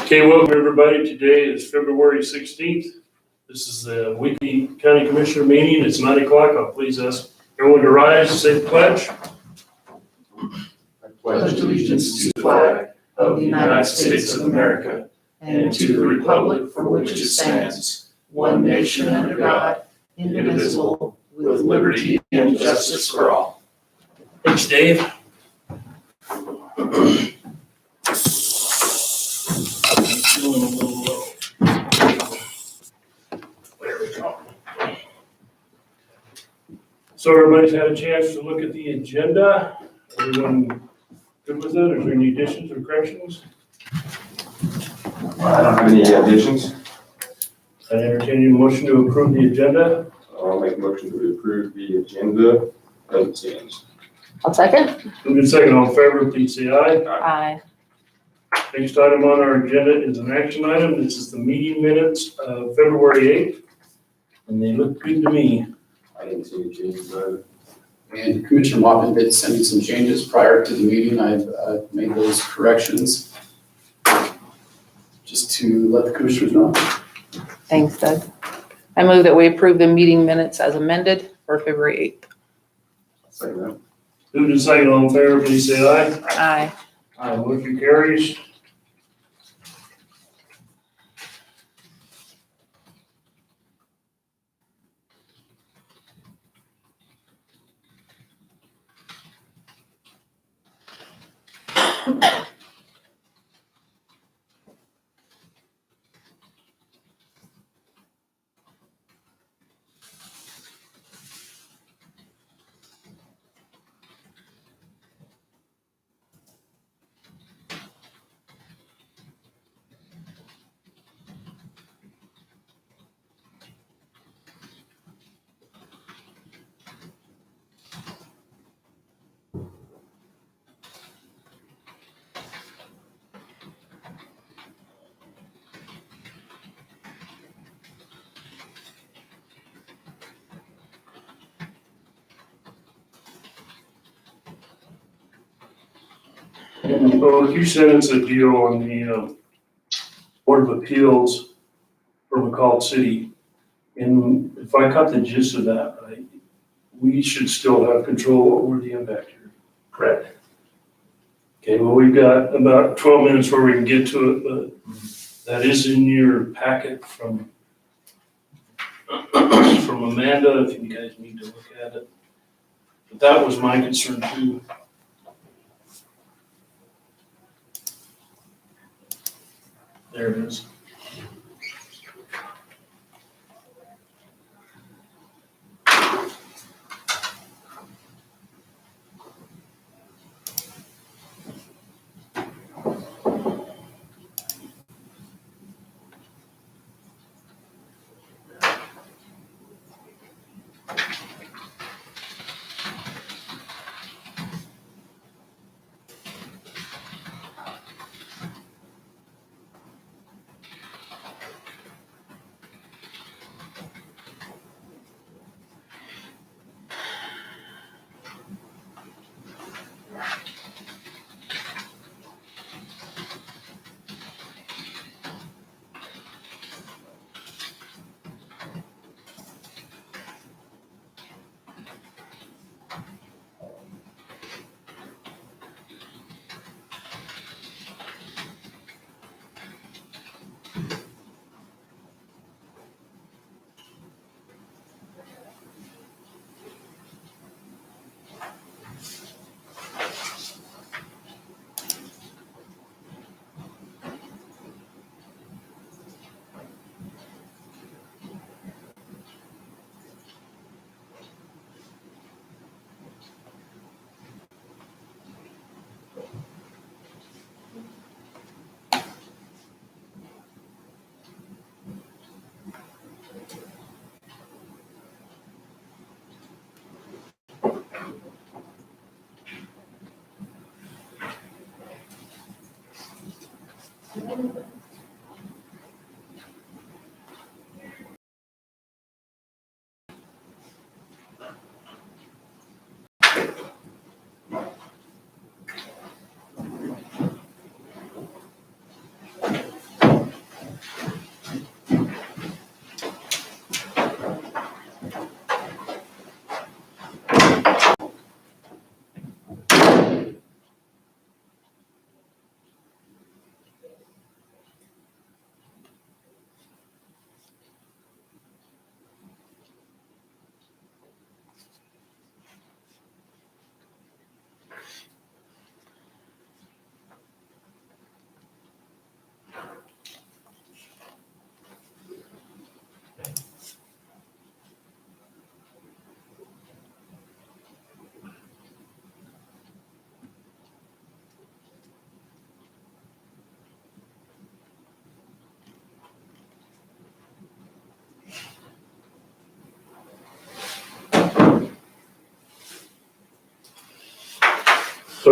Okay, welcome everybody. Today is February 16th. This is the weekly county commissioner meeting. It's 9 o'clock. I'll please ask everyone to rise and say the pledge. I pledge allegiance to the flag of the United States of America and to the republic for which it stands, one nation under God, indivisible, with liberty and justice for all. Thanks, Dave. Feeling a little low. There we go. So everybody's had a chance to look at the agenda. Everyone good with it? Is there any additions or corrections? I don't have any additions. I entertain a motion to approve the agenda. I'll make a motion to approve the agenda as it stands. I'll second. Moving in second, all in favor, please say aye. Aye. Next item on our agenda is an action item. This is the meeting minutes of February 8th, and they look good to me. I didn't see any changes either. And Commissioner Moffitt did send me some changes prior to the meeting. I've made those corrections just to let the commissioners know. Thanks, Doug. I move that we approve the meeting minutes as amended for February 8th. Second that. Moving in second, all in favor, please say aye. Aye. Aye, motion carries. Well, you sent us a deal on the Board of Appeals for McCall City. And if I caught the gist of that right, we should still have control over the impact here. Correct. Okay, well, we've got about 12 minutes where we can get to it, but that is in your packet from Amanda, if you guys need to look at it. But that was my concern too. There it is.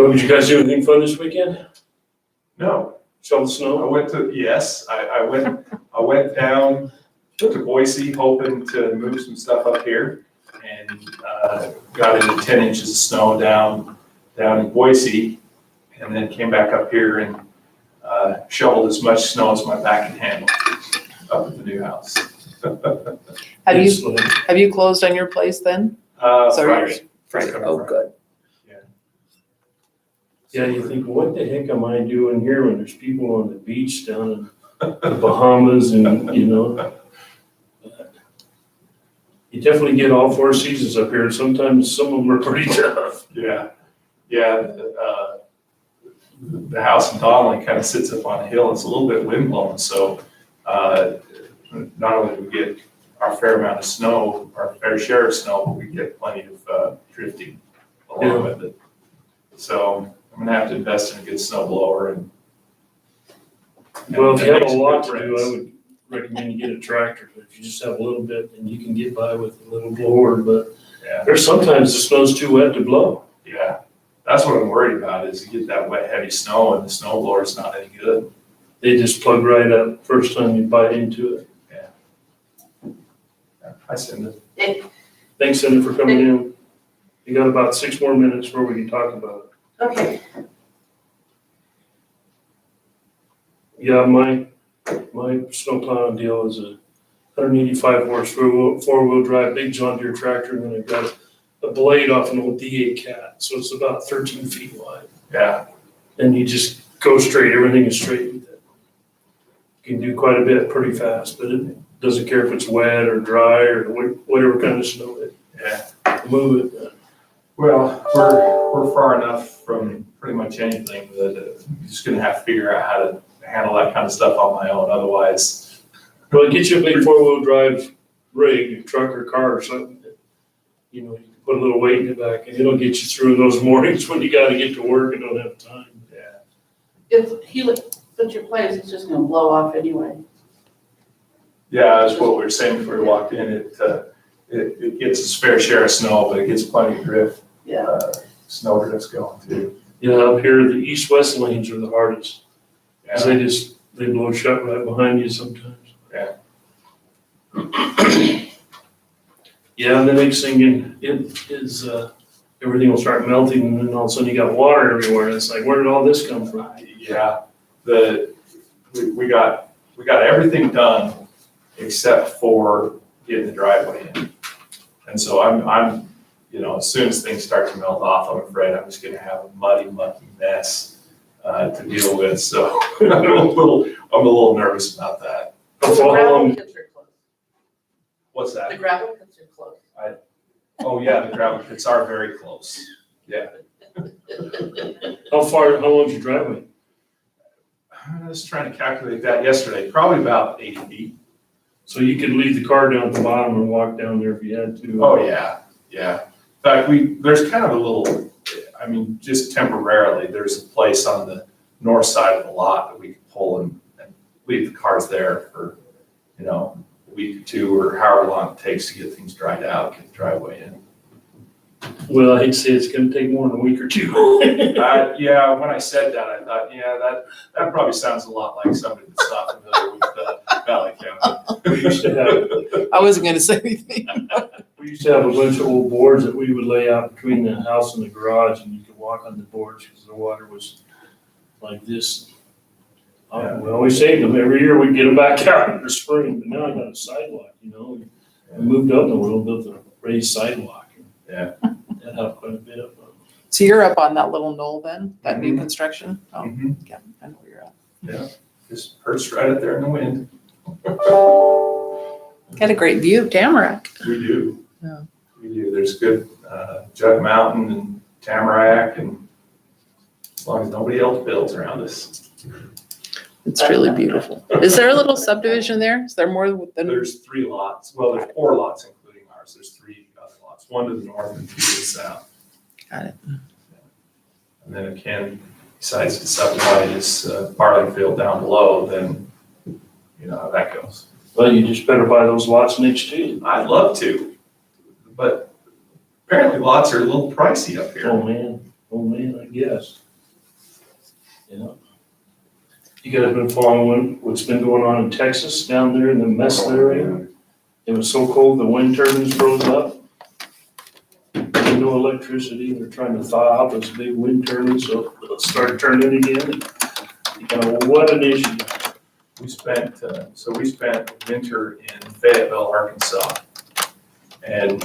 Well, did you guys do anything fun this weekend? No, Shovel I snow? went to, yes, I went down to Boise hoping to move some stuff up here and, got into 10 inches of snow down in Boise, and then came back up here and, shoveled as much snow as my back can handle up at the new house. Have you closed on your place then? Friday. Oh, good. Yeah, you think, what the heck am I doing here when there's people on the beach down in the Bahamas and, you know? You definitely get all four seasons up here. Sometimes some of them are pretty tough. Yeah, the house in Donley kind of sits up on a hill. It's a little bit wind blown, so not only do we get our fair amount of snow, our fair share of snow, but we get plenty of drifting along with it. So I'm gonna have to invest in a good snow blower and. Well, if you have make a some lot good to do, I friends. would recommend you get a tractor. But if you just have a little bit, then you can get by with a little blower. But Yeah, there's sometimes the snow's too wet to blow. yeah, that's what I'm worried about is you get that wet, heavy snow and the snow blower's not any good. They just plug right up first time you bite into it. I send it. Thanks, Cindy, for coming in. You got about 6 more minutes where we can talk about it. Okay. Yeah, my snow plowing deal is a 185 horse four-wheel drive, big John Deere tractor, and then I've got a blade off an old D8 cat, so it's about 13 feet wide. Yeah, And you just go straight, everything is straight with it. You can do quite a bit pretty fast, but it doesn't care if it's wet or dry or whatever kind of snow it. yeah. Move it. Well, we're far enough from pretty much anything that I'm just gonna have to figure out how to handle that kind of stuff on my own. Otherwise, Well, get you a big four-wheel drive rig, a truck or car or something that, you know, you can put a little weight in the back and it'll get you through those mornings when you gotta get to work and don't have time. yeah, If he puts your place, it's just gonna blow off anyway. yeah, that's what we were saying before we walked in. It gets its fair share of snow, but it gets plenty of drift. Yeah. Snow drift's going too. Yeah, up here, the east-west lanes are the hardest. Cause Yeah, they blow shut right behind you sometimes. Yeah. Yeah, and the next thing is, everything will start melting and then all of a sudden you got water everywhere. And it's like, where did all this come from? yeah. We got everything done except for getting the driveway in. And so I'm, you know, as soon as things start to melt off, I'm afraid I'm just gonna have a muddy, mucky mess to deal with. So I'm a little nervous about that. How The far- how gravel long, pits are close. What's The that? gravel pits are close. Oh, yeah, the gravel pits are very close. Yeah. how long's your driveway? I was trying to calculate that yesterday, probably about 80 feet. So you could leave the car down at the bottom and walk down there if you had to. Oh, yeah, yeah. In fact, there's kind of a little, I mean, just temporarily, there's a place on the north side of the lot that we can pull and leave the cars there for, you know, a week or two or however long it takes to get things dried out, get the driveway in. Well, I hate to say it's gonna take more than a week or two. Yeah, when I said that, I thought, yeah, that probably sounds a lot like somebody that's not familiar with Valley County. We used to have, I wasn't gonna say anything. we used to have a bunch of old boards that we would lay out between the house and the garage and you could walk on the boards because the water was like this. Yeah. We always saved them. Every year we'd get them back out in the spring, but now I got a sidewalk, you know. We moved up and we built a raised sidewalk. Yeah. That helped quite a bit up. So you're up on that little knoll then, that new Mhm. construction? Oh, Mhm. yeah, I know where you're at. Yeah, just perched right up there in the wind. Got a great view of Tamarack. We do. Yeah. We do. There's good Jug Mountain and Tamarack, and as long as nobody else builds around us. It's really beautiful. Is there a little subdivision there? Is there more than? There's 3 lots. Well, there's 4 lots, including ours. There's 3 other lots, 1 to the north and 2 to the south. Got it. And then if Ken decides to subdivide his barley field down below, then you know how that goes. Well, you just better buy those lots next to you. I'd love to, but apparently lots are a little pricey up here. Oh, man. Oh, man, I guess. You know? You guys been following what's been going on in Texas down there in the mess they're in? It was so cold, the wind turbines froze up. There's no electricity, they're trying to thaw out those big wind turbines, so it'll start turning again. You know, what an issue. We spent winter in Fayetteville, Arkansas. And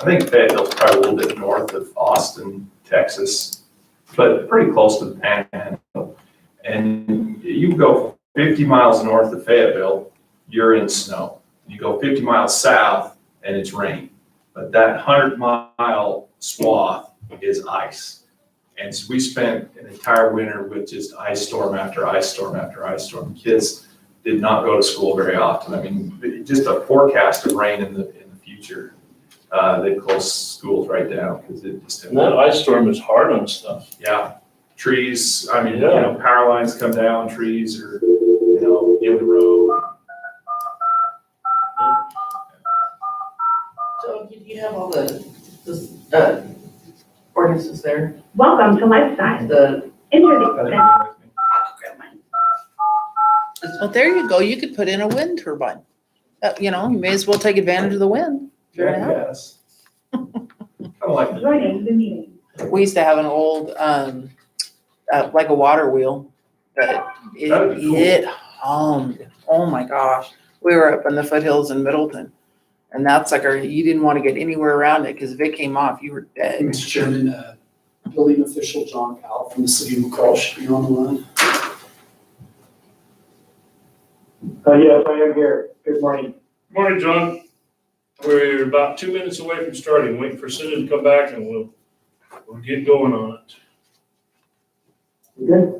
I think Fayetteville's probably a little bit north of Austin, Texas, but pretty close to the Panhandle. And you go 50 miles north of Fayetteville, you're in snow. You go 50 miles south and it's rain. But that 100-mile swath is ice. And so we spent an entire winter with just ice storm after ice storm after ice storm. Kids did not go to school very often. I mean, just a forecast of rain in the future. They closed schools right down because it just. And that ice storm is hard on stuff. Yeah, trees. I mean, Yeah. power lines come down, trees are, in the road. So did you have all the ordinances there? Welcome to Lifestyle. The, well, there you go. You could put in a wind turbine. You may as well take advantage of the wind. Yes. Kind of like. Joining the meeting. We used to have an old, like a water wheel, but That'd be cool. it hummed. Oh my gosh. We were up in the foothills in Middleton. And that's like you didn't want to get anywhere around it because if it came off, you were dead. Mr. Chairman, building official John Powell from the city of McCall should be on the line. Yes, I am here. Good morning. Morning, John. We're about 2 minutes away from starting, waiting for Cindy to come back and we'll get going on it. You good?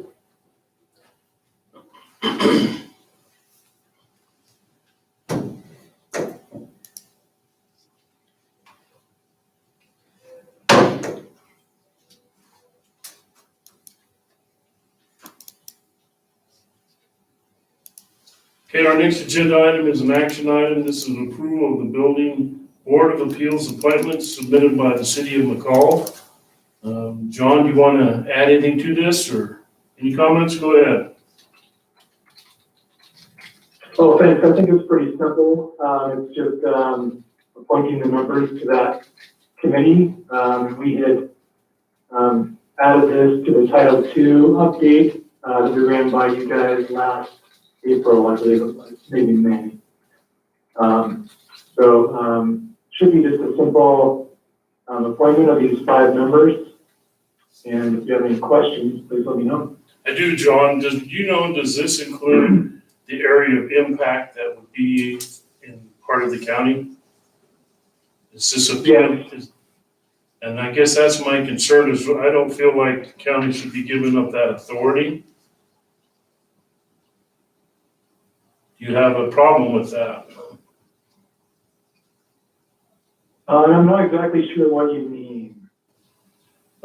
Okay, our next agenda item is an action item. This is approval of the Building Board of Appeals appointments submitted by the city of McCall. John, do you want to add anything to this or any comments? Go ahead. Oh, thanks. I think it's pretty simple. It's just appointing the members to that committee. We had added this to the Title II update that we ran by you guys last April, I believe it was, maybe May. Should be just a simple appointment of these 5 members. And if you have any questions, please let me know. I do, John. Does this include the area of impact that would be in part of the county? Is this a? Yeah. And I guess that's my concern is I don't feel like the county should be giving up that authority. Do you have a problem with that? I'm not exactly sure what you mean.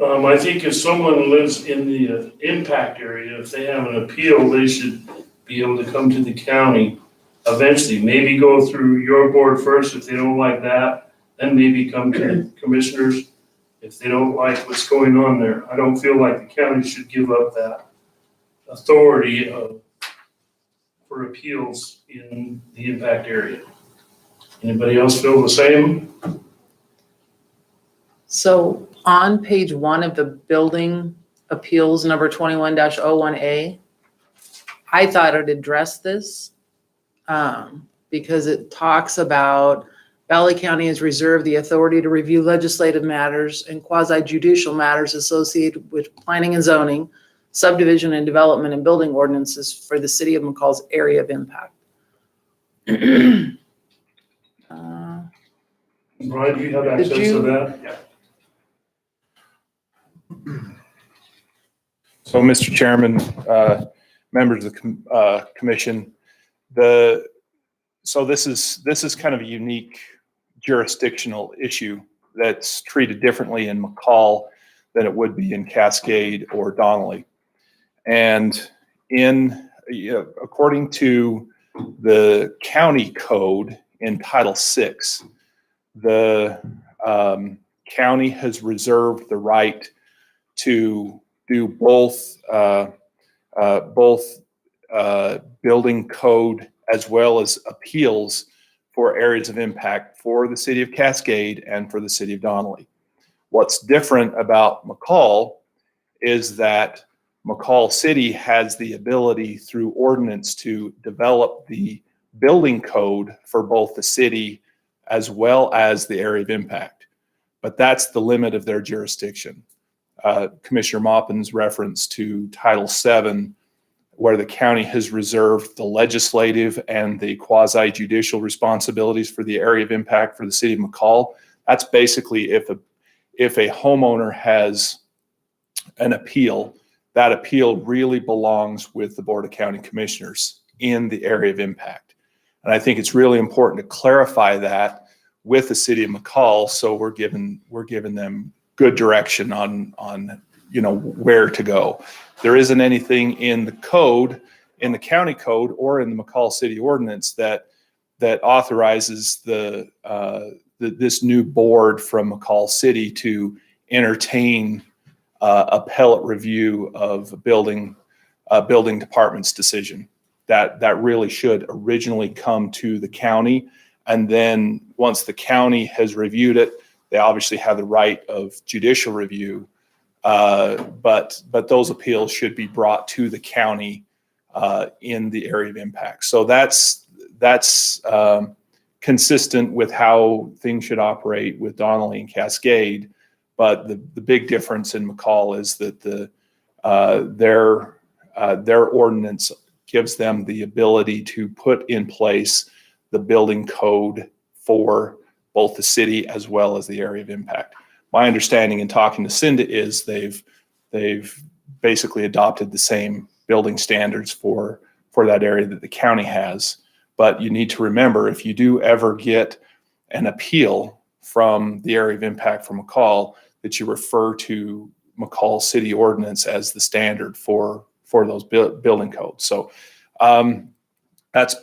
I think if someone lives in the impact area, if they have an appeal, they should be able to come to the county eventually. Maybe go through your board first if they don't like that, then maybe come to the commissioners if they don't like what's going on there. I don't feel like the county should give up that authority for appeals in the impact area. Anybody else feel the same? So on page 1 of the building appeals number 21-01A, I thought it addressed this because it talks about Valley County has reserved the authority to review legislative matters and quasi-judicial matters associated with planning and zoning, subdivision and development and building ordinances for the city of McCall's area of impact. Brian, do you have access to that? Yeah. So, Mr. Chairman, members of the commission, so this is kind of a unique jurisdictional issue that's treated differently in McCall than it would be in Cascade or Donnelly. And according to the county code in Title VI, the county has reserved the right to do both building code as well as appeals for areas of impact for the city of Cascade and for the city of Donnelly. What's different about McCall is that McCall City has the ability through ordinance to develop the building code for both the city as well as the area of impact. But that's the limit of their jurisdiction. Commissioner Maupin's reference to Title VII, where the county has reserved the legislative and the quasi-judicial responsibilities for the area of impact for the city of McCall. That's basically if a homeowner has an appeal, that appeal really belongs with the Board of County Commissioners in the area of impact. And I think it's really important to clarify that with the city of McCall, so we're giving them good direction on where to go. There isn't anything in the code, in the county code, or in the McCall City Ordinance that authorizes this new board from McCall City to entertain appellate review of a building department's decision. That really should originally come to the county, and then once the county has reviewed it, they obviously have the right of judicial review. But those appeals should be brought to the county in the area of impact. So that's consistent with how things should operate with Donnelly and Cascade. But the big difference in McCall is that their ordinance gives them the ability to put in place the building code for both the city as well as the area of impact. My understanding in talking to Cinda is they've basically adopted the same building standards for that area that the county has. But you need to remember, if you do ever get an appeal from the area of impact from McCall, that you refer to McCall City Ordinance as the standard for those building codes. So that's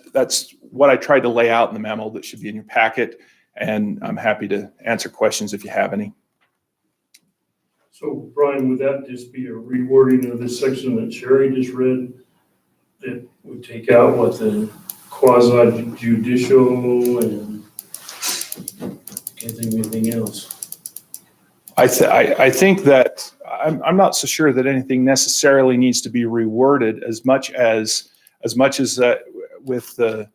what I tried to lay out in the memo that should be in your packet, and I'm happy to answer questions if you have any. So Brian, would that just be a rewording of this section that Sherry just read that would take out what the quasi judicial and can't think of anything else? I think that I'm not so sure that anything necessarily needs to be reworded as much as with the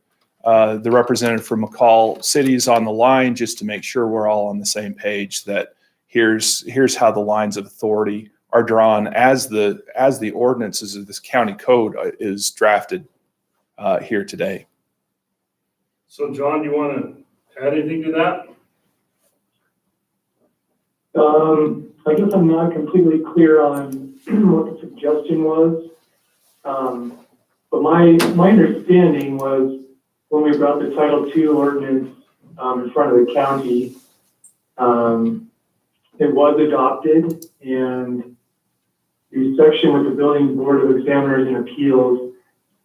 representative from McCall City's on the line, just to make sure we're all on the same page, that here's how the lines of authority are drawn as the ordinances of this county code is drafted here today. So John, you want to add anything to that? I guess I'm not completely clear on what the suggestion was. But my understanding was when we brought the Title II ordinance in front of the county, it was adopted, and the section with the Building Board of Examiners and Appeals,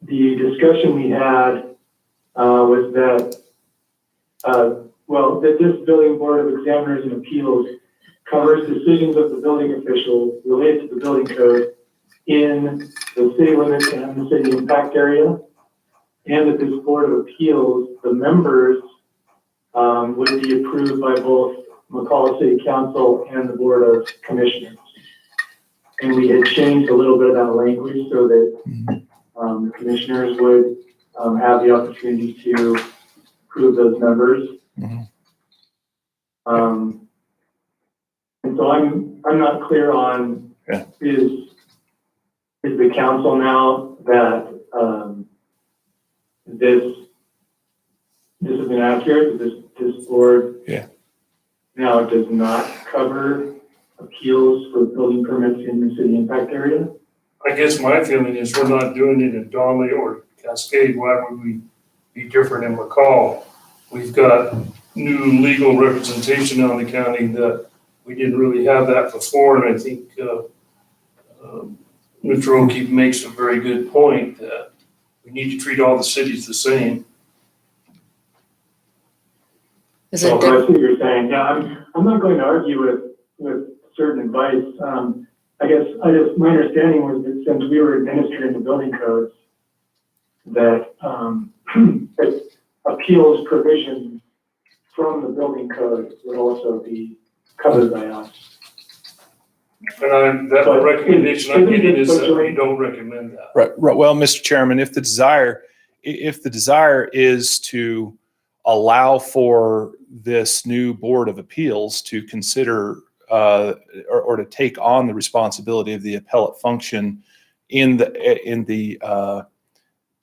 the discussion we had was that, that this Building Board of Examiners and Appeals covers decisions of the building official related to the building code in the city limits and the city impact area, and that this Board of Appeals, the members would be approved by both McCall City Council and the Board of Commissioners. And we had changed a little bit of that language so that the commissioners would have the opportunity to approve those members. And so I'm not clear on is the council now that this is inaccurate, that this board now does not cover appeals for building permits in the city impact area? I guess my feeling is we're not doing it in Donnelly or Cascade. Why would we be different in McCall? We've got new legal representation on the county that we didn't really have that before, and I think Mr. O'Keefe makes a very good point that we need to treat all the cities the same. Is So it I see what you're saying. Yeah, I'm not going to argue with certain advice. my understanding was that since we were administering the building codes, that, that appeals provisions from the building code would also be covered by us. And that But recommendation I'm getting is that isn't it- we don't recommend that. Right. Well, Mr. Chairman, if the desire is to allow for this new Board of Appeals to consider or to take on the responsibility of the appellate function in the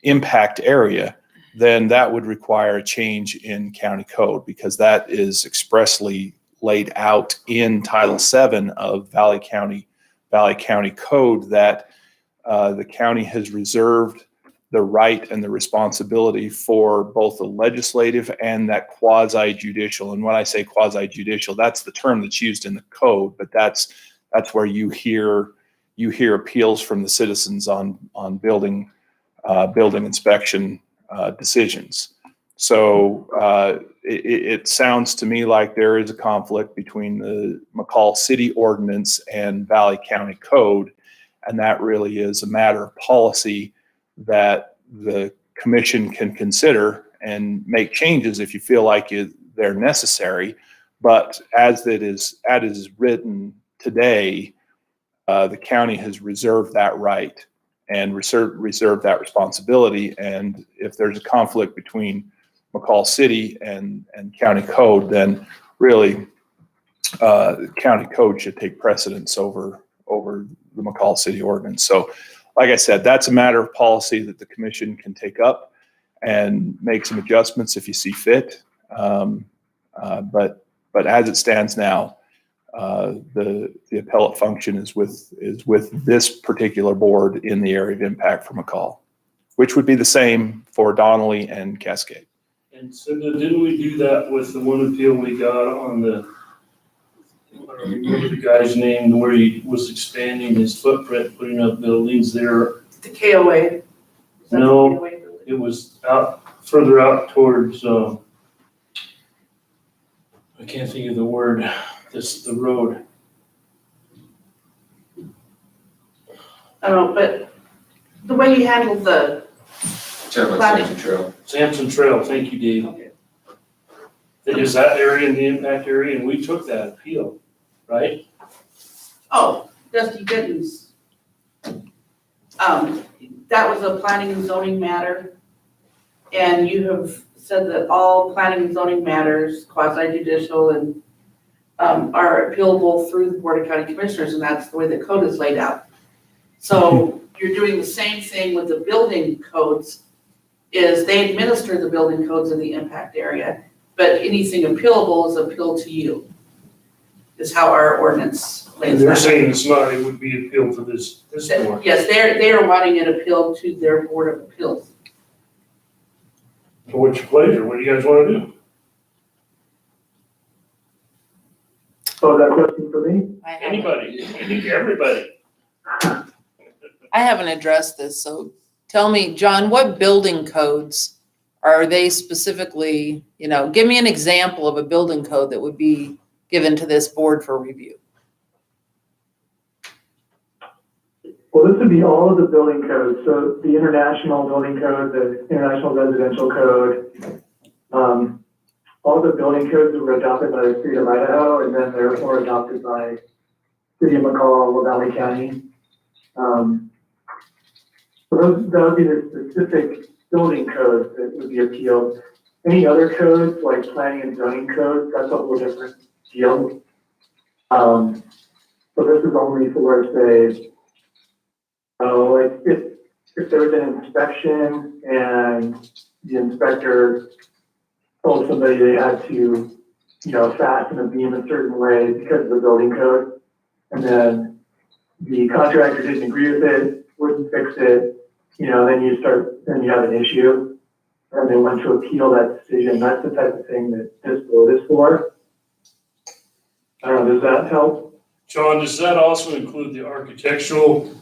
impact area, then that would require a change in county code, because that is expressly laid out in Title VII of Valley County Code, that the county has reserved the right and the responsibility for both the legislative and that quasi-judicial. And when I say quasi-judicial, that's the term that's used in the code, but that's where you hear appeals from the citizens on building inspection decisions. So it sounds to me like there is a conflict between the McCall City ordinance and Valley County Code, and that really is a matter of policy that the commission can consider and make changes if you feel like they're necessary. But as it is written today, the county has reserved that right and reserved that responsibility. And if there's a conflict between McCall City and county code, then really county code should take precedence over the McCall City ordinance. So like I said, that's a matter of policy that the commission can take up and make some adjustments if you see fit. But as it stands now, the appellate function is with this particular board in the area of impact for McCall, which would be the same for Donnelly and Cascade. And so didn't we do that with the one appeal we got on the, I don't remember the guy's name, where he was expanding his footprint, putting up buildings there? The KOA. Is that No. the KOA building? It was further out towards, I can't think of the word, the road. I don't know, but the way you handled the planning. Sampson Trail, thank you, Dave. Okay. Is that area in the impact area? And we took that appeal, right? Oh, Dusty Gittens. That was a planning and zoning matter. And you have said that all planning and zoning matters, quasi-judicial and are appealable through the Board of County Commissioners, and that's the way the code is laid out. So you're doing the same thing with the building codes, is they administer the building codes in the impact area, but anything appealable is appealed to you, is how our ordinance lays And that they're out. saying it's not, it would be appealed to this board. Yes, they are wanting it appealed to their Board of Appeals. For what's your pleasure? What do you guys want to do? So is that question for me? Anybody, I think everybody. I haven't addressed this, so tell me, John, what building codes are they specifically, give me an example of a building code that would be given to this board for review. Well, this would be all of the building codes. So the international building code, the international residential code, all the building codes that were adopted by the state of Idaho, and then therefore adopted by city of McCall, Valley County. So that would be the specific building codes that would be appealed. Any other codes, like planning and zoning codes, that's a whole different deal. So this is only for, say, like if there was an inspection and the inspector told somebody they had to, fasten a beam a certain way because of the building code, and then the contractor didn't agree with it, wouldn't fix it, then you have an issue, and they want to appeal that decision. That's the type of thing that this vote is for. I don't know, does that help? John, does that also include the architectural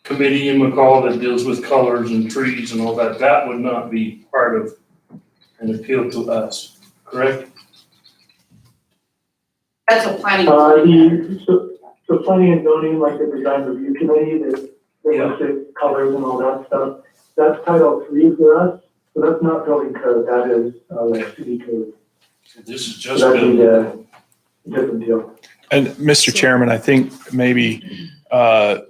committee in McCall that deals with colors and trees and all that? That would not be part of an appeal to us, correct? That's a planning. and zoning matter. So planning and zoning, like the design review committee, that looks at colors and all that stuff, that's Title III for us. So that's not building code, that is, like city code. This is So just that'd be been, a different deal. And Mr. Chairman, I think maybe a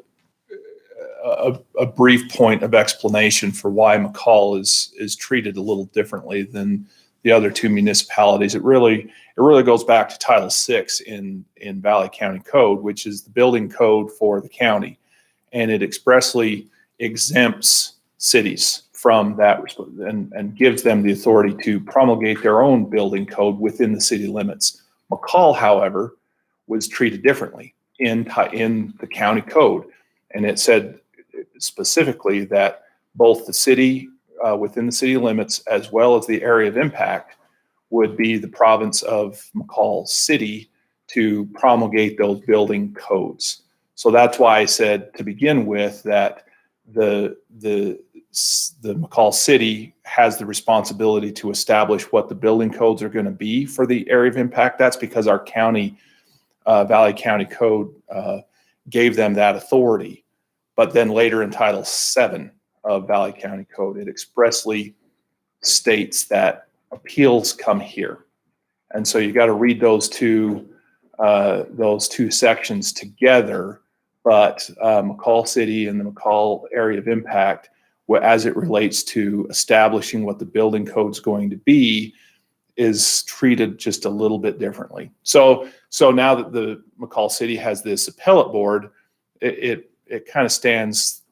brief point of explanation for why McCall is treated a little differently than the other two municipalities. It really goes back to Title VI in Valley County Code, which is the building code for the county. And it expressly exempts cities from that and gives them the authority to promulgate their own building code within the city limits. McCall, however, was treated differently in the county code. And it said specifically that both the city within the city limits as well as the area of impact would be the province of McCall City to promulgate those building codes. So that's why I said to begin with that the McCall City has the responsibility to establish what the building codes are going to be for the area of impact. That's because our county, Valley County Code, gave them that authority. But then later in Title VII of Valley County Code, it expressly states that appeals come here. And so you got to read those two sections together. But McCall City and the McCall area of impact, as it relates to establishing what the building code is going to be, is treated just a little bit differently. So now that the McCall City has this appellate board, it kind of stands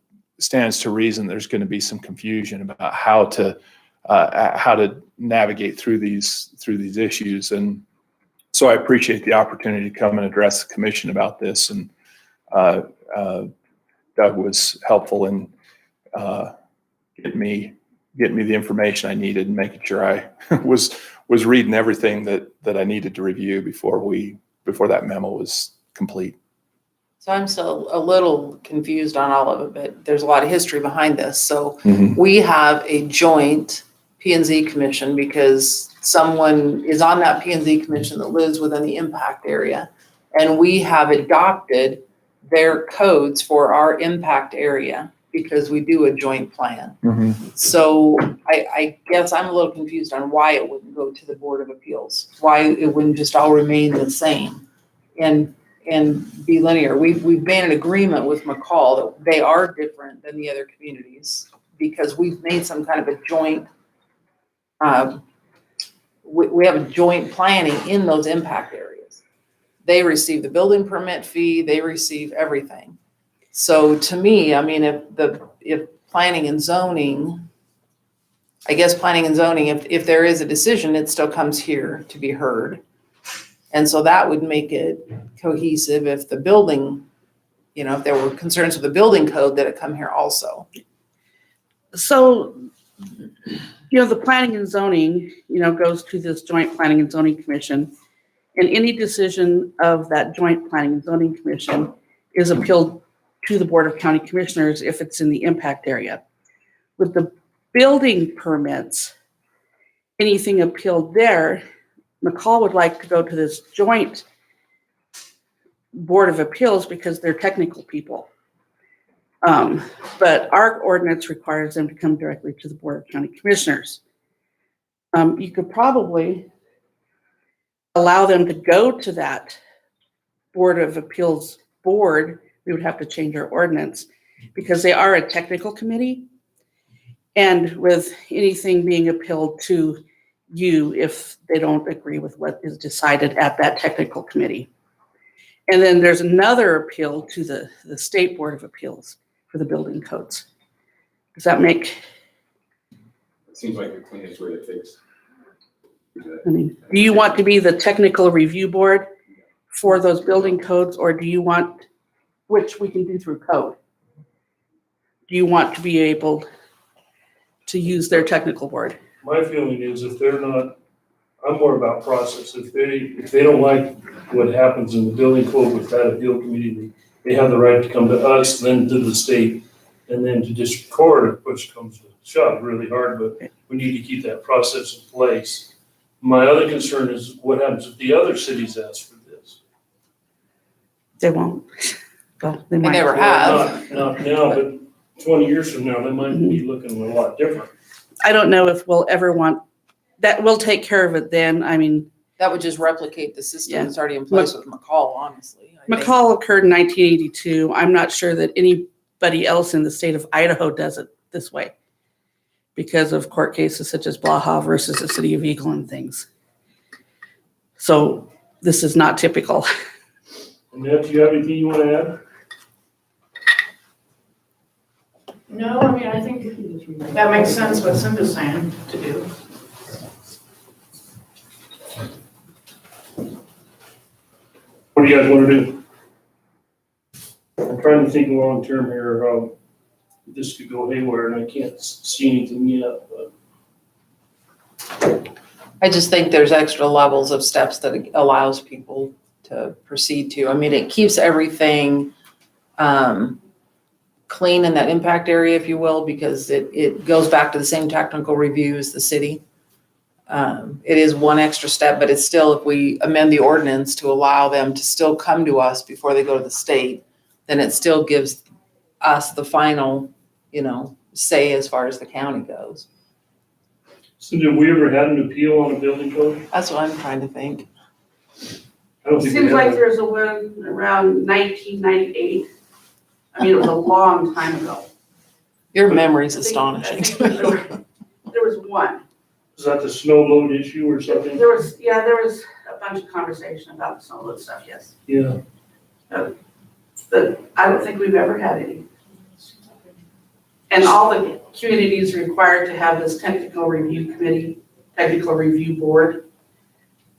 to reason there's going to be some confusion about how to navigate through these issues. And so I appreciate the opportunity to come and address the commission about this. And Doug was helpful in getting me the information I needed and making sure I was reading everything that I needed to review before that memo was complete. So I'm still a little confused on all of it, but there's a lot of history behind this. So we have a joint P&Z commission because someone is on that P&Z commission that lives within the impact area. And we have adopted their codes for our impact area because we do a joint plan. So I guess I'm a little confused on why it wouldn't go to the Board of Appeals, why it wouldn't just all remain the same and be linear. We've made an agreement with McCall that they are different than the other communities because we've made some kind of a joint, we have a joint planning in those impact areas. They receive the building permit fee, they receive everything. So to me, I mean, if planning and zoning, I guess planning and zoning, if there is a decision, it still comes here to be heard. And so that would make it cohesive if the building, if there were concerns with the building code, that it come here also. So, the planning and zoning, goes to this joint planning and zoning commission. And any decision of that joint planning and zoning commission is appealed to the Board of County Commissioners if it's in the impact area. With the building permits, anything appealed there, McCall would like to go to this joint Board of Appeals because they're technical people. But our ordinance requires them to come directly to the Board of County Commissioners. You could probably allow them to go to that Board of Appeals board. We would have to change our ordinance because they are a technical committee. And with anything being appealed to you if they don't agree with what is decided at that technical committee. And then there's another appeal to the State Board of Appeals for the building codes. Does that make? It seems like the cleanest way to fix. I mean, do you want to be the technical review board for those building codes, or do you want, which we can do through code, do you want to be able to use their technical board? my feeling is if they're not, I'm more about process. If they don't like what happens in the building code with that appeal committee, they have the right to come to us, then to the state, and then to district court if push comes to shove really hard, but we need to keep that process in place. My other concern is what happens if the other cities ask for this? They won't. Well, they They might. never have. Not now, but 20 years from now, they might be looking a lot different. I don't know if we'll ever want, that we'll take care of it then. I mean, That would just replicate the system Yeah. that's already in place with McCall, honestly. I think. McCall occurred in 1982. I'm not sure that anybody else in the state of Idaho does it this way because of court cases such as Blaha versus the city of Eagle and things. So this is not typical. Annette, do you have anything you want to add? No, I mean, I think that makes sense what Cinda's saying to do. What do you guys want to do? I'm trying to think long-term here, how this could go haywire, and I can't see anything yet, but. I just think there's extra levels of steps that it allows people to proceed to. I mean, it keeps everything clean in that impact area, if you will, because it goes back to the same technical review as the city. It is one extra step, but it's still, if we amend the ordinance to allow them to still come to us before they go to the state, then it still gives us the final, say as far as the county goes. So have we ever had an appeal on a building code? That's what I'm trying to think. I don't think we Seems like have. there's a one around 1998. I mean, it was a long time ago. Your memory's I think- astonishing. I think there was one. Is that the snow load issue or something? There was a bunch of conversation about some of those stuff, yes. Yeah. But I don't think we've ever had any. And all the communities are required to have this technical review committee, technical review board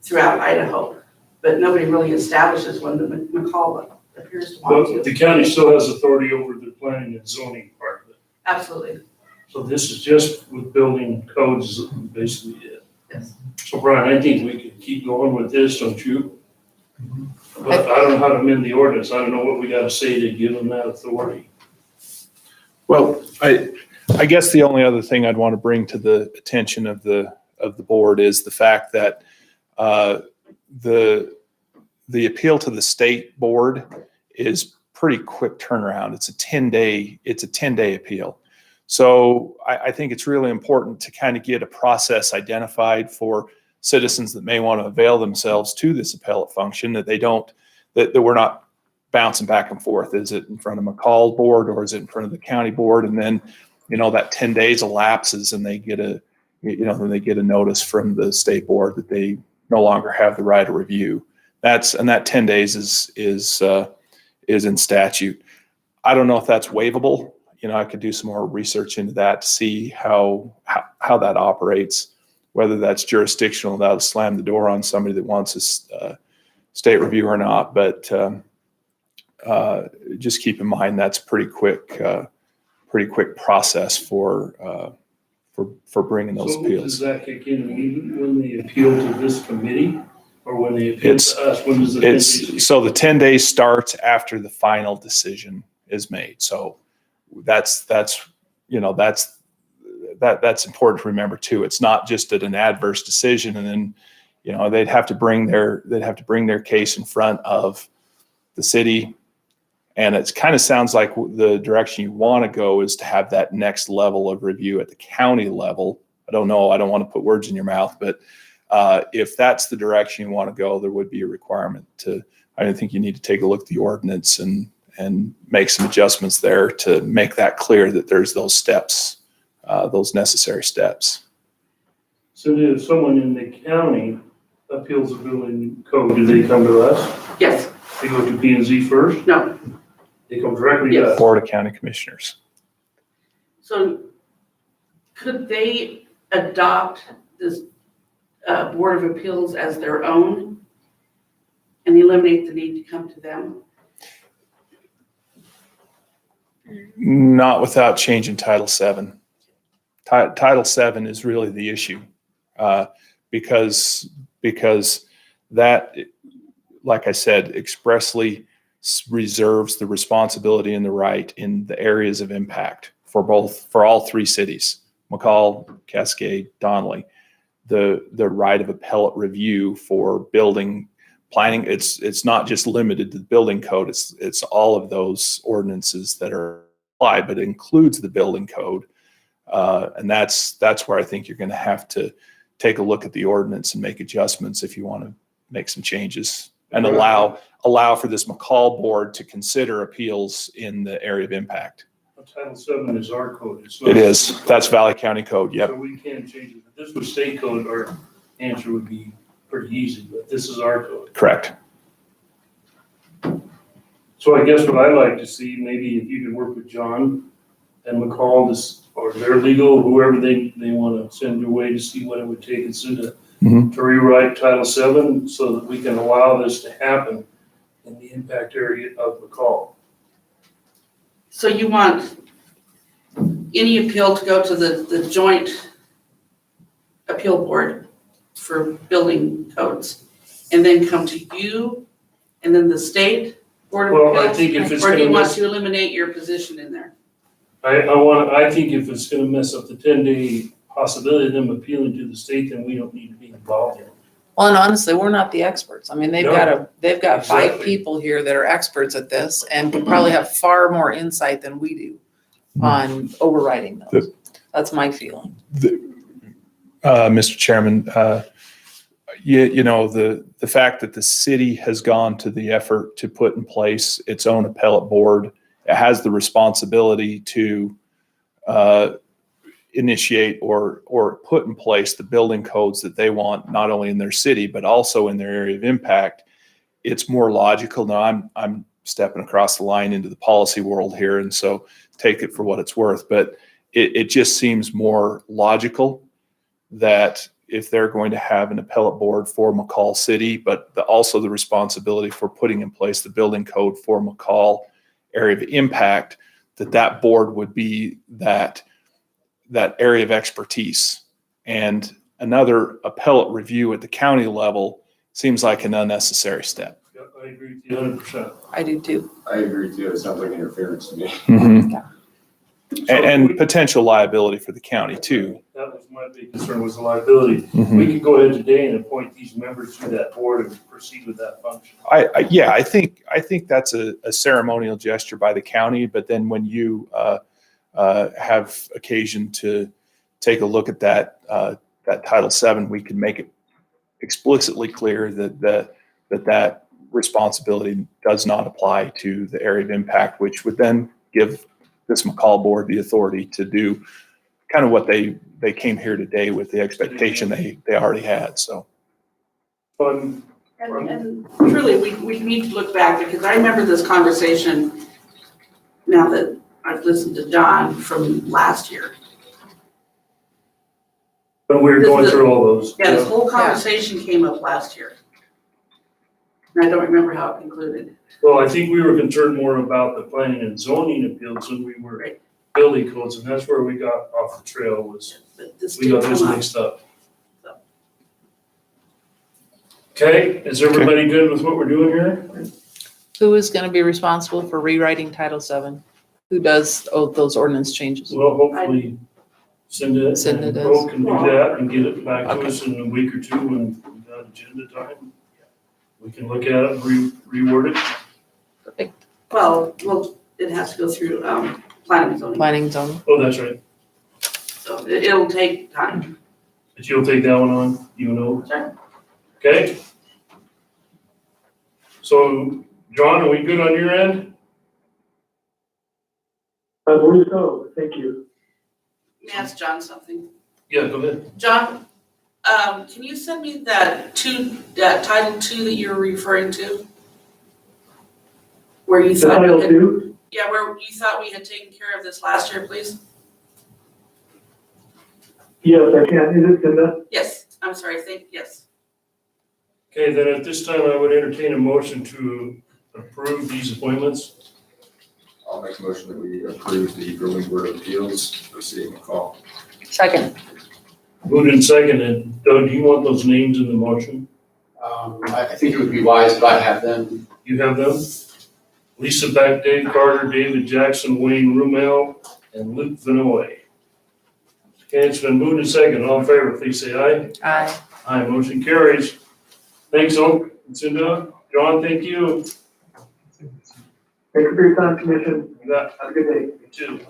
throughout Idaho. But nobody really establishes one that McCall appears to want But to. the county still has authority over the planning and zoning part of it. Absolutely, So this is just with building codes, basically it. yes. So Brian, I think we could keep going with this, don't you? But I don't know how to amend the ordinance. I don't know what we gotta say to give them that authority. Well, I guess the only other thing I'd want to bring to the attention of the board is the fact that the appeal to the state board is pretty quick turnaround. It's a 10-day appeal. So I think it's really important to kind of get a process identified for citizens that may want to avail themselves to this appellate function, that we're not bouncing back and forth. Is it in front of McCall board or is it in front of the county board? And then, that 10 days elapses and they get a notice from the state board that they no longer have the right of review. That 10 days is in statute. I don't know if that's waivable. I could do some more research into that to see how that operates, whether that's jurisdictional, that'll slam the door on somebody that wants a state review or not. But just keep in mind that's pretty quick process for bringing those So appeals. does that kick in when they appeal to this committee or when they appeal to us? When does the 10 days? So the 10 days starts after the final decision is made. So that's important to remember too. It's not just an adverse decision and then, they'd have to bring their case in front of the city. And it kind of sounds like the direction you want to go is to have that next level of review at the county level. I don't know. I don't want to put words in your mouth, but if that's the direction you want to go, there would be a requirement I think you need to take a look at the ordinance and make some adjustments there to make that clear that there's those steps, those necessary steps. So if someone in the county appeals a building code, do they come to us? Yes, They go to P&Z first? no. They come directly to us? Board of County Commissioners. So could they adopt this Board of Appeals as their own and eliminate the need to come to them? Not without changing Title VII. Title VII is really the issue because that, like I said, expressly reserves the responsibility and the right in the areas of impact for all three cities, McCall, Cascade, Donnelly, the right of appellate review for building planning, it's not just limited to the building code, it's all of those ordinances that are applied, but it includes the building code. And that's where I think you're going to have to take a look at the ordinance and make adjustments if you want to make some changes and allow for this McCall board to consider appeals in the area of impact. Title 7 is our code. It's not- It is. That's Valley County Code. Yep. So we can't change it. If this was state code, our answer would be pretty easy, but this is our code. Correct. So I guess what I'd like to see, maybe if you could work with John and McCall, or their legal, whoever they want to send your way to see what it would take instead of to rewrite Title 7 so that we can allow this to happen in the impact area of McCall. So you want any appeal to go to the joint appeal board for building codes and then come to you and then the state board of Well, I appeals? think if it's Or do you gonna want miss, to eliminate your position in there? I think if it's gonna mess up the 10-day possibility of them appealing to the state, then we don't need to be involved in it. Well, and honestly, we're not the experts. I mean, they've No, got 5 exactly. people here that are experts at this and can probably have far more insight than we do on overriding those. That's my feeling. Mr. Chairman, you know, the fact that the city has gone to the effort to put in place its own appellate board, it has the responsibility to initiate or put in place the building codes that they want, not only in their city, but also in their area of impact. It's more logical. Now I'm stepping across the line into the policy world here, and so take it for what it's worth, but it just seems more logical that if they're going to have an appellate board for McCall City, but also the responsibility for putting in place the building code for McCall area of impact, that board would be that area of expertise. And another appellate review at the county level seems like an unnecessary step. Yeah, I agree with you 100%. I do too. I agree too. It sounds like interference to me. And potential liability for the county too. That was my big concern, was the liability. We could go ahead today and appoint these members to that board and proceed with that function. I think that's a ceremonial gesture by the county, but then when you have occasion to take a look at that Title VII, we can make it explicitly clear that responsibility does not apply to the area of impact, which would then give this McCall board the authority to do kind of what they came here today with the expectation they already had. So. Fun. And truly, we need to look back, because I remember this conversation now that I've listened to John from last year. When we were going through all those. Yeah, this whole conversation came up last year. And I don't remember how it concluded. Well, I think we were concerned more about the planning and zoning appeals than we were Right. building codes, and that's where we got off the trail, was But this we did got this come up. mixed up. Okay, is everybody good with what we're doing here? Who is going to be responsible for rewriting Title VII? Who does those ordinance changes? Well, hopefully Cinda Cinda and does. Bo can do that and get it back to Okay. us in a week or two when we've got agenda time. We can look at it and reword it. Perfect. Well, it has to go through planning and zoning, Planning zone. Oh, that's right. so it'll take time. But you'll take that one on, you know? Sure. Okay? So, John, are we good on your end? I believe so, thank you. Let me ask John something. Yeah, go ahead. John, can you send me that Title II that you're referring to? Where you The thought, Title II, yeah, where you thought we had taken care of this last year, please? yes, I can, is it Cinda? Yes, I'm sorry, yes. Okay, then at this time, I would entertain a motion to approve these appointments. I'll make a motion that we approve the building board of appeals for City of McCall. Second. Moved and seconded. Doug, do you want those names in the motion? I think it would be wise if I have them. You have them? Lisa Beck, Dave Carter, David Jackson, Wayne Rumel, and Luke Vanoy. Okay, it's been moved and seconded. All in favor, please say aye. Aye. Aye, motion carries. Thanks, Oak. Cinda, John, thank you. Thank you for your time, Commission. You got, Have a good day. you too.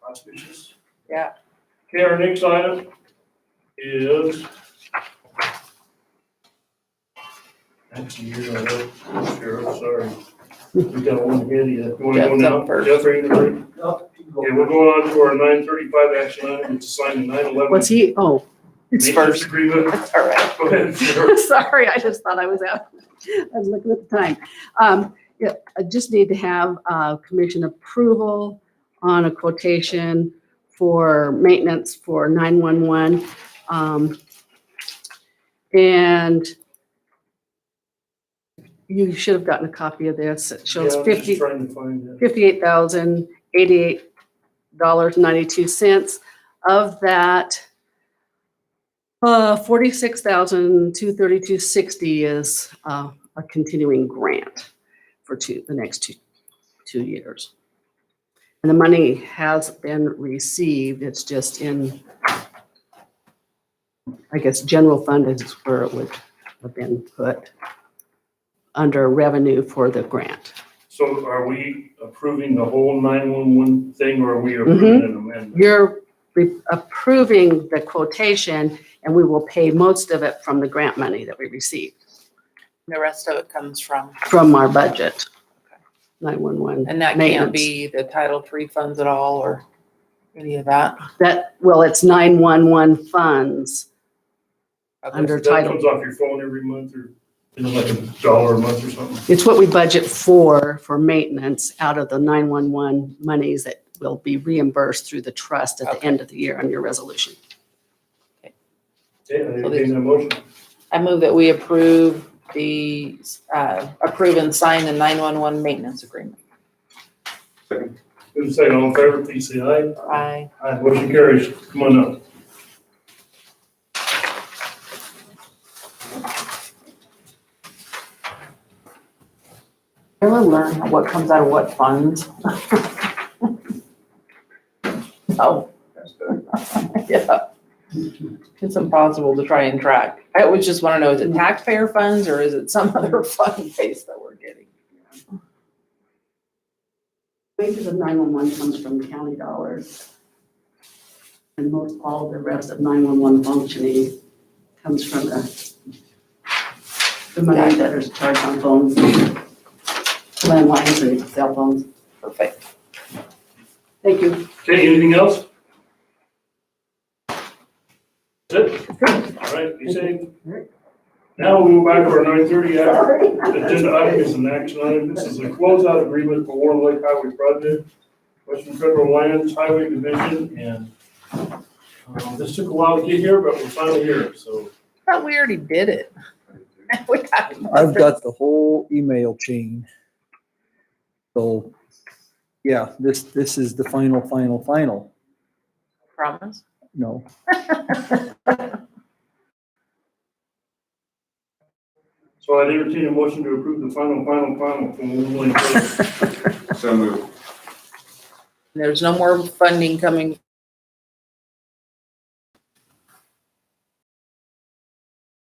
Auspicious. Yeah. Okay, our next item is. Actually, you're gonna Sheriff, sorry. We got one ahead of you. You wanna go Jeff's up now? first. Jeff, are you ready? Okay, we're going on to our 9:35 action item, it's assigned to 9/11. What's he, oh, It's Maintenance first. agreement. that's all right. Go ahead, Sheriff. Sorry, I just thought I was out. I was looking at the time. Yeah, I just need to have commission approval on a quotation for maintenance for 911. And you should have gotten a copy of this. It shows Yeah, I'm just trying to find it. $58,088.92. Of that, $46,232.60 is a continuing grant for the next two years. And the money has been received. It's just in, I guess, general fund is where it would have been put under revenue for the grant. So are we approving the whole 911 thing, or are we approving an amendment? You're approving the quotation, and we will pay most of it from the grant money that we received The rest of it comes from, from our budget. 911. and that can't maintenance. be the Title III funds at all or any of that. That, well, it's 911 funds Okay. under That title. comes off your phone every month, or is it like $1 a month or something? It's what we budget for maintenance out of the 911 monies that will be reimbursed through the trust at the Okay. end of the year on your resolution. Okay, I entertain that motion. I move that we approve approve and sign the 911 maintenance agreement. Second. Who's the second? All in favor, please say aye. Aye. Aye, motion carries. Come on up. Really learn what comes out of what funds. Oh. Yeah. It's impossible to try and track. I always just want to know, is it taxpayer funds or is it some other fund base that we're getting? Wages of 911 comes from county dollars. And most all the rest of 911 functioning comes from the money that is charged on phones, landlines and cell phones. Perfect. Thank you. Okay, anything else? That's it? All right, be safe. Now we'll go back to our 9:30 agenda item is an action item. This is a closeout agreement for Warren Lake Highway Project, Western Federal Lands Highway Division, and this took a while to get here, but we're finally here, so. I thought we already did it. We got it. I've got the whole email chain. So, yeah, this is the final. Promise. No, So I'd entertain a motion to approve the final from Warren Lake. So moved. There's no more funding coming.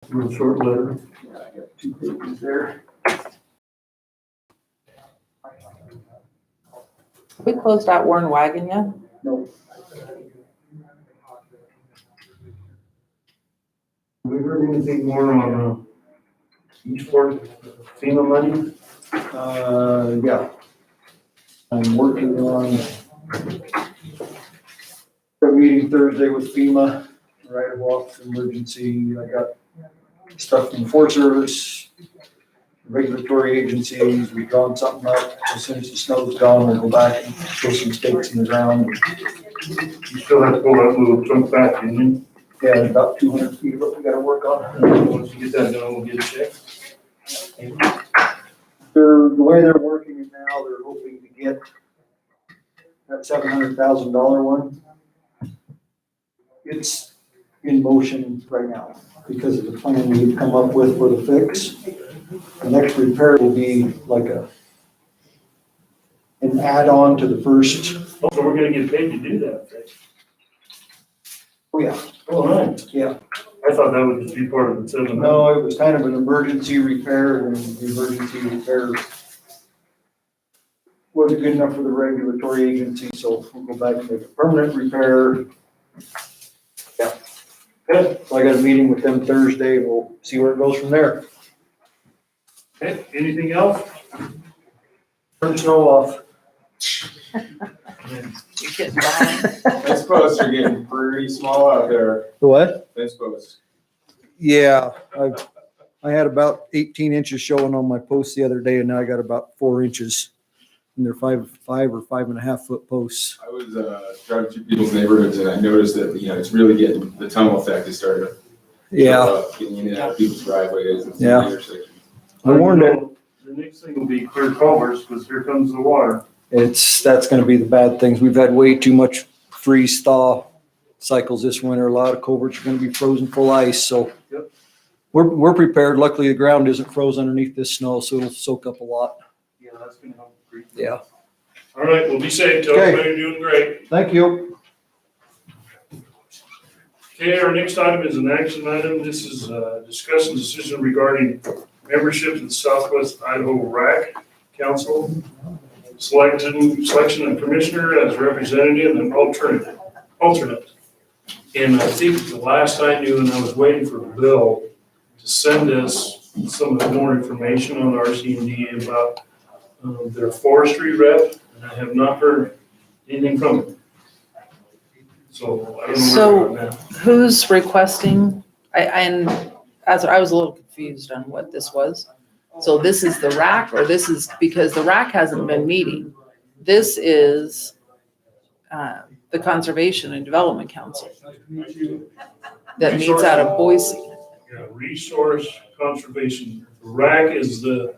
Real short letter. I got 2 pages there. We closed out Warren Wagon yet? No, Have we heard anything more on East Fork FEMA money? yeah. I'm working on a meeting Thursday with FEMA, right off emergency. I got stuff from the Forest Service, regulatory agencies. We've drawn something up. As soon as the snow's gone, we'll go back and put some stakes in the ground. You still have to pull that little chunk back, didn't you? Yeah, about 200 feet of what we gotta work on. Once you get that done, we'll get a check. The way they're working it now, they're hoping to get that $700,000 one. It's in motion right now because of the plan we've come up with for the fix. The next repair will be like an add-on to the first. Oh, so we're gonna get paid to do that, right? Oh, yeah, Oh, nice. yeah. I thought that would just be part of the 7. No, it was kind of an emergency repair, and the emergency repair wasn't good enough for the regulatory agency, so we'll go back and make a permanent repair. Yeah. Good. So I got a meeting with them Thursday. We'll see where it goes from there. Okay, anything else? Turn snow off. You're getting by. Fence posts are getting pretty small out there. The what? Fence posts. Yeah, I had about 18 inches showing on my post the other day, and now I got about 4 inches. And they're 5 or 5.5 foot posts. I was driving through people's neighborhoods and I noticed that, you know, it's really getting, the tunnel effect is starting to Yeah, show up, getting in and out of people's driveways and Yeah. intersections. I warned it. The next thing will be clear culverts, because here comes the water. That's gonna be the bad things. We've had way too much freeze thaw cycles this winter. A lot of culverts are gonna be frozen full ice, so. Yep. We're prepared. Luckily, the ground isn't frozen underneath this snow, so it'll soak up a lot. Yeah, that's gonna help. Yeah. All right, we'll be safe. Tell Okay. everybody you're doing great. Thank you. Okay, our next item is an action item. This is discussion decision regarding membership in the Southwest Idaho RAC Council. Selection of commissioner as representative and alternate. And I think the last I knew, and I was waiting for Bill to send us some more information on RC&D about their forestry rep, and I have not heard anything from them. So I don't know where we're at now. Who's requesting, and as I was a little confused on what this was. So this is the RAC, or this is, because the RAC hasn't been meeting. This is the Conservation and Development Council that meets out of Boise. Yeah, resource conservation. The RAC is the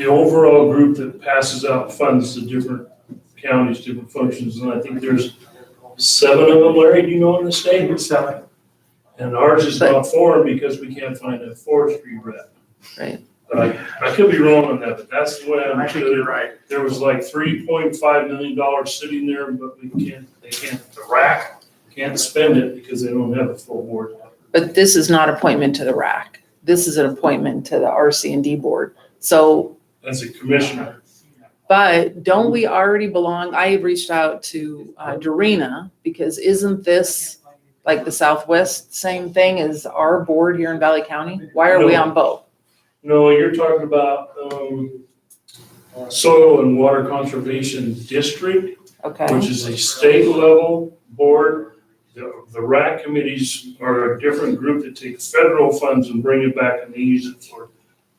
overall group that passes out funds to different counties, different functions, and I think there's 7 of them, Larry, do you know, in the state? 7. And ours is not formed because we can't find a forestry rep. Right. But I could be wrong on that, but that's the way I I think understood you're it. right. There was like $3.5 million sitting there, but the RAC can't spend it because they don't have a full board. But this is not appointment to the RAC. This is an appointment to the RC&D board. So, As a commissioner. but don't we already belong? I reached out to Dorena, because isn't this like the Southwest same thing as our board here in Valley County? Why are we on both? No, you're talking about Soil and Water Conservation District, Okay, which is a state level board. The RAC committees are a different group that takes federal funds and bring it back, and they use it for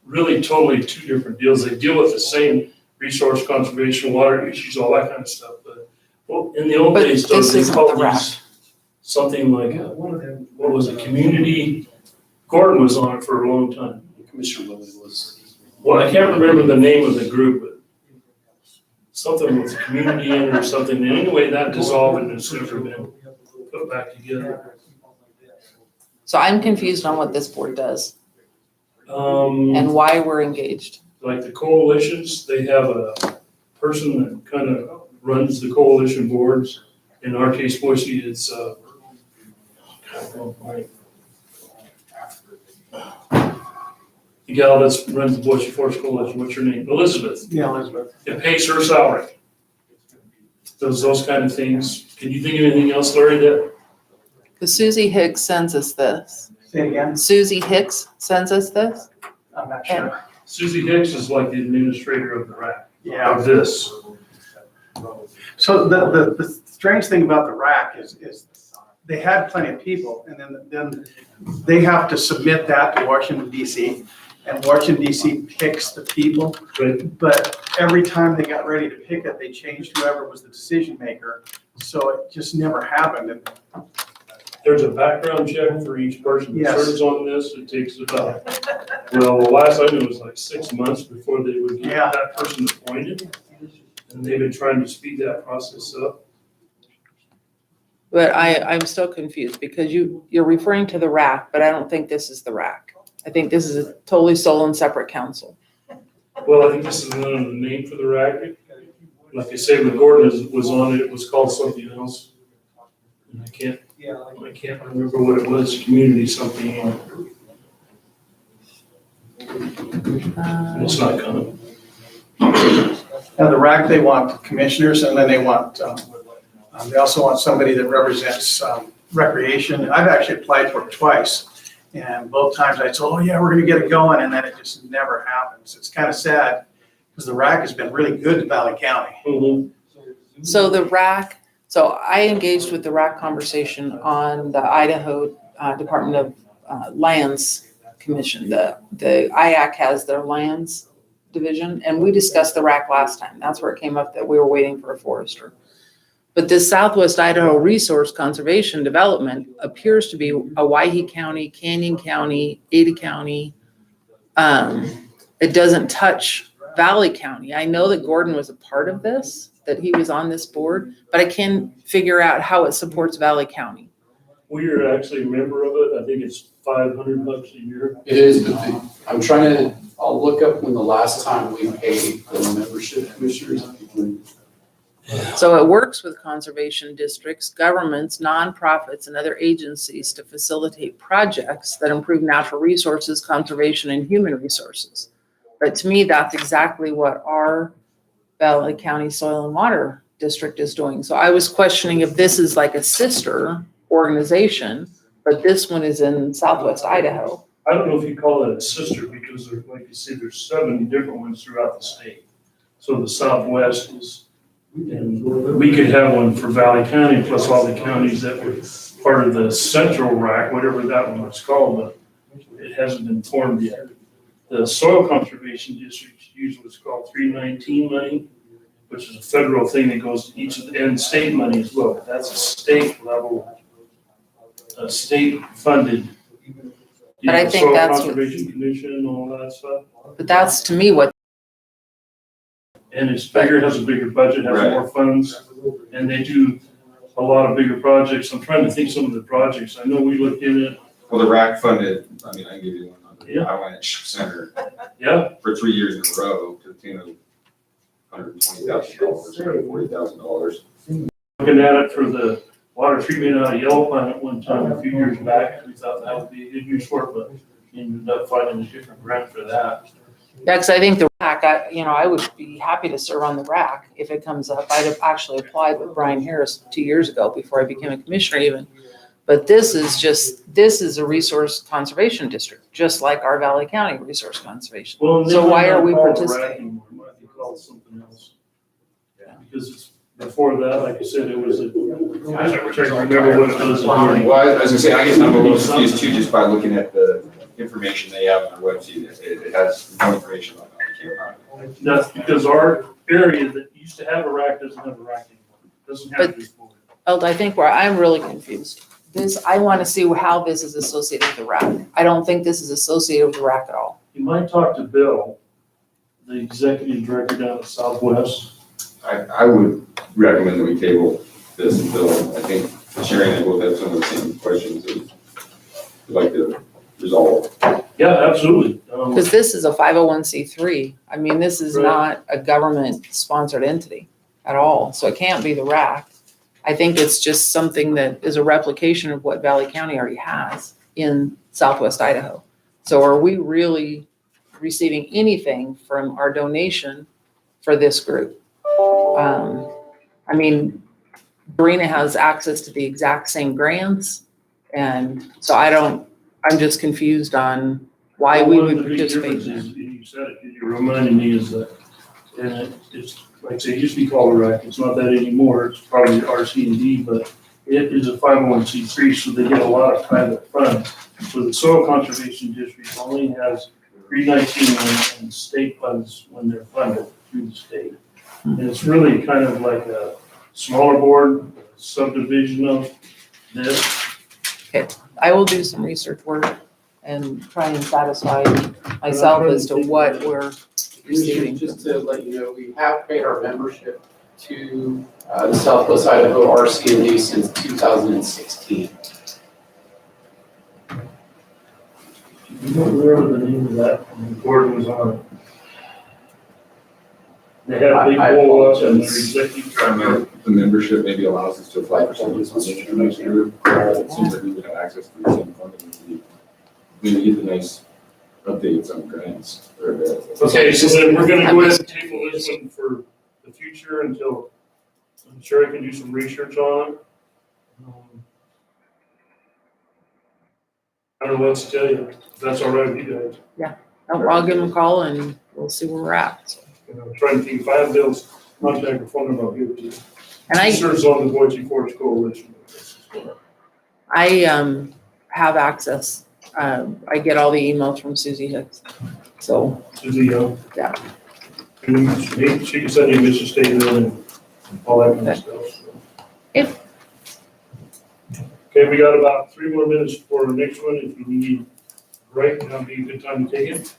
really totally 2 different deals. They deal with the same resource conservation, water issues, all that kind of stuff. But well, in the old But days, though, this they isn't called the RAC. these something like, what was it, community? Gordon was on it for a long time. Commissioner Lilly was. Well, I can't remember the name of the group, but something with community in it or something. And anyway, that dissolved and it's never been put back together. so I'm confused on what this board does Um, and why we're engaged. like the coalitions, they have a person that kind of runs the coalition boards. In our case, Boise, it's, the gal that runs the Boise Forest Coalition, what's her name? Elizabeth. Yeah, Elizabeth. It pays her salary. Does those kind of things. Can you think of anything else, Larry, that? Because Susie Hicks sends us this. Say it again. Susie Hicks sends us this? I'm not sure. Susie Hicks is like the administrator of the RAC, Yeah. of this. So the strange thing about the RAC is they had plenty of people, and then they have to submit that to Washington DC, and Washington DC picks the people. But every time they got ready to pick it, they changed whoever was the decision maker. So it just never happened. And There's a background check for each person that Yes. serves on this. It takes about, well, the last I knew was like 6 months before they would get Yeah. that person appointed. And they've been trying to speed that process up. But I'm still confused because you're referring to the RAC, but I don't think this is the RAC. I think this is a totally sole and separate council. Well, I think this is another name for the RAC. Like I say, when Gordon was on it, it was called something else. And I can't remember what it was, community something, it's not coming. Now, the RAC, they want commissioners, and then they want, they also want somebody that represents recreation. I've actually applied for it twice, and both times I told, oh yeah, we're gonna get it going, and then it just never happens. It's kind of sad, because the RAC has been really good to Valley County. So the RAC, so I engaged with the RAC conversation on the Idaho Department of Lands Commission. The IAC has their lands division, and we discussed the RAC last time. That's where it came up that we were waiting for a forester. But this Southwest Idaho Resource Conservation Development appears to be a Owyhee County, Canyon County, Ada County. It doesn't touch Valley County. I know that Gordon was a part of this, that he was on this board, but I can't figure out how it supports Valley County. We are actually a member of it. I think it's $500 a year. It is, but I'm trying to, I'll look up when the last time we paid the membership commissioners. So it works with conservation districts, governments, nonprofits, and other agencies to facilitate projects that improve natural resources, conservation, and human resources. But to me, that's exactly what our Valley County Soil and Water District is doing. So I was questioning if this is like a sister organization, but this one is in Southwest Idaho. I don't know if you call it a sister, because there, like you said, there's 7 different ones throughout the state. So the Southwest is, and we could have one for Valley County, plus all the counties that were part of the central RAC, whatever that one was called, but it hasn't been formed yet. The Soil Conservation District uses what's called 319 money, which is a federal thing that goes to each of the, and state money as well. That's a state level, state funded. But I think that's what- Soil Conservation Commission and all that stuff. But that's to me what, And it's bigger, has a bigger budget, has Right. more funds, and they do a lot of bigger projects. I'm trying to think some of the projects. I know we looked in it. Well, the RAC funded, I mean, I can give you one on the Yeah. Avalanche Center Yeah, for 3 years in a row to the tune of $120,000, $140,000. looking at it for the water treatment out of Yellow Pine at one time, a few years back. We thought that would be a good use for it, but ended up finding a different grant for that. yeah, because I think the RAC, I would be happy to serve on the RAC if it comes up. I'd have actually applied with Brian Harris 2 years ago before I became a commissioner even. But this is a resource conservation district, just like our Valley County Resource Conservation. Well, So why are we they might not call it RAC participating? anymore. It might be called something else. Because it's, before that, like I said, it was a, I never tried to remember what it was. Well, I was gonna say, I guess I'm a little confused too, just by looking at the information they have on their website. It has no information on Valley County. That's because our area that used to have a rack doesn't have a rack anymore. Doesn't have this board. I think where I'm really confused, I want to see how this is associated with the RAC. I don't think this is associated with the RAC at all. You might talk to Bill, the executive director down at Southwest. I would recommend that we table this until, I think Sherry and I both have some of the same questions that we'd like to resolve. Yeah, absolutely. Because this is a 501c3. I mean, this is Right. not a government-sponsored entity at all, so it can't be the RAC. I think it's just something that is a replication of what Valley County already has in Southwest Idaho. So are we really receiving anything from our donation for this group? I mean, Dorena has access to the exact same grants, and so I'm just confused on why we One of would the big participate in differences, that. you said it, you reminded me is that, and it's, like I say, it used to be called a RAC. It's not that anymore. It's probably RC&D, but it is a 501c3, so they get a lot of private funds. So the Soil Conservation District only has 319 and state funds when they're funded through the state. And it's really kind of like a smaller board, subdivision of this. I will do some research work and try and satisfy myself as to what we're receiving. Just to let you know, we have paid our membership to the Southwest Idaho RC&D since 2016. You don't remember the name of that, when Gordon was on it. They had a big I blow up and their apologize. executive And director. the membership maybe allows us to apply for some of this money next year. It seems like we would have access to the same funding. We get the nice updates on grants. Okay, so then we're gonna go ahead and table this one for the future until Sherry can do some research on it. I don't know what to tell you, if that's all right with you guys. I'll give them a call and we'll see where we're at. So. You know, trying to think, if I have Bill's contact or phone number, I'll give it to you. And He serves on the Boise Forest Coalition. I have access. I get all the emails from Susie Hicks. So, Suzie Young. Yeah. And then she can send you a mission statement and all that kind of stuff. If- Okay, we got about 3 more minutes for the next one. If you need a break, that'll be a good time to take it.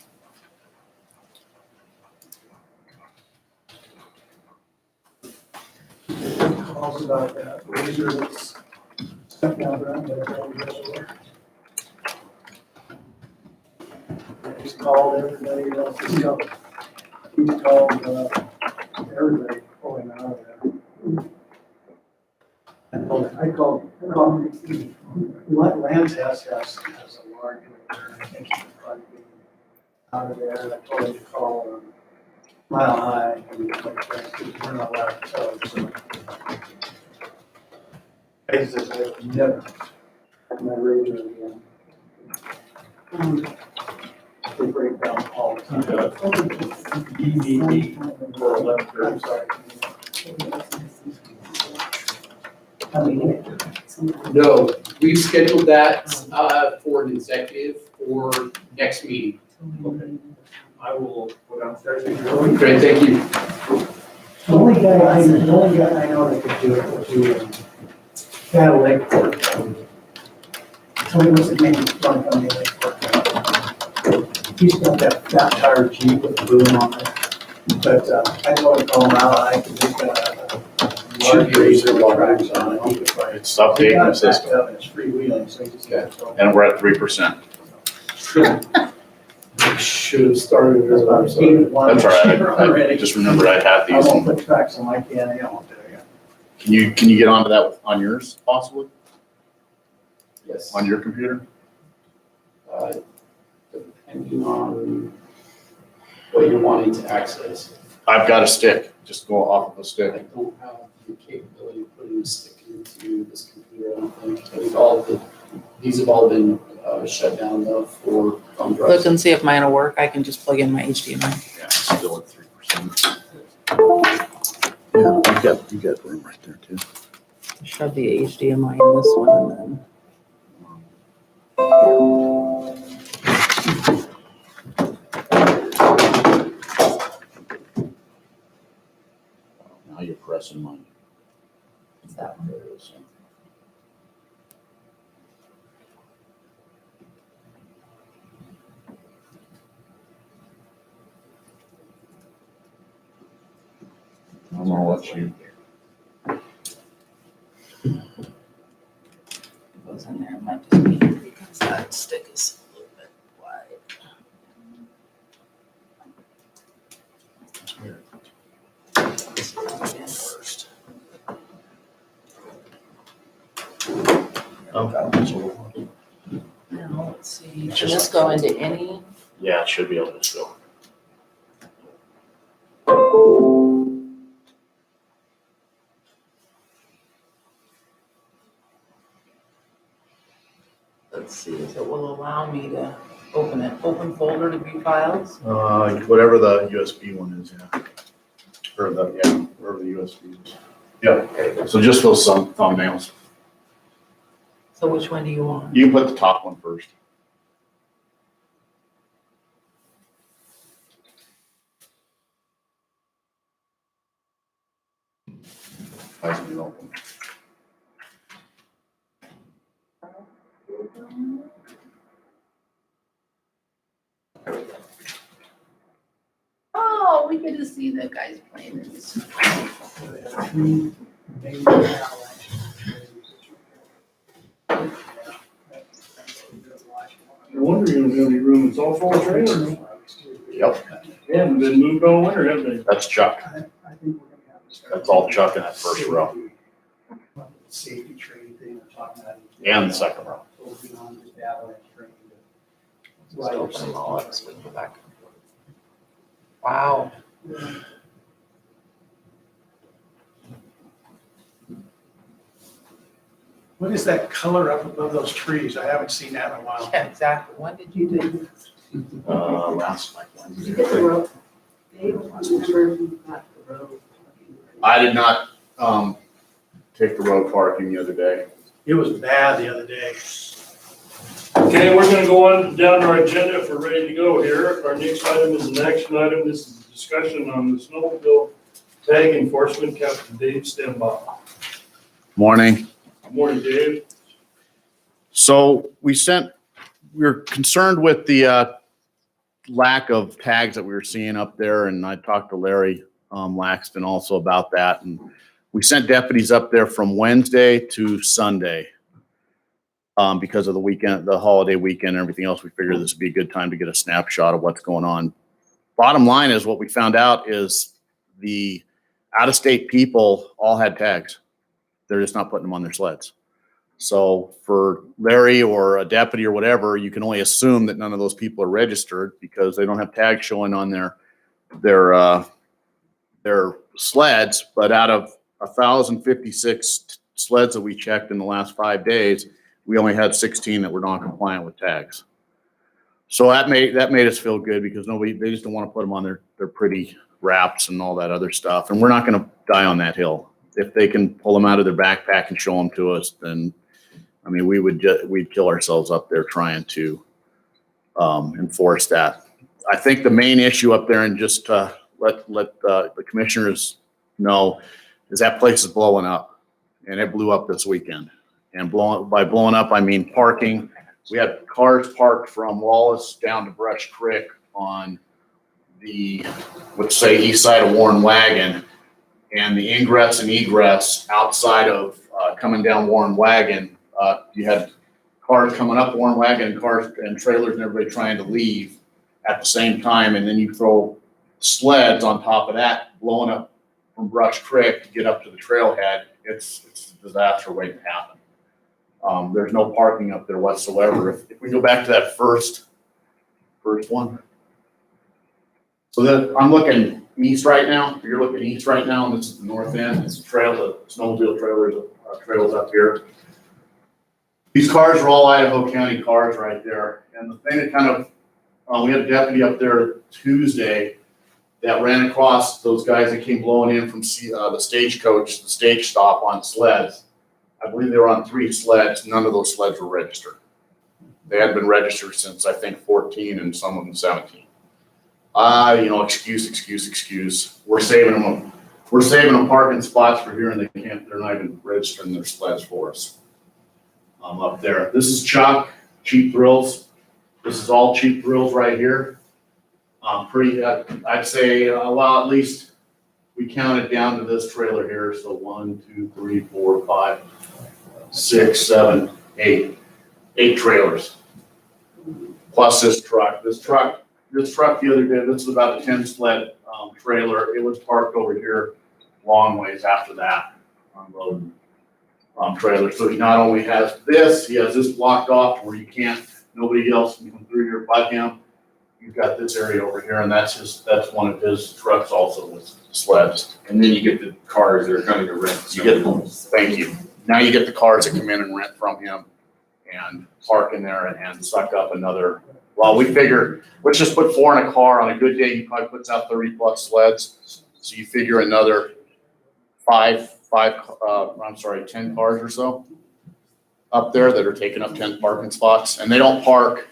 Calls about that razor that's stuck down around there. He's called everybody else, he's called, everybody pulling out of there. I called, Land Test has a large razor, I think he's probably out of there, and I told him to call, Mile High, and we're not allowed to tell, so. I just, I've never had my razor again. They break down all the time. I'm sorry. No, we've scheduled that for an executive for next meeting. I will go downstairs. Great, thank you. The only guy I know that could do it would be Cal Lakeport. Somebody was making fun of me, Lakeport. He's got that tire Jeep with the boom on it. But I told him to call him out, I could just got a large razor with tracks on it. He could probably- It's updating the system, He got it backed up and it's freewheeling, so he just got to. and we're at 3%. Should have started That's about earlier. a heated one. That's all right, Cheaper I already. just remembered I had I these. won't put tracks on my can, I won't do it. Can you get onto that on yours possibly, Yes. on your computer? Depending on what you're wanting to access. I've got a stick, just go off of a I stick. don't have the capability of putting a stick into this computer, I don't think. I think these have all been shut down though for thumb drives. Look and see if mine will work. I can just plug in my HDMI. Yeah, it's still at 3%. Yeah, you got room right there too. Shove the HDMI in this one and then. Now you're pressing mine. That There it is. I'm gonna let you. Goes in there. It might just be because that stick is a little bit wide. First. Okay. Now, let's see. Can this go into any? Yeah, it should be able to just go. Let's see if it will allow me to open it. Open folder to view files. Whatever the USB one is, yeah. Or the, yeah, wherever the USB is. Yeah, so just those thumbnails. So which one do you want? You can put the top one first. Hasn't been open. Oh, we get to see the guys playing this. No wonder you don't have any room. It's all full of trailers. Yep. They haven't been moved all winter, have they? That's Chuck. I think we're gonna have to start. That's all Chuck in that first row. Safety training thing, we're talking about. And the second row. Focusing on just avalanche training. Wow. What is that color up above those trees? I haven't seen that in a while. Yeah, exactly. When did you do this? Last night. Did you get the road? Dave, remember you got the road? I did not, take the road parking the other day. It was bad the other day. Okay, we're gonna go on down to our agenda if we're ready to go here. Our next item is an action item. This is a discussion on the Snowville tag enforcement. Captain Dave Stenbaugh. Morning. Good morning, Dave. So we're concerned with the lack of tags that we were seeing up there, and I talked to Larry Laxton also about that. And we sent deputies up there from Wednesday to Sunday because of the weekend, the holiday weekend and everything else. We figured this would be a good time to get a snapshot of what's going on. Bottom line is what we found out is the out-of-state people all had tags. They're just not putting them on their sleds. So for Larry or a deputy or whatever, you can only assume that none of those people are registered because they don't have tags showing on their sleds. But out of 1,056 sleds that we checked in the last 5 days, we only had 16 that were non-compliant with tags. So that made us feel good because they just don't want to put them on their pretty wraps and all that other stuff. And we're not going to die on that hill. If they can pull them out of their backpack and show them to us, then I mean, we'd kill ourselves up there trying to enforce that. I think the main issue up there, and just let the commissioners know, is that place is blowing up, and it blew up this weekend. And by blowing up, I mean parking. We had cars parked from Wallace down to Brush Creek on the, let's say, east side of Warren Wagon, and the ingress and egress outside of coming down Warren Wagon. You had cars coming up Warren Wagon, cars and trailers and everybody trying to leave at the same time. And then you throw sleds on top of that, blowing up from Brush Creek to get up to the trailhead. It's a disaster waiting to happen. There's no parking up there whatsoever. If we go back to that first one. So then I'm looking east right now. You're looking east right now, and this is the north end. It's a trail, the Snowville trails up here. These cars are all Idaho County cars right there. And the thing that kind of, we had a deputy up there Tuesday that ran across those guys that came blowing in from the stagecoach, the stage stop on sleds. I believe they were on 3 sleds. None of those sleds were registered. They had been registered since, I think, 14 and some of them 17. Excuse. We're saving them parking spots for here, and they're not even registering their sleds for us. Up there. This is Chuck, Cheap Thrills. This is all Cheap Thrills right here. I'd say, at least we counted down to this trailer here. So 1, 2, 3, 4, 5, 6, 7, 8. 8 trailers. Plus this truck. This truck the other day, this is about a 10 sled trailer. It was parked over here long ways after that, unloading trailer. So he not only has this, he has this blocked off where nobody else can come through here but him. You've got this area over here, and that's one of his trucks also with sleds. And then you get the cars that are coming to rent. Thank you. Now you get the cars that come in and rent from him and park in there and suck up another. Well, we figure, let's just put 4 in a car. On a good day, he probably puts out 30 plus sleds. So you figure another 10 cars or so up there that are taking up 10 parking spots. And they don't park,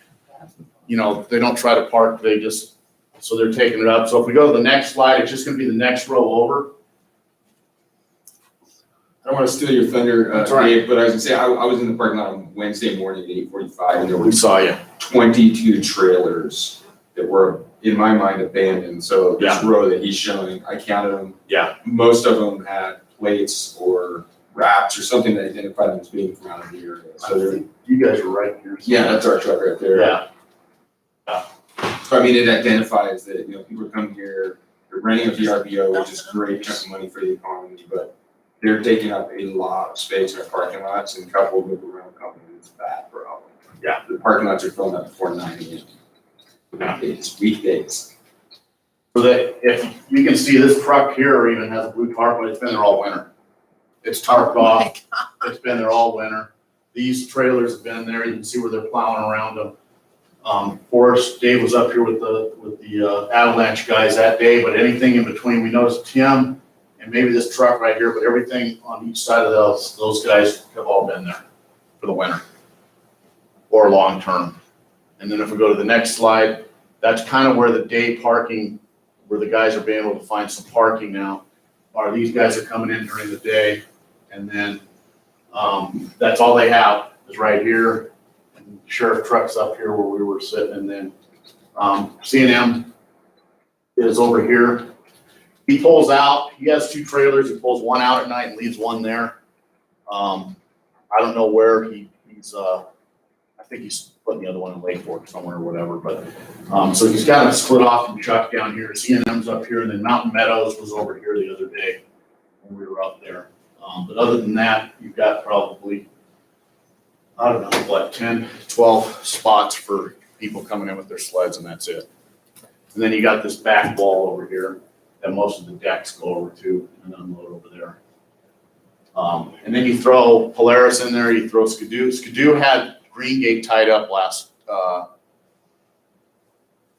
they don't try to park. So they're taking it up. So if we go to the next slide, it's just going to be the next row over. I don't want to steal your thunder, That's right. Dave, but I was gonna say, I was in the parking lot on Wednesday morning at 8:45, and there We were saw you. 22 trailers that were, in my mind, abandoned. So this Yeah. row that he's showing, I counted them. Yeah. Most of them had plates or wraps or something that identified them as being from out of the area. So You guys are right here. yeah, that's our truck right there. Yeah. So I mean, it identifies that, you know, people are coming here, they're renting a VRBO, which is great, chunk of money for the economy, but they're taking up a lot of space in our parking lots, and coupled with the rental company, it's a bad problem. Yeah, the parking lots are filling up before 9 a.m. Weekdays. So that, if you can see this truck here even has a blue tarp, but it's been there all winter. It's tarped off, it's been there all winter. These trailers have been there, you can see where they're plowing around them. Forrest, Dave was up here with the avalanche guys that day, but anything in between, we noticed Tim and maybe this truck right here, but everything on each side of those guys have all been there for the winter or long term. And then if we go to the next slide, that's kind of where the day parking, where the guys are being able to find some parking now. Or these guys are coming in during the day, and then that's all they have is right here. And sheriff truck's up here where we were sitting, and then C&M is over here. He pulls out, he has 2 trailers, he pulls one out at night and leaves one there. I don't know where he's I think he's putting the other one in Lake Fork somewhere or whatever, but so he's got it split off and chucked down here. C&M's up here, and then Mountain Meadows was over here the other day when we were up there. But other than that, you've got probably, I don't know, what, 10, 12 spots for people coming in with their sleds, and that's it. And then you got this back wall over here that most of the decks go over to and unload over there. And then you throw Polaris in there, you throw Skidoo. Skidoo had Green Gate tied up last, I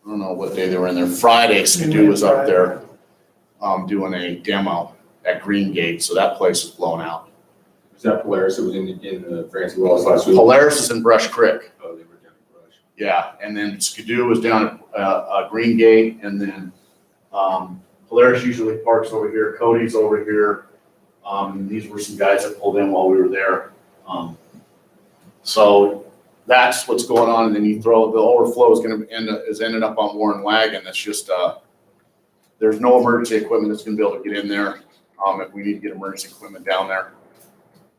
don't know what day they were in there. Friday, Skidoo was up there doing a demo at Green Gate, so that place was blown out. Was that Polaris that was in the Francie Wells last week? Polaris is in Brush Creek. Oh, they were down in Brush. Yeah, and then Skidoo was down at Green Gate, and then Polaris usually parks over here. Cody's over here. These were some guys that pulled in while we were there. So that's what's going on, and then you throw the overflow is ended up on Warren Wagon. That's just there's no emergency equipment that's going to be able to get in there. If we need to get emergency equipment down there,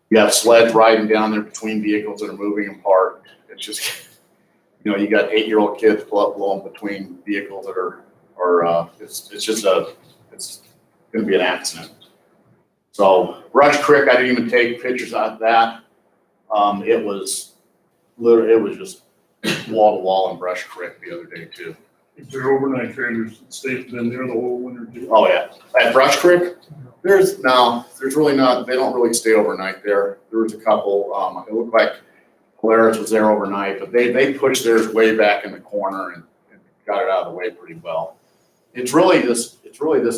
you have sleds riding down there between vehicles that are moving and parked. It's just, you know, you got 8-year-old kids blowing between vehicles that are it's going to be an accident. So Brush Creek, I didn't even take pictures of that. It was just wall to wall in Brush Creek the other day too. If they're overnight trailers, they've been there the whole winter too. Oh yeah, at Brush Creek, there's really not. They don't really stay overnight there. There was a couple. It looked like Polaris was there overnight, but they pushed theirs way back in the corner and got it out of the way pretty well. It's really this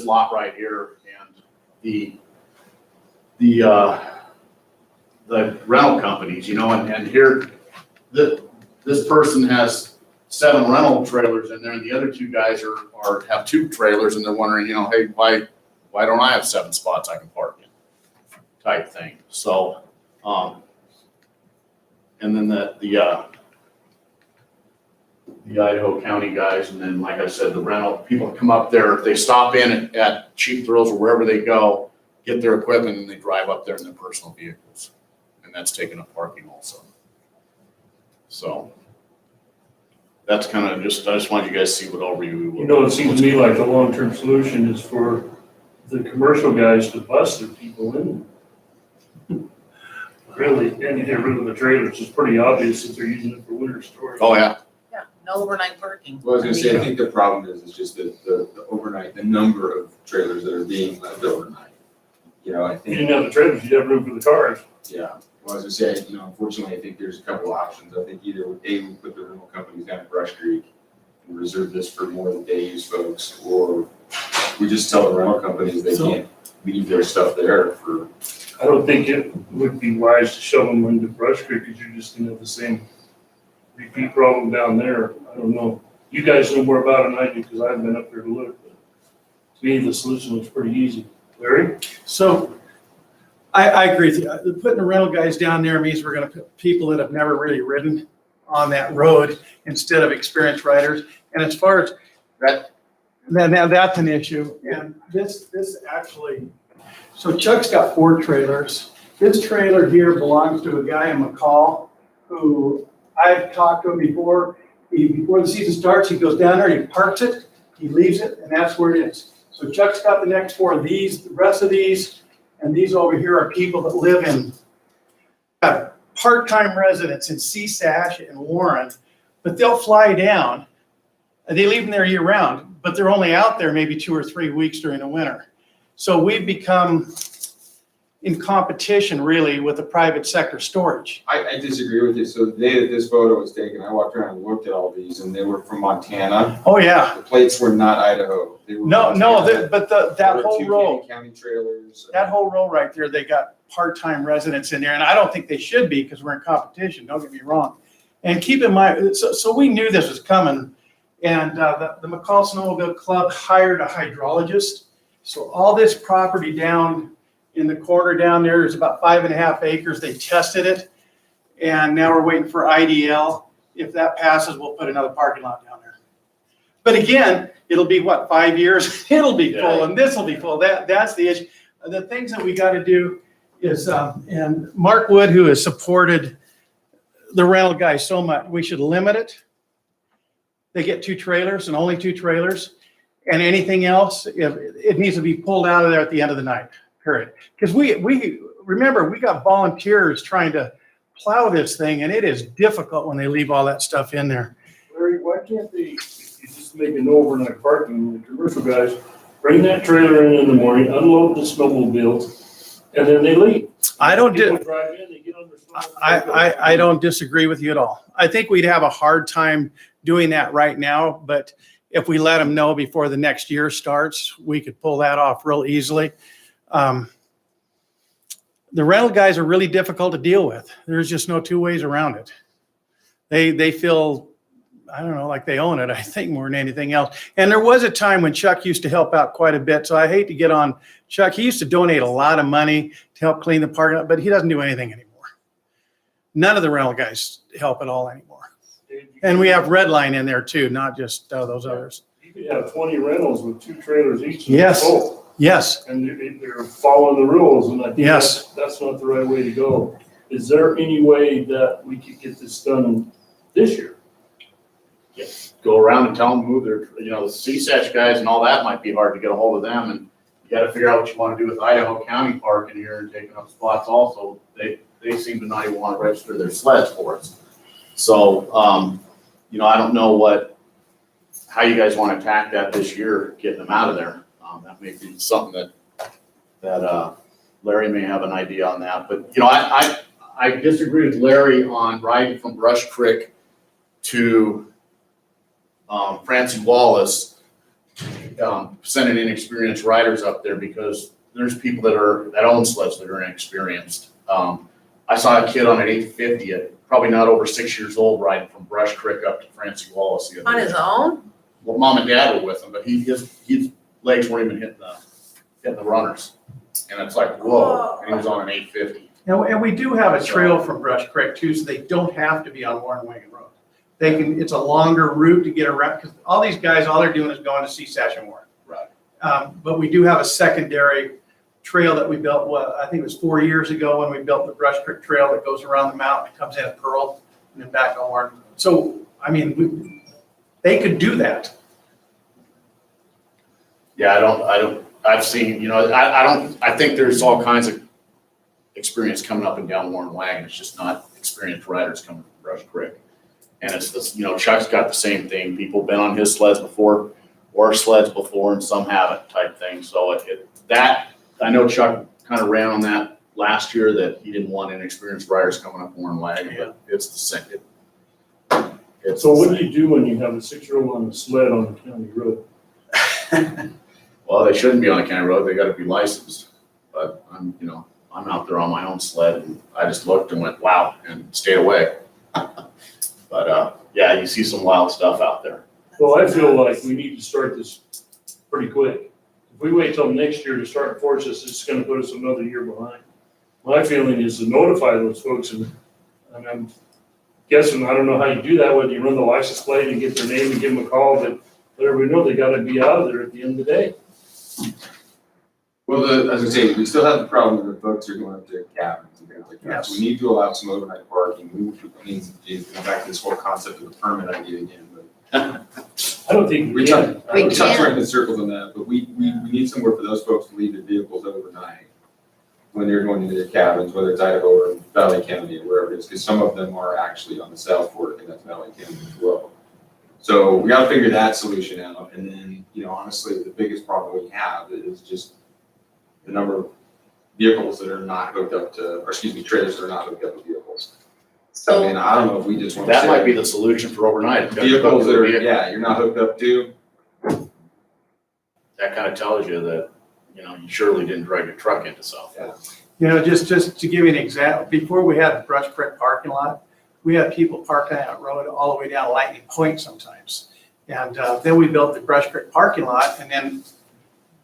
lot right here, and the rental companies, you know, and here, this person has 7 rental trailers in there, and the other 2 guys have 2 trailers, and they're wondering, you know, hey, why don't I have 7 spots I can park in, type thing. So, and then the Idaho County guys, and then like I said, the rental people come up there, they stop in at Cheap Thrills or wherever they go, get their equipment, and they drive up there in their personal vehicles, and that's taking up parking also. So that's kind of just, I just wanted you guys to see what overview. You know, it seems to me like the long-term solution is for the commercial guys to bus their people in. Really, and get rid of the trailers. It's pretty obvious that they're using it for winter storage. Oh, yeah. Yeah, no overnight parking. Well, I was gonna say, I think the problem is just the overnight, the number of trailers that are being left overnight. You know, I You think, didn't have the trailers, you'd have room for the cars. yeah, well, as I say, you know, unfortunately, I think there's a couple options. I think either we put the rental companies down at Brush Creek and reserve this for more of the day use folks, or we just tell the rental companies they can't leave their stuff there for. I don't think it would be wise to shove them into Brush Creek, because you're just gonna have the same repeat problem down there. I don't know. You guys know more about it than I do, because I haven't been up there to look, but to me, the solution looks pretty easy. Larry? So I agree with you. Putting the rental guys down there means we're gonna put people that have never really ridden on that road instead of experienced riders. And as far as that, now that's an issue. And this actually, so Chuck's got 4 trailers. This trailer here belongs to a guy in McCall who I've talked to him before. before the season starts, he goes down there, he parks it, he leaves it, and that's where it is. So Chuck's got the next 4 of these, the rest of these, and these over here are people that live in part-time residents in CSASH and Warren, but they'll fly down. They leave them there year round, but they're only out there maybe 2 or 3 weeks during the winter. So we've become in competition really with the private sector storage. I disagree with you. So the day that this photo was taken, I walked around and looked at all these, and they were from Montana. Oh, yeah. The plates were not Idaho. They were No, Montana. but that There were whole 2 row, Canyon County trailers. that whole row right there, they got part-time residents in there, and I don't think they should be because we're in competition, don't get me wrong. And keep in mind, so we knew this was coming, and the McCall Snowville Club hired a hydrologist. So all this property down in the corner down there is about 5.5 acres. They tested it, and now we're waiting for IDL. If that passes, we'll put another parking lot down there. But again, it'll be what, 5 years? It'll be full, and this will be full. That's the issue. The things that we got to do is, and Mark Wood, who has supported the rental guys so much, we should limit it. They get 2 trailers and only 2 trailers, and anything else, it needs to be pulled out of there at the end of the night. Period. Because we remember, we got volunteers trying to plow this thing, and it is difficult when they leave all that stuff in there. Larry, why can't they, you just make an overnight parking, the commercial guys, bring that trailer in the morning, unload the snowmobiles, and then they leave? I don't People drive in, they get on their snowmobile. I don't disagree with you at all. I think we'd have a hard time doing that right now, but if we let them know before the next year starts, we could pull that off real easily. The rental guys are really difficult to deal with. There's just no 2 ways around it. They feel, I don't know, like they own it, I think, more than anything else. And there was a time when Chuck used to help out quite a bit. So I hate to get on Chuck. He used to donate a lot of money to help clean the parking lot, but he doesn't do anything anymore. None of the rental guys help at all anymore. And we have Redline in there too, not just those others. You could have 20 rentals with 2 trailers each. Yes. Full. Yes. And they're following the rules, and I think Yes. that's not the right way to go. Is there any way that we could get this done this year? Go around and tell them to move their, the CSATch guys and all that might be hard to get a hold of them, and you gotta figure out what you wanna do with Idaho County Park in here and taking up spots also. They seem to not even wanna register their sleds for us. So, I don't know how you guys wanna attack that this year, getting them out of there. That may be something that Larry may have an idea on that, but, I disagree with Larry on riding from Brush Creek to Francie Wallace, sending inexperienced riders up there, because there's people that own sleds that are inexperienced. I saw a kid on an 850, probably not over 6 years old, riding from Brush Creek up to Francie Wallace the other On day. his own? Well, Mom and Dad were with him, but his legs weren't even hitting the runners. And it's like, whoa, and he was on an 850. And we do have a trail from Brush Creek too, so they don't have to be on Warren Wagon Road. It's a longer route to get around, because all these guys, all they're doing is going to CSASH and Warren. Right. But we do have a secondary trail that we built, I think it was 4 years ago when we built the Brush Creek Trail that goes around the mountain, comes in at Pearl, and then back on Warren. So, they could do that. Yeah, I've seen, I think there's all kinds of experience coming up and down Warren Wagon. It's just not experienced riders coming from Brush Creek. And it's this, Chuck's got the same thing. People have been on his sleds before, or sleds before, and some haven't type thing. So I know Chuck kind of ran on that last year, that he didn't want inexperienced riders coming up Warren Wagon, but it's the same. So what do you do when you have a 6-year-old on a sled on the county road? Well, they shouldn't be on a county road. They gotta be licensed. But I'm out there on my own sled, and I just looked and went, wow, and stayed away. But, yeah, you see some wild stuff out there. Well, I feel like we need to start this pretty quick. If we wait till next year to start enforcing this, it's gonna put us another year behind. My feeling is to notify those folks, and I'm guessing, I don't know how you do that, whether you run the license plate and get their name and give them a call, but let everybody know they gotta be out of there at the end of the day. Well, as I say, we still have the problem that the folks are going up to cabins and things like that. So we need to allow some overnight parking. I mean, back to this whole concept of the permit idea again, but I don't think we we talked can. around in circles on that, but we need somewhere for those folks to leave their vehicles overnight when they're going into their cabins, whether it's Idaho or Valley County or wherever it is, because some of them are actually on the South Fork and that's Valley County as well. So we gotta figure that solution out, and then, honestly, the biggest problem we have is just the number of vehicles that are not hooked up to, or excuse me, trailers that are not hooked up to vehicles. So, I mean, I don't know if we just want to That say might be the solution for overnight. vehicles that are, yeah, you're not hooked up to. That kind of tells you that, you surely didn't drag your truck into Southfield. Just to give you an example, before we had the Brush Creek parking lot, we had people parking on that road all the way down Lightning Point sometimes. And then we built the Brush Creek parking lot, and then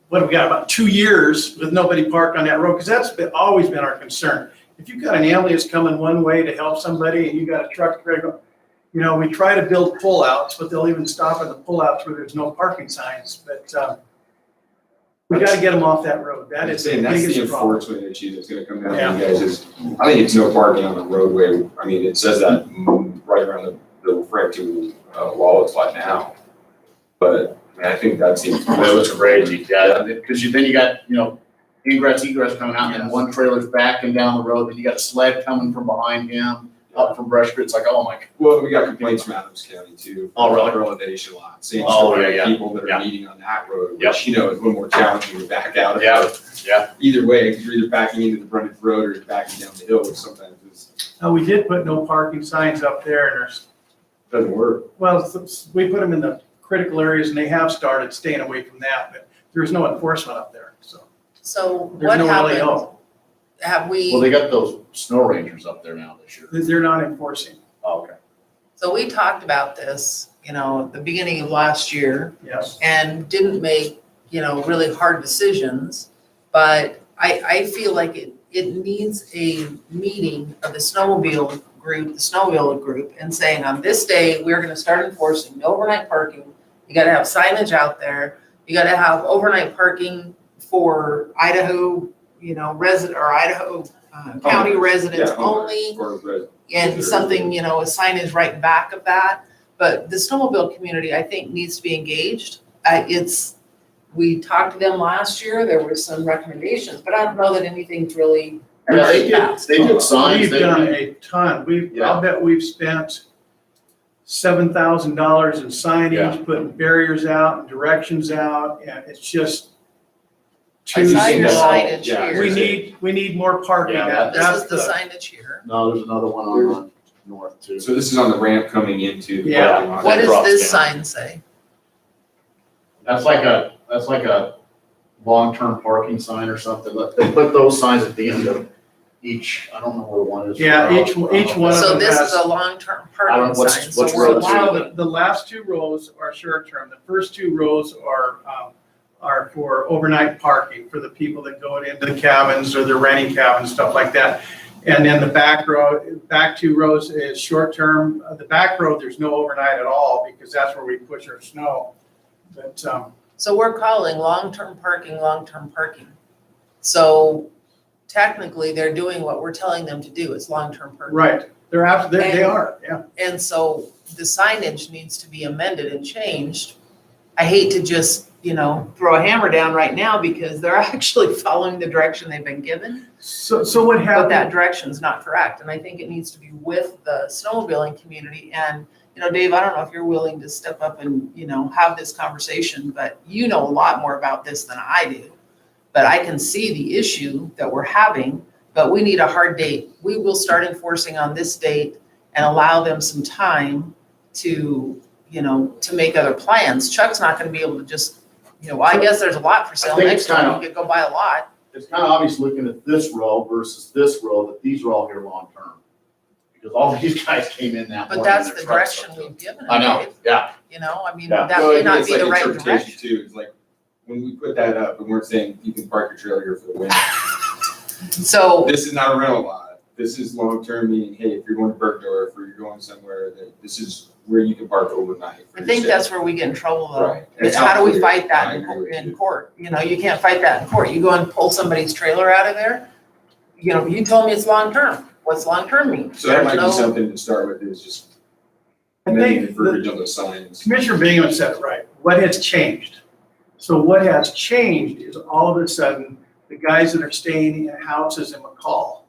what have we got, about 2 years with nobody parked on that road? Because that's always been our concern. If you've got an ambulance coming one way to help somebody and you got a truck, we try to build pullouts, but they'll even stop at the pullouts where there's no parking signs. But we got to get them off that road. That is the That's the biggest problem. enforcement issue that's gonna come down to you guys I think it's no parking on the roadway. I mean, it says that right around the rectangular wall it's like now. But I think that seems. That was crazy, yeah, because then you got, ingress, egress coming out, and one trailer's backing down the road, then you got a sled coming from behind him, up from Brush Creek, it's like, oh my God. Well, we got complaints from Adams County too. Oh, really? Elevation lot, same Oh, story, yeah. people that Yeah. are meeting on that road, Yep. which, is a little more challenging to back out of. Yeah. Either way, because you're either backing into the frontage road or you're backing down the hill, which sometimes We did put no parking signs up there, and doesn't work. we put them in the critical areas, and they have started staying away from that, but there's no enforcement up there, so. So There's what no really happened? help. Have Well, they got those snow rangers up there now this year. They're not enforcing, Oh, okay. So we talked about this, at the beginning of last year yes. and didn't make, really hard decisions. But I feel like it needs a meeting of the snowmobile group, the Snowville group, and saying on this day, we're gonna start enforcing no overnight parking. You gotta have signage out there. You gotta have overnight parking for Idaho, Idaho county residents only. And something, a signage right back of that. But the snowmobile community, I think, needs to be engaged. We talked to them last year, there were some recommendations, but I don't know that anything's really. Yeah, they did signs. We've done a ton. I'll bet we've spent $7,000 in signage, putting barriers out and directions out, and it's just too I saw your small. signage here. We need more parking. Yeah, This is the signage here. No, there's another one on north too. So this is on the ramp coming into the Yeah. parking lot. What does drops this down. sign say? That's like a long-term parking sign or something. They put those signs at the end of each, I don't know where one is. Yeah, each one of So them this has. is a long-term I don't know parking what's- sign. So what's we're road allowing- The last two rows are short-term. The first two rows are for overnight parking for the people that go into the cabins or they're renting cabins, stuff like that. And then the back two rows is short-term. The back row, there's no overnight at all because that's where we push our snow. But, So we're calling long-term parking. So technically, they're doing what we're telling them to do. It's long-term parking. right, they are, yeah. And so the signage needs to be amended and changed. I hate to just, throw a hammer down right now because they're actually following the direction they've been given. So what But happened? that direction's not correct. And I think it needs to be with the snowmobiling community. And, Dave, I don't know if you're willing to step up and, have this conversation, but you know a lot more about this than I do. But I can see the issue that we're having, but we need a hard date. We will start enforcing on this date and allow them some time to, to make other plans. Chuck's not gonna be able to just, I guess there's a lot for sale think next it's kind time. of- You could go buy a lot. It's kind of obvious looking at this row versus this row, that these are all here long-term. Because all these guys came in that But morning. that's in the their trucks direction up there. we've given I them, know, Dave. yeah. Yeah. That Well, may not it's be like the right interpretation direction. too. It's like, when we put that up, we weren't saying you can park your trailer here for the winter. So, This is not a rental lot. this is long-term, meaning, hey, if you're going to Bergdorf or you're going somewhere, that this is where you can park overnight. for I your think stay. that's where we get in trouble though. Right. But It's how not do we clear. fight that I agree with in you. court? You know, you can't fight that in court. You go and pull somebody's trailer out of there. You know, you told me it's long-term. What's long-term mean? So that might There's be no- something to start with, is just I amending the think verbiage on those signs. Commissioner Bingham said it right. What has changed? So what has changed is all of a sudden, the guys that are staying in houses in McCall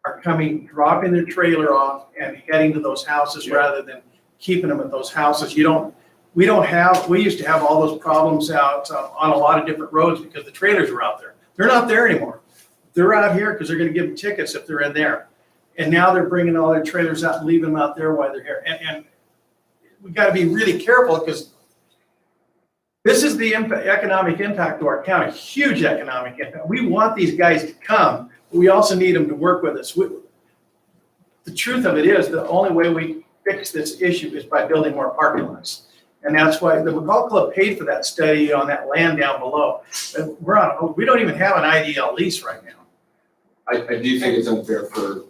are coming, dropping their trailer off and heading to those houses rather than keeping them at those houses. We used to have all those problems out on a lot of different roads because the trailers were out there. They're not there anymore. They're out here because they're gonna give them tickets if they're in there. And now they're bringing all their trailers out and leaving them out there while they're here. And we gotta be really careful because this is the economic impact to our county, huge economic impact. We want these guys to come, but we also need them to work with us. The truth of it is, the only way we fix this issue is by building more parking lots. And that's why the McCall Club paid for that study on that land down below. And we don't even have an IDL lease right now. I do think it's unfair for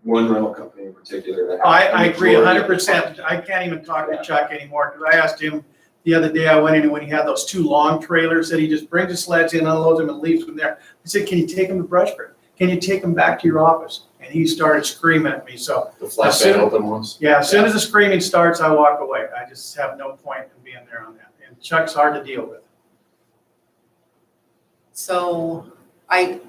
one rental company in particular to have. I agree the majority of the 100%. I can't even talk to Chuck anymore because I asked him the other day, I went in and when he had those two long trailers that he just brings the sleds in, unloads them and leaves them there. I said, can you take them to Brushford? Can you take them back to your office? And he started screaming at me. So The flatbed open ones? yeah, as soon as the screaming starts, I walk away. I just have no point in being there on that. And Chuck's hard to deal with. So I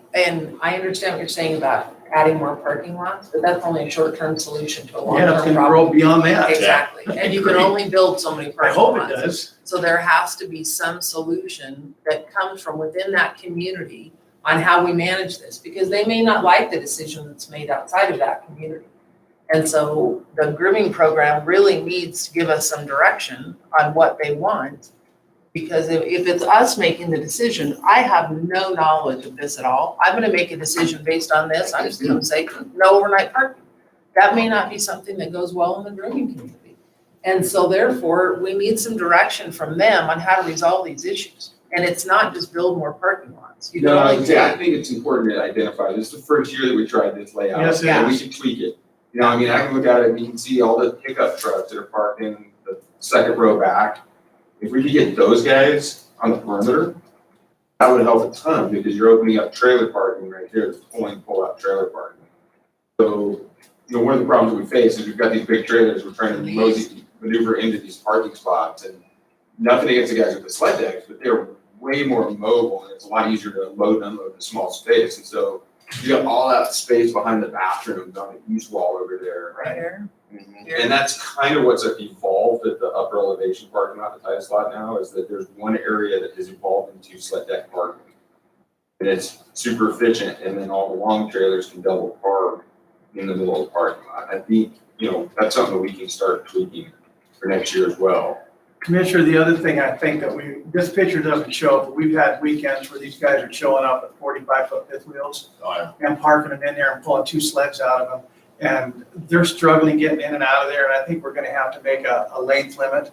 understand what you're saying about adding more parking lots, but that's only a short-term solution to a Yeah, it's long-term gonna problem. grow beyond that. Exactly. And you can only build so many I parking hope lots. it does. So there has to be some solution that comes from within that community on how we manage this, because they may not like the decision that's made outside of that community. And so the grooming program really needs to give us some direction on what they want. Because if it's us making the decision, I have no knowledge of this at all. I'm gonna make a decision based on this. I'm just gonna say no overnight parking. That may not be something that goes well in the grooming community. And so therefore, we need some direction from them on how to resolve these issues. And it's not just build more parking lots. You can No, only I take, think it's important to identify, this is the first year that we tried this layout. Yes, it and we is. should tweak it. You know, I mean, I can look at it, and you can see all the pickup trucks that are parked in the second row back. If we could get those guys on the perimeter, that would help a ton, because you're opening up trailer parking right here, it's pull-out trailer parking. So, you know, one of the problems we face is we've got these big trailers, we're trying to maneuver into these parking spots, and nothing against the guys with the sled decks, but they're way more mobile, and it's a lot easier to load and unload in a small space, and so you got all that space behind the bathrooms on the east wall over there. right here. And that's kind of what's evolved at the upper elevation parking lot, the tightest lot now, is that there's one area that has evolved into sled deck parking. And it's super efficient, and then all the long trailers can double park in the middle of the parking lot. I think, you know, that's something that we can start tweaking for next year as well. Commissioner, the other thing I think that this picture doesn't show, but we've had weekends where these guys are showing up at 45-foot fifth wheels and parking them in there and pulling two sleds out of them. And they're struggling getting in and out of there, and I think we're gonna have to make a length limit.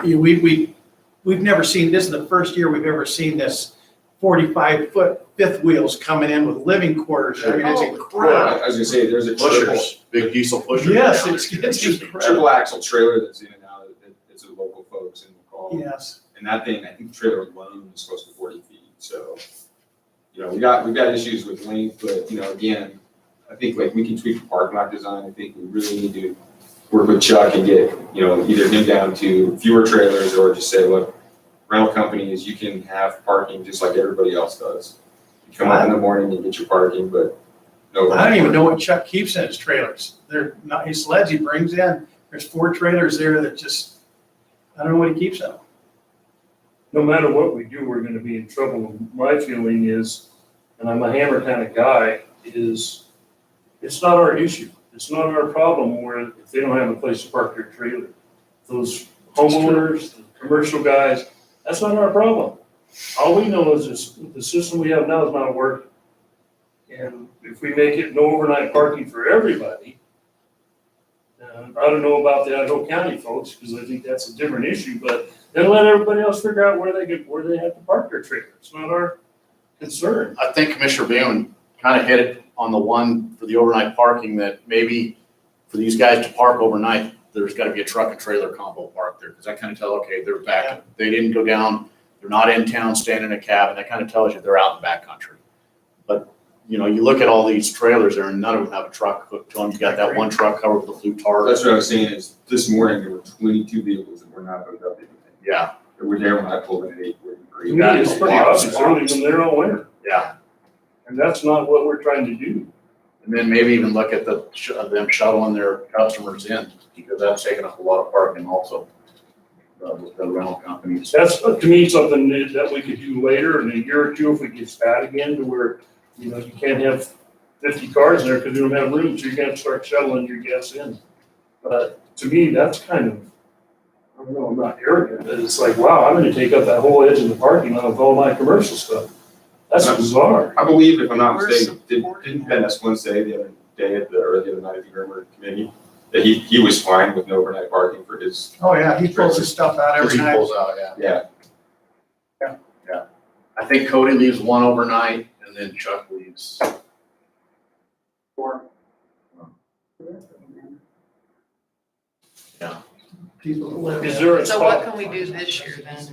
We've never seen, this is the first year we've ever seen this 45-foot fifth wheels coming in with living quarters. I mean, it's Well, incredible. I was gonna say, there's a Pushers, big diesel pushers. Yes, now. it's incredible. triple axle trailer that's in and out, it's a local folks in McCall. Yes. And that thing, I think the trailer alone is close to 40 feet, so, you know, we've got issues with length, but, you know, again, I think like we can tweak the parking lot design. I think we really need to work with Chuck and get, you know, either him down to fewer trailers or just say, look, rental companies, you can have parking just like everybody else does. You come up in the morning and get your parking, but no. I don't even know what Chuck keeps in his trailers. They're not, his sleds he brings in, there's 4 trailers there that just, I don't know what he keeps in them. No matter what we do, we're gonna be in trouble. My feeling is, and I'm a hammer kind of guy, is it's not our issue. It's not our problem where if they don't have a place to park their trailer. Those homeowners, the commercial guys, that's not our problem. All we know is this, the system we have now is not working. And if we make it no overnight parking for everybody, I don't know about the Idaho County folks, because I think that's a different issue, but then let everybody else figure out where they have to park their trailer. It's not our concern. I think Commissioner Boone kind of hit it on the one for the overnight parking that maybe for these guys to park overnight, there's gotta be a truck and trailer combo parked there, because I kind of tell, okay, they're back, they didn't go down, they're not in town staying in a cabin, that kind of tells you they're out in the backcountry. But, you know, you look at all these trailers there and none of them have a truck hooked to them, you got that one truck covered with a blue tarp. That's what I was saying is this morning there were 22 vehicles that were not hooked up. Yeah, They were there when I pulled in at 8:43. To me, it's pretty obvious, they're leaving there all winter, yeah. and that's not what we're trying to do. And then maybe even look at them shuttling their customers in, because that's taking up a lot of parking also. With the rental companies. That's, to me, something that we could do later in a year or two if it gets bad again, to where, you know, you can't have 50 cars there because you don't have room, so you're gonna have to start shuttling your guests in. But to me, that's kind of, I don't know, I'm not arrogant, but it's like, wow, I'm gonna take up that whole edge of the parking lot with all my commercial stuff. That's bizarre. I believe, if I'm not We're mistaken, supporting didn't Ben Esplin say the other day or the other night at the Urban Committee that he was fine with no overnight parking for his, Oh, yeah, he pulls his stuff out Because every he night. pulls out, yeah. yeah. I think Cody leaves one overnight and then Chuck leaves. Yeah. People that live Is there. there a So what spot? can we do this year then?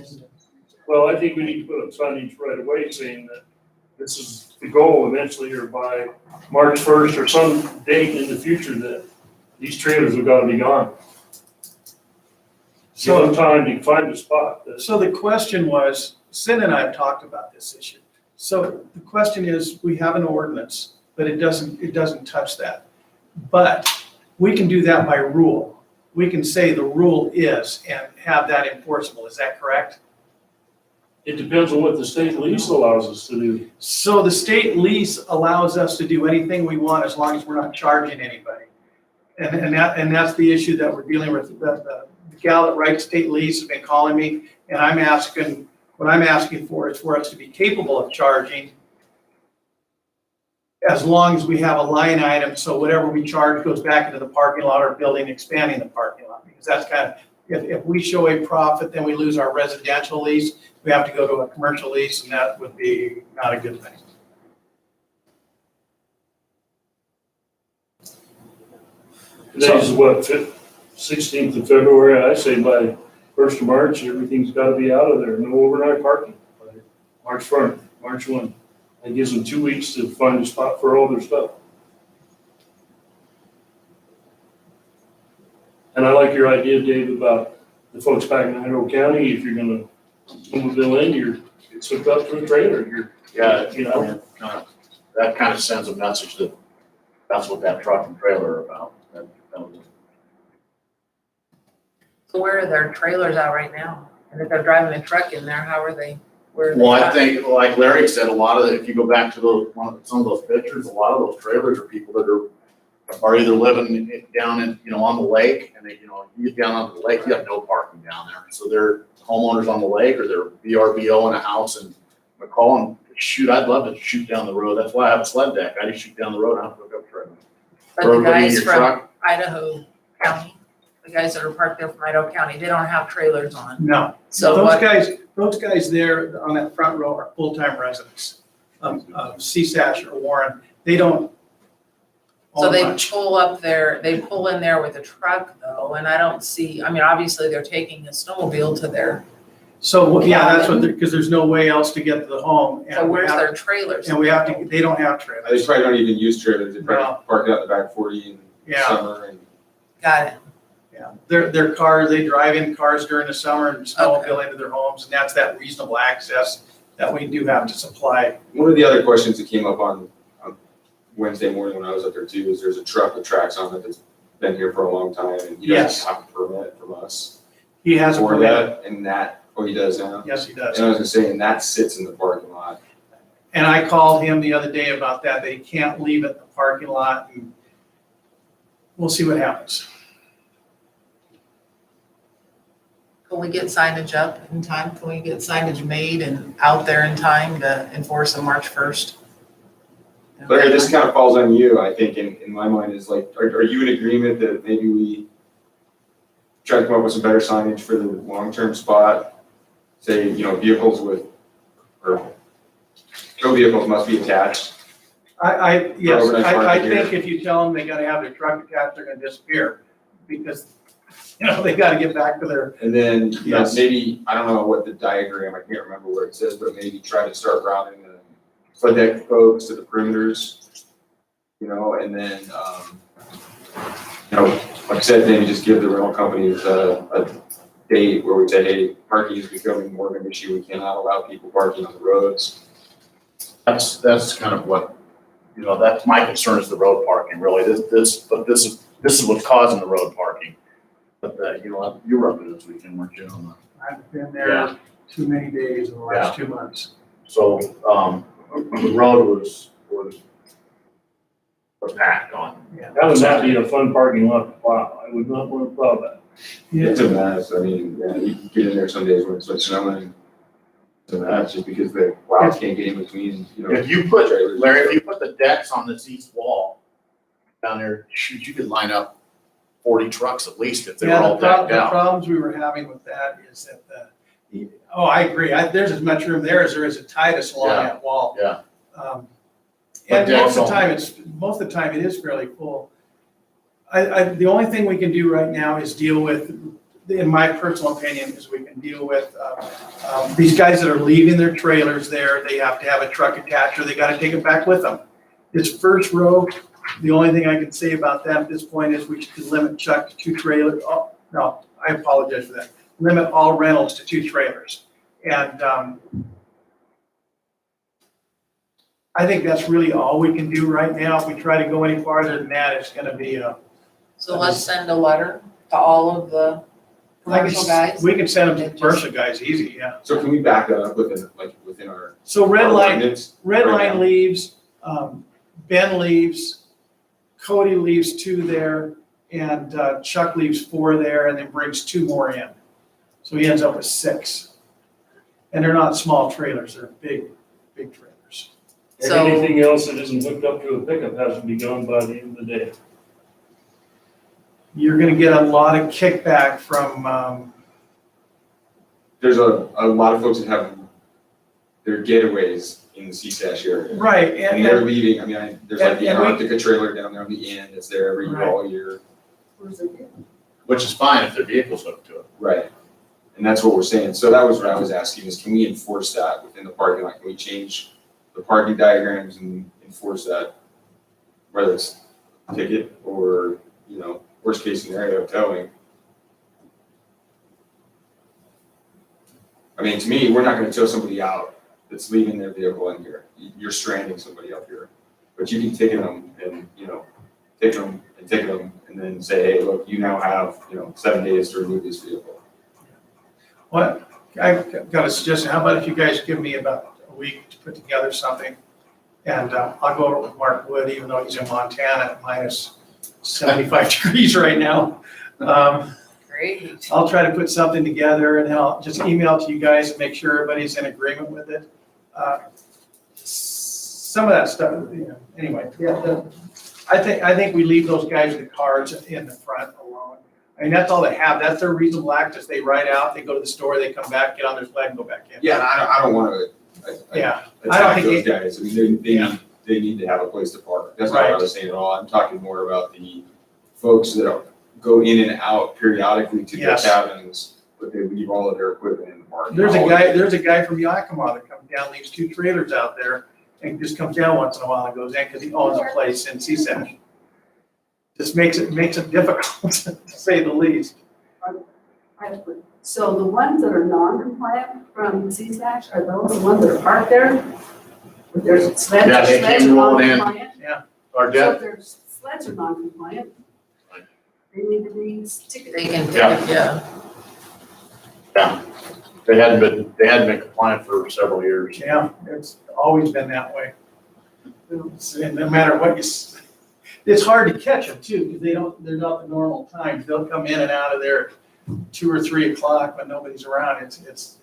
Well, I think we need to put up signage right away saying that this is the goal eventually, or by March 1st or some date in the future, that these trailers have gotta be gone. Give them time to find a spot. So the question was, Sid and I have talked about this issue. So the question is, we have an ordinance, but it doesn't touch that. But we can do that by rule. We can say the rule is and have that enforceable. Is that correct? It depends on what the state lease allows us to do. So the state lease allows us to do anything we want as long as we're not charging anybody. And that's the issue that we're dealing with. The gal that writes state lease has been calling me, and what I'm asking for is for us to be capable of charging as long as we have a line item, so whatever we charge goes back into the parking lot or building, expanding the parking lot. Because that's kind of, if we show a profit, then we lose our residential lease. We have to go to a commercial lease, and that would be not a good thing. Today's what, 16th of February, I say by 1st of March, everything's gotta be out of there, no overnight parking. By March 1st, March 1. That gives them 2 weeks to find a spot for all their stuff. And I like your idea, Dave, about the folks back in Idaho County, if you're gonna Snowville in, it's hooked up to a trailer, Yeah, you know. that kind of sends a message that that's what that truck and trailer are about. So where are their trailers out right now? And if they're driving a truck in there, how are they, where are they Well, I at? think, like Larry said, a lot of if you go back to some of those pictures, a lot of those trailers are people that are either living down in, on the lake, and you get down on the lake, you have no parking down there. So they're homeowners on the lake, or they're VRBO in a house in McCall, and shoot, I'd love to shoot down the road. That's why I have a sled deck. I just shoot down the road, I don't hook up trailer. But the guys from Idaho County, the guys that are parked there from Idaho County, they don't have trailers on. No. So those what, guys there on that front row are full-time residents of CSASH or Warren. They don't so own they much. pull in there with a truck though, and I don't see, I mean, obviously they're taking a snowmobile to their, So, yeah, that's what, because there's no way else to get to the home. so where's their trailers? And they don't have They trailers. probably don't even use trailers, they No. probably park out in the back 40 in Yeah. summer and. Got it. Yeah, their cars, they drive in cars during the summer and snowmobile into their homes, and that's that reasonable access that we do have to supply. One of the other questions that came up on Wednesday morning when I was up there too, is there's a truck with tracks on it that's been here for a long time, and he Yes. doesn't have a permit from us He has a for permit. that, and that, oh, he does now? Yes, he does. And I was gonna say, and that sits in the parking lot. And I called him the other day about that. They can't leave it in the parking lot, and we'll see what happens. Can we get signage up in time? Can we get signage made and out there in time to enforce on March 1st? Larry, this kind of falls on you, I think, in my mind, is like, are you in agreement that maybe we try to come up with some better signage for the long-term spot? Say, vehicles or tow vehicles must be attached Yes, overnight I parking here. think if you tell them they gotta have their truck attached, they're gonna disappear. Because, they gotta get back to their, And then, you know, Yes. maybe, I don't know what the diagram, I can't remember where it says, but maybe try to start routing the flood deck folks to the perimeters, you know, and then, you know, like I said, maybe just give the rental companies a date where we say, hey, parking is becoming more of an issue, we cannot allow people parking on the roads. That's kind of what, that's my concern is the road parking, really. This is what's causing the road parking. But, you were up there this weekend, weren't you? I've been there too many days in the last 2 months. So, the road was packed on. That would not be a fun parking lot to plow. I would not want to plow that. It's a mess, I mean, yeah, you can get in there some days when it's like snowing. It's a mess, just because the plows can't get in between, you know. If you put, trailers. Larry, if you put the decks on this east wall down there, shoot, you could line up 40 trucks at least if they were Yeah, all decked the out. problems we were having with that is that I agree, there's as much room there as there is at Titus along Yeah. that wall. Yeah. And But most of decks the time it is fairly full. The only thing we can do right now is deal with, in my personal opinion, is we can deal with, these guys that are leaving their trailers there, they have to have a truck attached or they gotta take it back with them. This first row, the only thing I can say about that at this point is we should limit Chuck to 2 trailers. Oh, no, I apologize for that. Limit all rentals to 2 trailers. And, I think that's really all we can do right now. If we try to go any farther than that, it's gonna be So let's send a letter to all of the commercial guys. we can send them to commercial guys, easy, yeah. So can we back that up within our? So red our line ordinance right now? leaves, Ben leaves, Cody leaves 2 there, and Chuck leaves 4 there, and then brings 2 more in. So he ends up with 6. And they're not small trailers, they're big trailers. And So- anything else that isn't hooked up to a pickup has to be gone by the end of the day. You're gonna get a lot of kickback from, There's a lot of folks that have their getaways in the CSASH area. right, And they're leaving, there's like the and we- Antarctica trailer down there on the end, that's there every year, Right. all year. Which is fine if their vehicle's hooked to it. Right. And that's what we're saying. So that was what I was asking is, can we enforce that within the parking lot? Can we change the parking diagrams and enforce that? Whether it's a ticket or, worst case scenario, towing. To me, we're not gonna tow somebody out that's leaving their vehicle in here. You're stranding somebody up here. But you can ticket them and, ticket them and then say, hey, look, you now have, 7 days to remove this vehicle. what, I've got a suggestion, how about if you guys give me about a week to put together something? And I'll go over with Mark Wood, even though he's in Montana at minus 75 degrees right now. Great. I'll try to put something together and then I'll just email it to you guys and make sure everybody's in agreement with it. Some of that stuff, anyway, I think we leave those guys with the cards in the front alone. That's all they have. That's their reasonable access. They ride out, they go to the store, they come back, get on their sled and go back in. Yeah, and I don't wanna Yeah, I don't attack think those guys. They need to have a place to park. That's not what I was saying at all. I'm talking more about the folks that go in and out periodically to their Yes. cabins, but they leave all of their equipment in the parking. There's lot. a guy from Yakima that comes down, leaves 2 trailers out there and just comes down once in a while and goes in because he owns a place in CSASH. Just makes it difficult, to say the least. So the ones that are non-compliant from CSASH, are those the ones that are parked there? If there's sleds, Yeah, they sleds keep are rolling in. non-compliant? Our So debt, if their sleds are non-compliant, they need to be ticketed. They can, Yeah. yeah. they hadn't been compliant for several years. Yeah, it's always been that way. And no matter what it's hard to catch them too, because they're not the normal times. They'll come in and out of there 2 or 3 o'clock when nobody's around. It's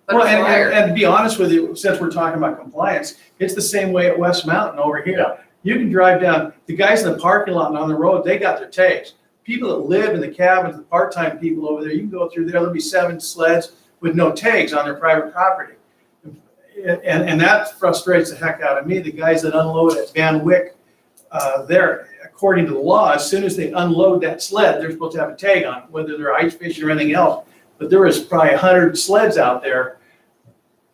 But well, a flyer. and to be honest with you, since we're talking about compliance, it's the same way at West Mountain over here. Yeah. You can drive down, the guys in the parking lot and on the road, they got their tags. People that live in the cabins, the part-time people over there, you can go through there, there'll be 7 sleds with no tags on their private property. and that frustrates the heck out of me. The guys that unload at Van Wyck, they're, according to the law, as soon as they unload that sled, they're supposed to have a tag on it, whether they're ice fishing or anything else. But there is probably 100 sleds out there.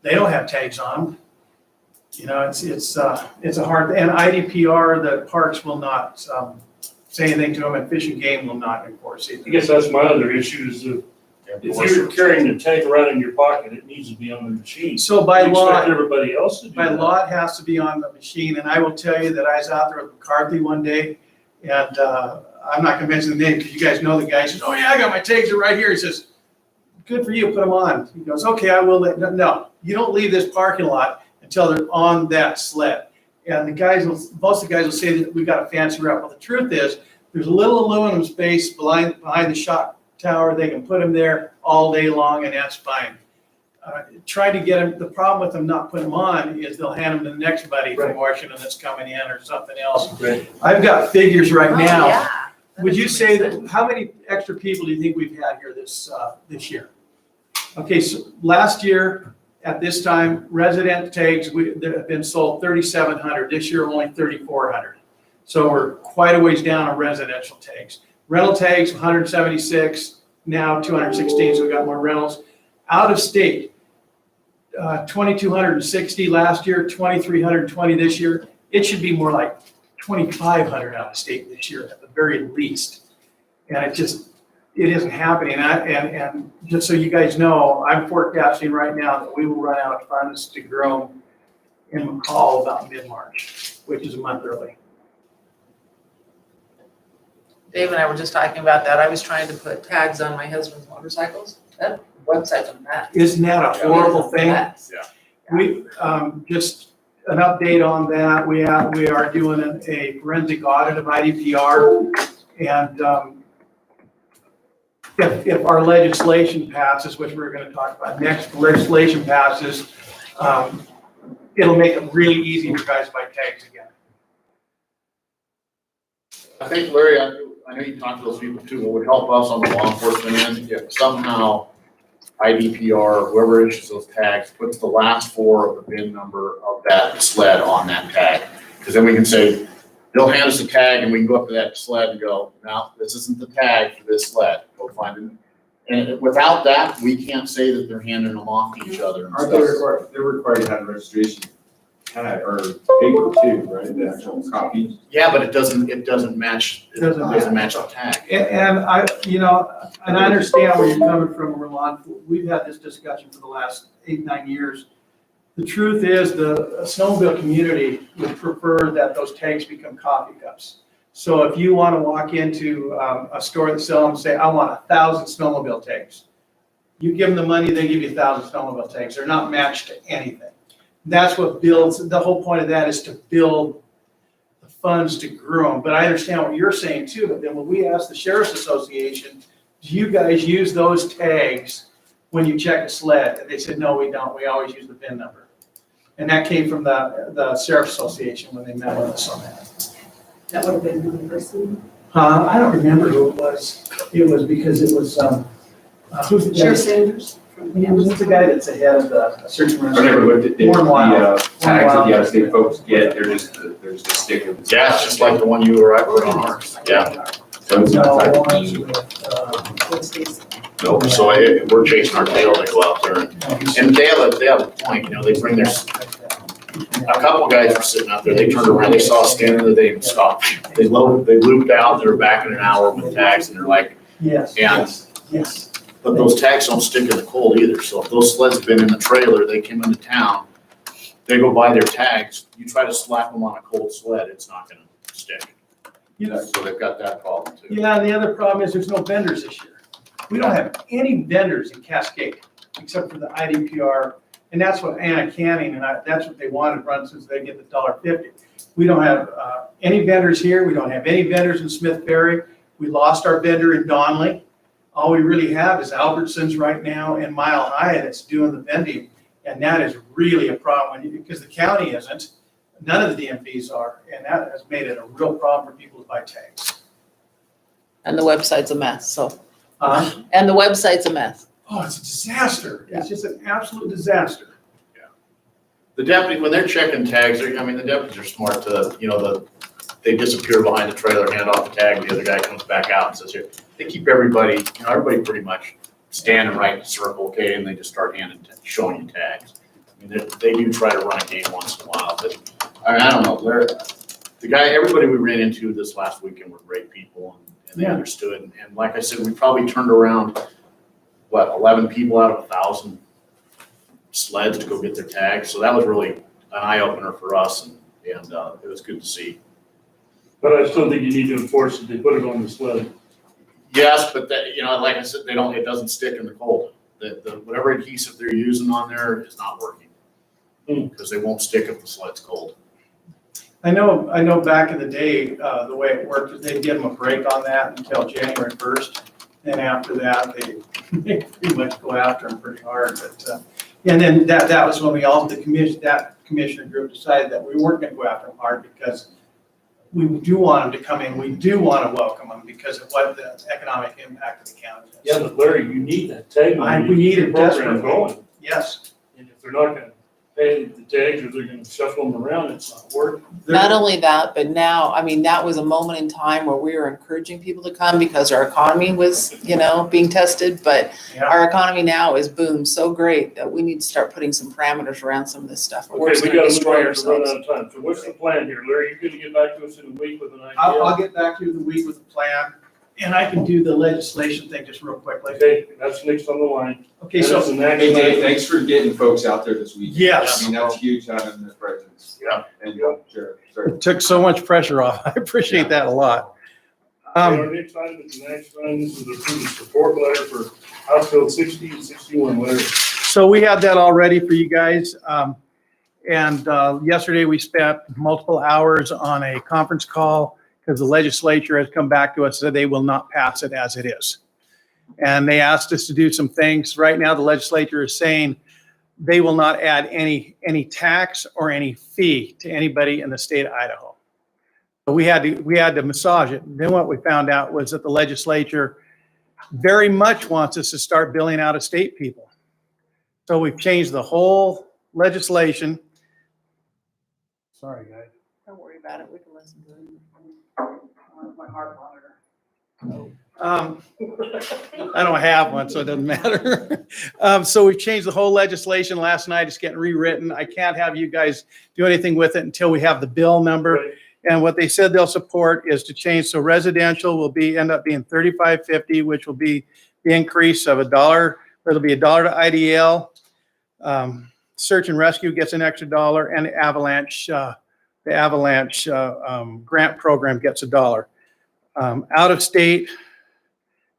They don't have tags on them. You know, it's a hard, and IDPR, the parks will not say anything to them, and Fish and Game will not enforce it. I guess that's my other issue is that if you're carrying the tag around in your pocket, it needs to be on the machine. So by You law, expect everybody else to do by that. law, it has to be on the machine, and I will tell you that I was out there with McCarthy one day, and I'm not gonna mention the name, because you guys know the guy. He says, oh yeah, I got my tags are right here. He says, good for you, put them on. He goes, okay, I will. No, you don't leave this parking lot until they're on that sled. And the guys, most of the guys will say that we got a fancy route. Well, the truth is, there's a little aluminum space behind the shot tower. They can put them there all day long, and that's fine. Try to get them. The problem with them not putting them on is they'll hand them to the next buddy from Washington that's coming in or something else. Right. I've got figures right Oh, now. yeah. Would you say that, how many extra people do you think we've had here this year? Okay, so last year at this time, resident tags, there have been sold 3,700. This year, only 3,400. So we're quite a ways down on residential tags. Rental tags, 176, now 216, so we got more rentals. Out of state, 2,260 last year, 2,320 this year. It should be more like 2,500 out of state this year at the very least. And it isn't happening. And just so you guys know, I'm forecasting right now that we will run out of funds to grow in McCall about mid-March, which is a month early. Dave and I were just talking about that. I was trying to put tags on my husband's motorcycles. That website's a mess. Isn't that a horrible thing? Mess. We, just an update on that. We are doing a forensic audit of IDPR. And if our legislation passes, which we're going to talk about next, legislation passes, it'll make it really easy for guys to buy tags again. I think, Larry, I know you talked to those people too, what would help us on the law enforcement end, if somehow IDPR, whoever issues those tags, puts the last four of the VIN number of that sled on that tag. Because then we can say, they'll hand us a tag and we can go up to that sled and go, no, this isn't the tag for this sled, go find it. And without that, we can't say that they're handing them off to each other and Aren't they stuff. required, they're required to have a registration tag or paper too, right, the actual copy? Yeah, but it doesn't match, it Doesn't doesn't match the tag. And I understand where you're coming from, Roland. We've had this discussion for the last 8-9 years. The truth is, the Snowville community would prefer that those tags become coffee cups. So if you want to walk into a store that sells them, say, I want 1,000 snowmobile tags. You give them the money, they give you 1,000 snowmobile tags. They're not matched to anything. That's what builds, the whole point of that is to build the funds to grow them. But I understand what you're saying too, but then when we asked the Sheriff's Association, do you guys use those tags when you check a sled? And they said, no, we don't. We always use the VIN number. And that came from the Sheriff's Association when they met with us on that. That would have been one person. I don't remember who it was. It was because it was, who's the Sheriff guy? Sanders. Who's the guy that's ahead of the search and I've never rescue? looked at the tags that the out-of-state folks get, they're just, there's the sticker. Yeah, it's just like the one you or I put on ours. Yeah. So it's No, not one like, with, What's these? No, so we're chasing our tail to go out there and they have a point, you know, they bring their, a couple guys were sitting out there, they turned around, they saw us standing there, they stopped. They looped out, they were back in an hour with tags and they're like, Yes, and, yes. but those tags don't stick in the cold either. So if those sleds have been in the trailer, they came into town, they go buy their tags, you try to slap them on a cold sled, it's not gonna stick. You know, So they've got that problem too. yeah, and the other problem is there's no vendors this year. We don't have any vendors in Cascade except for the IDPR, and that's what Anna Canning, and that's what they wanted run since they get the $1.50. We don't have any vendors here. We don't have any vendors in Smith Ferry. We lost our vendor in Donley. All we really have is Albertsons right now and Mile High that's doing the vending, and that is really a problem because the county isn't. None of the DMVs are, and that has made it a real problem for people to buy tags. And the website's a mess, so. Uh, And the website's a mess. Oh, it's a disaster. It's just an absolute disaster. The deputy, when they're checking tags, the deputies are smart to, they disappear behind the trailer, hand off the tag, the other guy comes back out and says, here. They keep everybody pretty much standing right in a circle, okay, and they just start showing you tags. I mean, they do try to run a game once in a while, but I don't know. Everybody we ran into this last weekend were great people and they understood. And like I said, we probably turned around, 11 people out of 1,000 sleds to go get their tags. So that was really an eye opener for us and it was good to see. But I still think you need to enforce it, they put it on the sled. Yes, but that, like I said, it doesn't stick in the cold. Whatever adhesive they're using on there is not working. Because they won't stick if the sled's cold. I know back in the day, the way it worked is they'd give them a break on that until January 1st. And after that, they pretty much go after them pretty hard. But, and then that was when that commissioner group decided that we weren't gonna go after them hard because we do want them to come in. We do want to welcome them because of what the economic impact of the county is. Yeah, but Larry, you need that tag. We need it program desperately. going. Yes. And if they're not gonna pay the tags or they're gonna shuffle them around, it's not working. Not only that, but now, I mean, that was a moment in time where we were encouraging people to come because our economy was, being tested, but Yeah. our economy now is boomed so great that we need to start putting some parameters around some of this stuff. Or we're Okay, just we gonna gotta move destroy on to run ourselves. out of time. So what's the plan here? Larry, you're gonna get back to us in a week with an idea? I'll get back to you in the week with a plan and I can do the legislation thing just real quickly. Okay, that's next on the line. Okay, so, That's the next Hey Dave, item. thanks for getting folks out there this week. Yes. I mean, that's huge having the presence. Yeah. And sure. it took so much pressure off. I appreciate that a lot. Okay, our next item is the next item. This is the approved support letter for House Bill 60 and 61, Larry. So we had that all ready for you guys. And yesterday we spent multiple hours on a conference call because the legislature has come back to us and said they will not pass it as it is. And they asked us to do some things. Right now, the legislature is saying they will not add any tax or any fee to anybody in the state of Idaho. But we had to massage it. And then what we found out was that the legislature very much wants us to start billing out of state people. So we've changed the whole legislation. Sorry, guys. Don't worry about it, we can listen to it. My heart monitor. I don't have one, so it doesn't matter. So we've changed the whole legislation last night. It's getting rewritten. I can't have you guys do anything with it until we have the bill number. Right. And what they said they'll support is to change, so residential will end up being $35.50, which will be the increase of $1, or it'll be $1 to IDL. Search and rescue gets an extra $1, and the Avalanche grant program gets $1. Out of state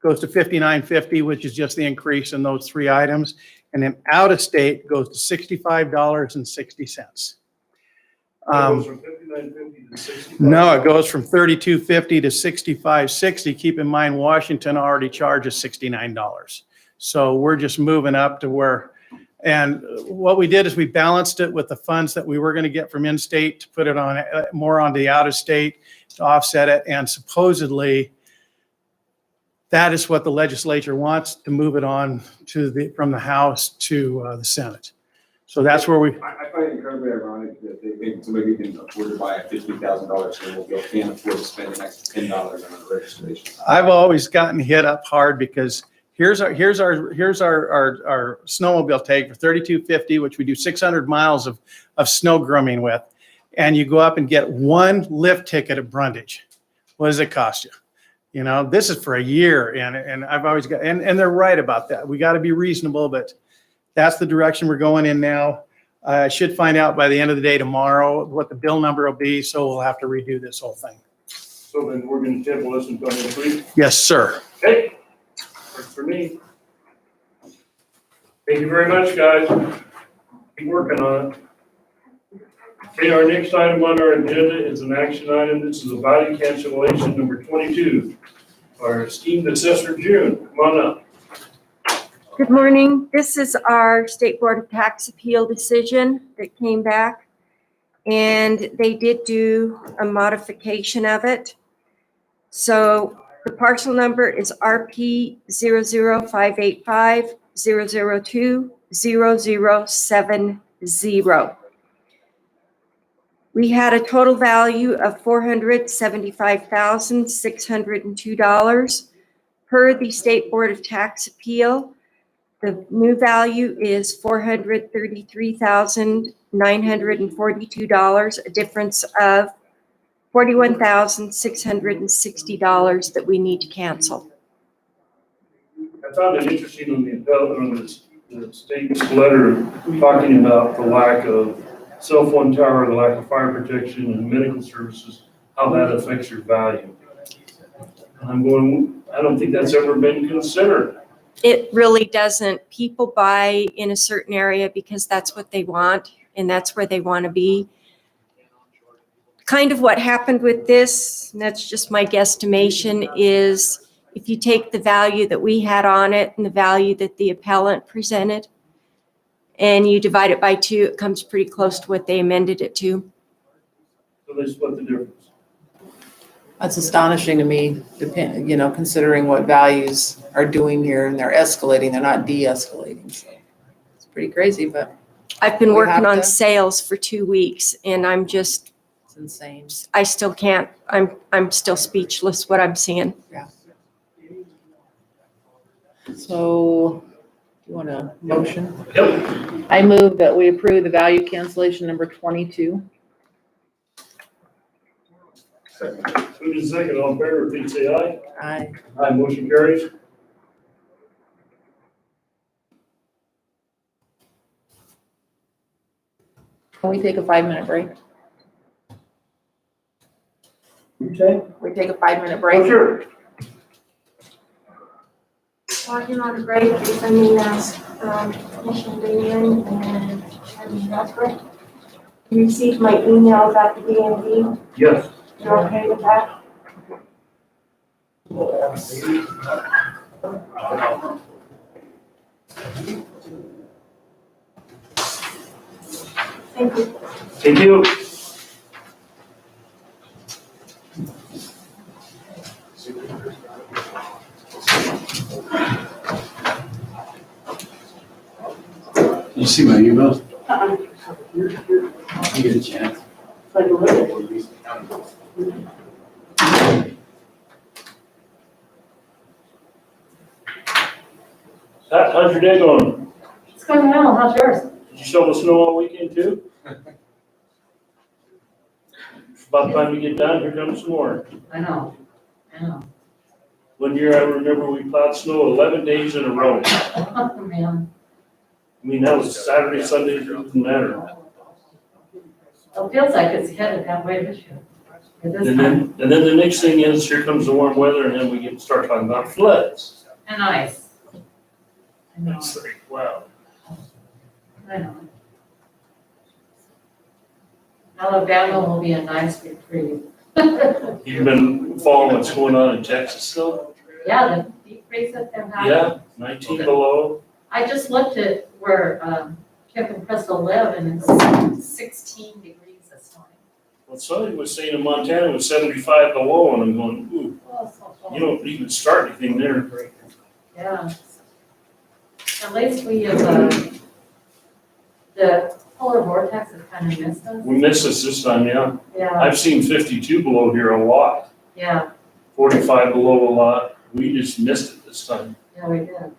goes to $59.50, which is just the increase in those three items. And then out of state goes to $65.60. It goes from 59.50 to 65. No, it goes from $32.50 to $65.60. Keep in mind, Washington already charges $69. So we're just moving up to where, and what we did is we balanced it with the funds that we were going to get from in-state to put it on more on the out-of-state to offset it. And supposedly that is what the legislature wants, to move it on to from the House to the Senate. So that's where we. I find it incredibly ironic that they think somebody can afford to buy a $50,000 snowmobile can't afford to spend an extra $10 on a registration. I've always gotten hit up hard because here's our snowmobile tag for $32.50, which we do 600 miles of snow grooming with, and you go up and get one lift ticket at Brundage. What does it cost you? You know, this is for a year, and I've always got, and they're right about that. We got to be reasonable, but that's the direction we're going in now. I should find out by the end of the day tomorrow what the bill number will be, so we'll have to redo this whole thing. So then we're gonna table this until next week. Yes, sir. Okay, works for me. Thank you very much, guys. Keep working on it. Okay, our next item on our agenda is an action item. This is a body cancellation number 22. Our esteemed assessor June, come on up. Good morning. This is our State Board of Tax Appeal decision that came back, and they did do a modification of it. So the parcel number is RP 00585 002 0070. We had a total value of $475,602 per the State Board of Tax Appeal. The new value is $433,942, a difference of $41,660 that we need to cancel. I found it interesting on the state's letter talking about the lack of cell phone tower, the lack of fire protection and medical services, how that affects your value. And I'm going, I don't think that's ever been considered. It really doesn't. People buy in a certain area because that's what they want and that's where they want to be. Kind of what happened with this, and that's just my guesstimation, is if you take the value that we had on it and the value that the appellant presented, and you divide it by 2, it comes pretty close to what they amended it to. So they split the difference. That's astonishing to me, considering what values are doing here, and they're escalating, they're not de-escalating. So it's pretty crazy, but I've been We working have on to- sales for 2 weeks, and I'm just, it's insane. I still can't, I'm still speechless what I'm seeing. So, do you want a motion? Yep. I move that we approve the value cancellation number 22. Second. Who's in second? All in favor, please say aye. Aye. Aye, motion carries. Can we take a 5-minute break? You say? We take a 5-minute break? Sure. While you're on a break, if I may ask, Commissioner Damian and Chairman Radford, you received my email about the DMV. Yes. You're okay with that? Thank you. Thank you. You see my email? You get a chance. Pat, how's your day going? It's going well, how's yours? Did you shovel snow all weekend too? About time we get done, here comes some more. I know. One year I remember we plowed snow 11 days in a row. Oh, man. I mean, that was Saturday, Sunday, it didn't matter. It feels like it's headed that way this year. At this And time. then the next thing is, here comes the warm weather, and then we start talking about floods. And ice. I know, It's like, wow. I know. Alabama will be a nice reprieve. You've been following what's going on in Texas still? Yeah, the deep freeze that they're having. Yeah, 19 below. I just looked at where Kip and Crystal live and it's 16 degrees this morning. Well, somebody was saying in Montana it was 75 below, and I'm going, ooh, Oh, so cold. you don't even start anything there. Yeah. At least we have, the polar vortex has kind of missed us. We missed this time, yeah. Yeah, I've seen 52 below here a lot, yeah, 45 below a lot. We just missed it this time. yeah, we did.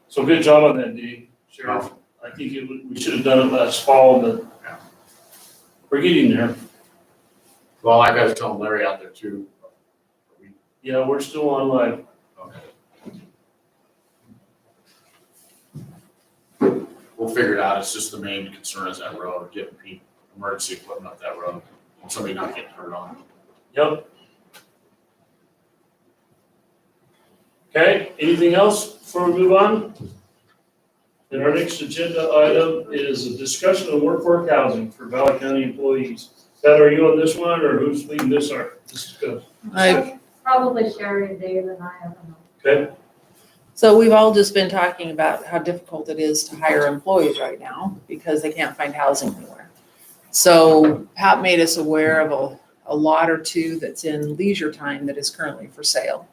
So good job on that, Dee. Sheriff. I think we should have done it last fall, but we're getting there. Well, I gotta tell Larry out there too. Yeah, we're still on live. We'll figure it out. It's just the main concern is that road, getting people, emergency equipment up that road, and somebody not getting hurt on it. Yep. Okay, anything else before we move on? Then our next agenda item is a discussion of workforce housing for Valley County employees. Pat, are you on this one, or who's leading this discussion? Probably Sherry and Dave and I don't know. Okay, So we've all just been talking about how difficult it is to hire employees right now because they can't find housing anywhere. So Pat made us aware of a lot or two that's in leisure time that is currently for sale.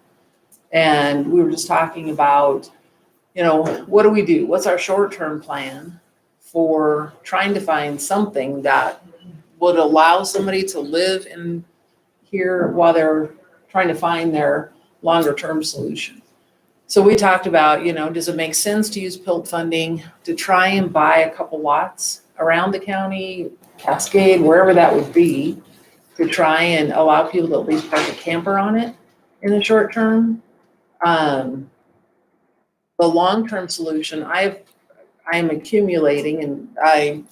And we were just talking about, what do we do? What's our short-term plan for trying to find something that would allow somebody to live in here while they're trying to find their longer term solution. So we talked about, does it make sense to use PILT funding to try and buy a couple lots around the county, Cascade, wherever that would be, to try and allow people to at least park a camper on it in the short term. The long-term solution, I'm accumulating, and I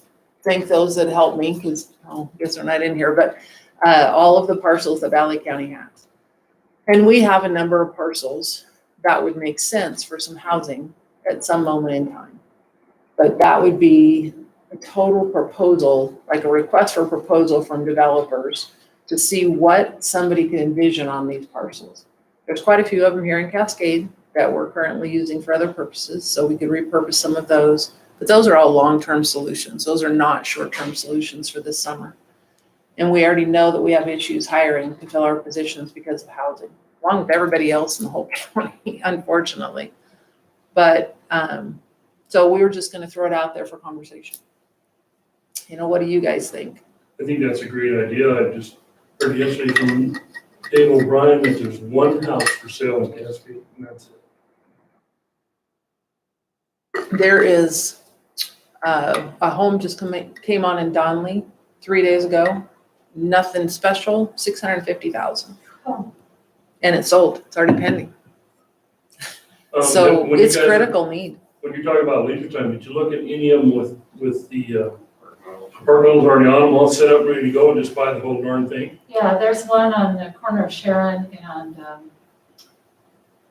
thank those that helped me, because I guess they're not in here, but all of the parcels that Valley County has. And we have a number of parcels that would make sense for some housing at some moment in time. But that would be a total proposal, like a request for proposal from developers to see what somebody can envision on these parcels. There's quite a few of them here in Cascade that we're currently using for other purposes, so we could repurpose some of those. But those are all long-term solutions. Those are not short-term solutions for this summer. And we already know that we have issues hiring to fill our positions because of housing, along with everybody else in the whole county, unfortunately. But, so we were just gonna throw it out there for conversation. What do you guys think? I think that's a great idea. I just heard yesterday from Dave O'Brien that there's one house for sale in Cascade, and that's it. There is a home just came on in Donley 3 days ago. Nothing special, $650,000. Oh. And it's sold. It's already pending. So when you it's guys- critical need. When you're talking about leisure time, did you look at any of them with the apartments already on them, all set up, ready to go, and just buy the whole darn thing? Yeah, there's one on the corner of Sharon and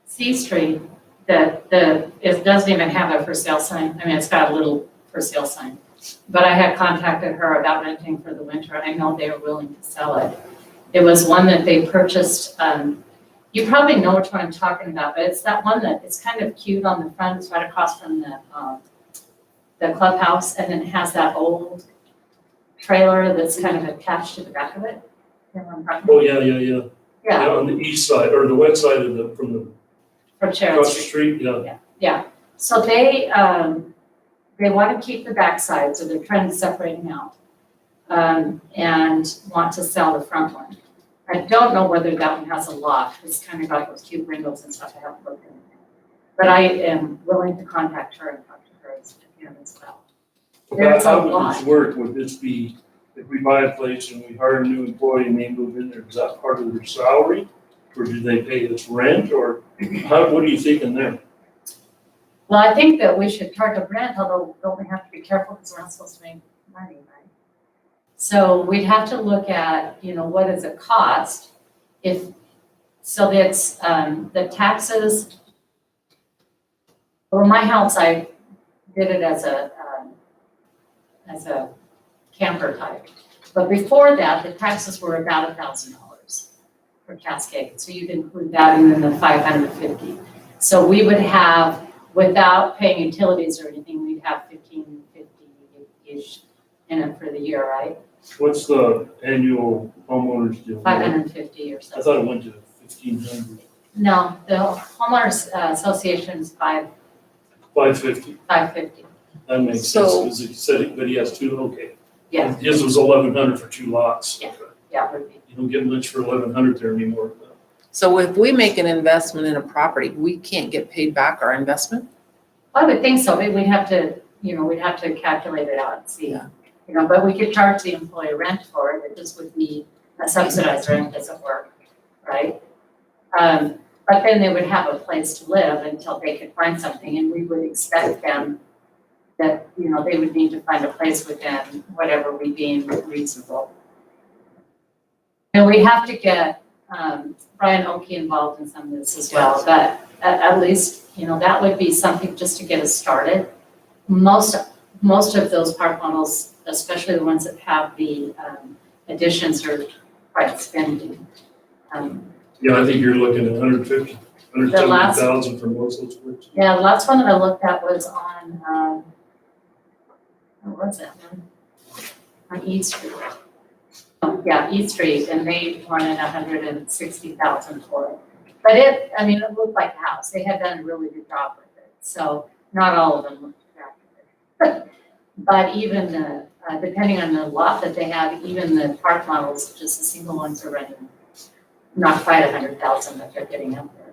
C Street that it doesn't even have a for sale sign. I mean, it's got a little for sale sign. But I had contacted her about renting for the winter. I know they were willing to sell it. It was one that they purchased. You probably know which one I'm talking about, but it's that one that it's kind of cute on the front. It's right across from the clubhouse, and then it has that old trailer that's kind of attached to the back of it. You know what I'm talking about? Oh, yeah. Yeah, On the east side, or the west side of from Sharon across the Street. street, yeah. Yeah, so they want to keep the backside, so they're trying to separate them out. And want to sell the front one. I don't know whether that one has a lock. It's kind of got those cute windows and stuff. I haven't looked at it. But I am willing to contact her and talk to her as well. There's a How would lot. this work? Would this be, if we buy a place and we hire a new employee and they move in there, is that part of their salary? Or do they pay us rent, or what are you thinking there? Well, I think that we should charge a rent, although don't we have to be careful because we're not supposed to make money, right? So we'd have to look at, what does it cost? So that's, the taxes. Well, my house, I did it as a camper type. But before that, the taxes were about $1,000 for Cascade. So you'd include that and then the $550. So we would have, without paying utilities or anything, we'd have $1,550-ish in it for the year, right? What's the annual homeowners deal? 550 or I something. thought it went to 1,500. No, the homeowners association's 550. 550. That makes sense, So- because he said, but he has two, okay. Yeah, His was 1,100 for two lots. Yeah. yeah, would be. You don't get much for 1,100 there anymore. So if we make an investment in a property, we can't get paid back our investment? I would think so. We'd have to, we'd have to calculate it out and see. Yeah. But we could charge the employee rent for it. It just would be a subsidized rent, doesn't work, right? But then they would have a place to live until they could find something, and we would expect them that, they would need to find a place within whatever we deem reasonable. And we have to get Brian Oakey involved in some of this as well, but at least, that would be something just to get us started. Most of those park models, especially the ones that have the additions, are quite spendy. Yeah, I think you're looking at 150, The last- 170,000 for most of those. Yeah, the last one that I looked at was on, what was that one? On East Street. Oh, yeah, East Street, and they wanted 160,000 for it. But it looked like a house. They had done a really good job with it. So not all of them looked attractive. But even depending on the lot that they have, even the park models, just the single ones are renting not quite 100,000 that they're getting up there.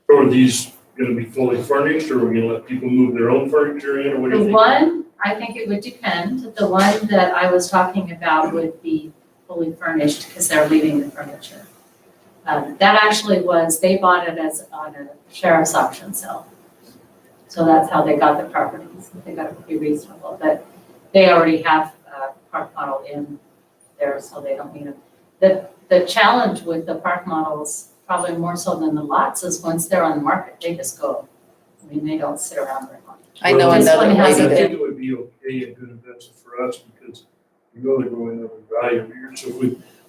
Or are these gonna be fully furnished, or are we gonna let people move their own furniture in, or what do you The think? one, I think it would depend. The one that I was talking about would be fully furnished because they're leaving the furniture. That actually was, they bought it as on a sheriff's auction sale. So that's how they got the properties. They got it pretty reasonable, but they already have a park model in there, so they don't need them. The challenge with the park models, probably more so than the lots, is once they're on the market, they just go. I mean, they don't sit around very long. I know Well, another one has lady I a that, think it would be okay and good investment for us, because we know they're going up in value every year, so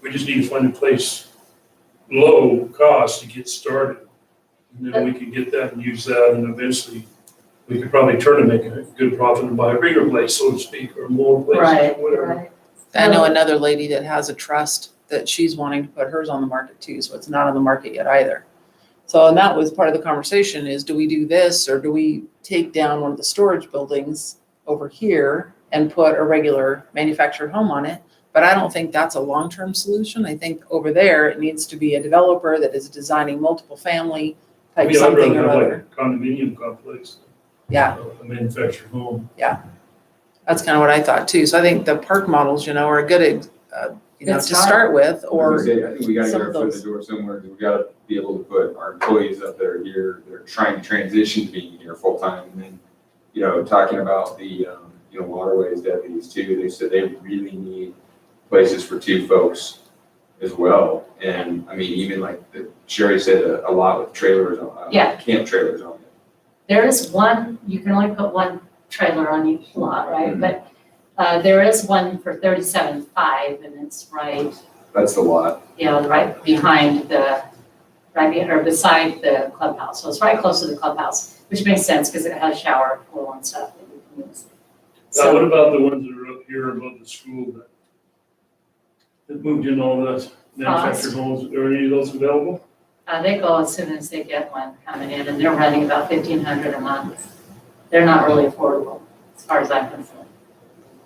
we just need to find a place low cost to get started. And then we can get that and use that, and eventually we could probably turn and make a good profit and buy a bigger place, so to speak, or more places, Right, or whatever. right. I know another lady that has a trust that she's wanting to put hers on the market too, so it's not on the market yet either. So, and that was part of the conversation is, do we do this, or do we take down one of the storage buildings over here and put a regular manufactured home on it? But I don't think that's a long-term solution. I think over there, it needs to be a developer that is designing multiple family I type mean, I'd something or rather have other. like a condominium complex. Yeah. A manufactured home. That's kind of what I thought too. So I think the park models, are a good, to Good start with, or I think we gotta some get of our foot in those. the door somewhere, because we gotta be able to put our employees up that are here, they're trying to transition to being here full-time, and then, talking about the, waterways deputies too, they said they really need places for two folks as well, and, I mean, even like Sherry said, a lot with trailers on, Yeah. camp trailers on it. There is one, you can only put one trailer on each lot, right? Mhm. But there is one for 37.5, and it's right, That's the lot. right behind or beside the clubhouse. So it's right close to the clubhouse, which makes sense because it has shower pool and stuff that you can use. Now, what So about the ones that are up here above the school that moved in all the manufactured homes? Are any of those available? they go as soon as they get one coming in, and they're running about $1,500 a month. They're not really affordable, as far as I'm concerned.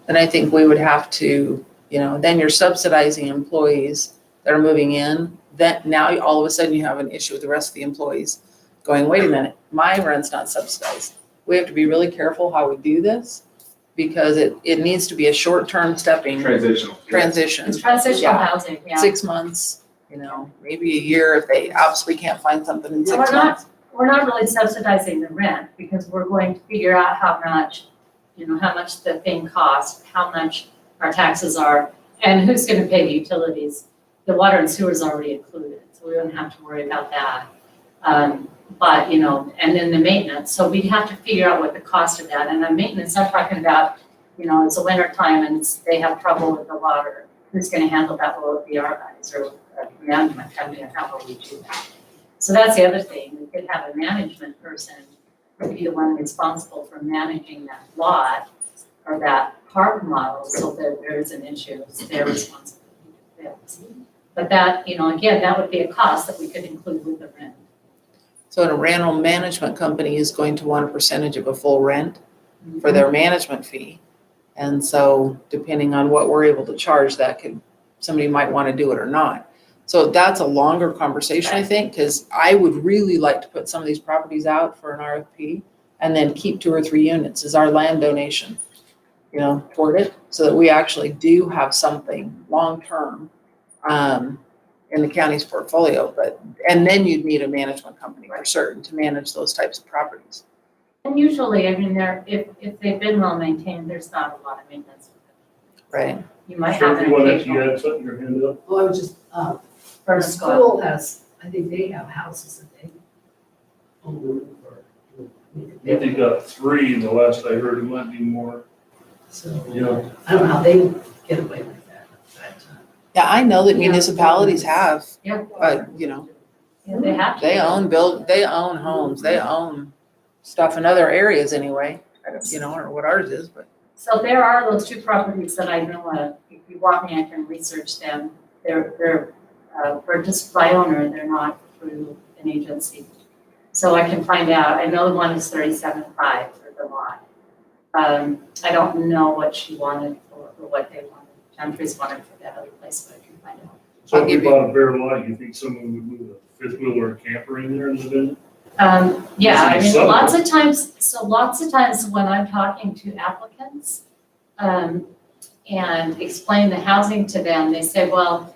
then I think we would have to, then you're subsidizing employees that are moving in. That now all of a sudden you have an issue with the rest of the employees going, wait a minute, my rent's not subsidized. We have to be really careful how we do this because it needs to be a short-term stepping Transitional. transition. It's transitional Yeah. housing, yeah. 6 months, maybe a year if they absolutely can't find something in 6 months. We're not really subsidizing the rent because we're going to figure out how much the thing costs, how much our taxes are, and who's gonna pay the utilities. The water and sewer is already included, so we don't have to worry about that. But, and then the maintenance, so we have to figure out what the cost of that, and the maintenance, I'm talking about, it's a winter time and they have trouble with the water. Who's gonna handle that? Will it be our guys or management company, or how will we do that? So that's the other thing, we could have a management person be the one responsible for managing that lot or that park model, so that there is an issue, it's their responsibility to fix. But that, again, that would be a cost that we could include with the rent. So a rental management company is going to want a percentage of a full rent for their management fee. And so depending on what we're able to charge, somebody might want to do it or not. So that's a longer conversation, I think, because I would really like to put some of these properties out for an RFP and then keep 2 or 3 units as our land donation, toward it, so that we actually do have something long-term in the county's portfolio. And then you'd need a management company for certain to manage those types of properties. And usually, if they've been well maintained, there's not a lot of maintenance. Right. You might Sure, have if an you wanted to occasional. add something, your hand up. Well, I was just, the First go school has, I think they have houses that they own or. I think they got 3, the last I heard, it might be more. So, Yeah. I don't know how they get away with that, but, Yeah, I know that municipalities have, Yeah. Yeah, They have to. they own homes, they own stuff in other areas anyway. I don't know what ours is, but. So there are those 2 properties that I know of. If you want me, I can research them. They're purchased by owner, they're not through an agency. So I can find out. I know the one is 37.5 for the lot. I don't know what she wanted for for what they wanted. Gentry's wanted for that other place, but I can find out. So I'll if we give you- bought a bare lot, you think someone would move a fifth wheel or a camper in there and live in it? Yeah, I mean, Some- lots of times when I'm talking to applicants, and explain the housing to them, they say, well,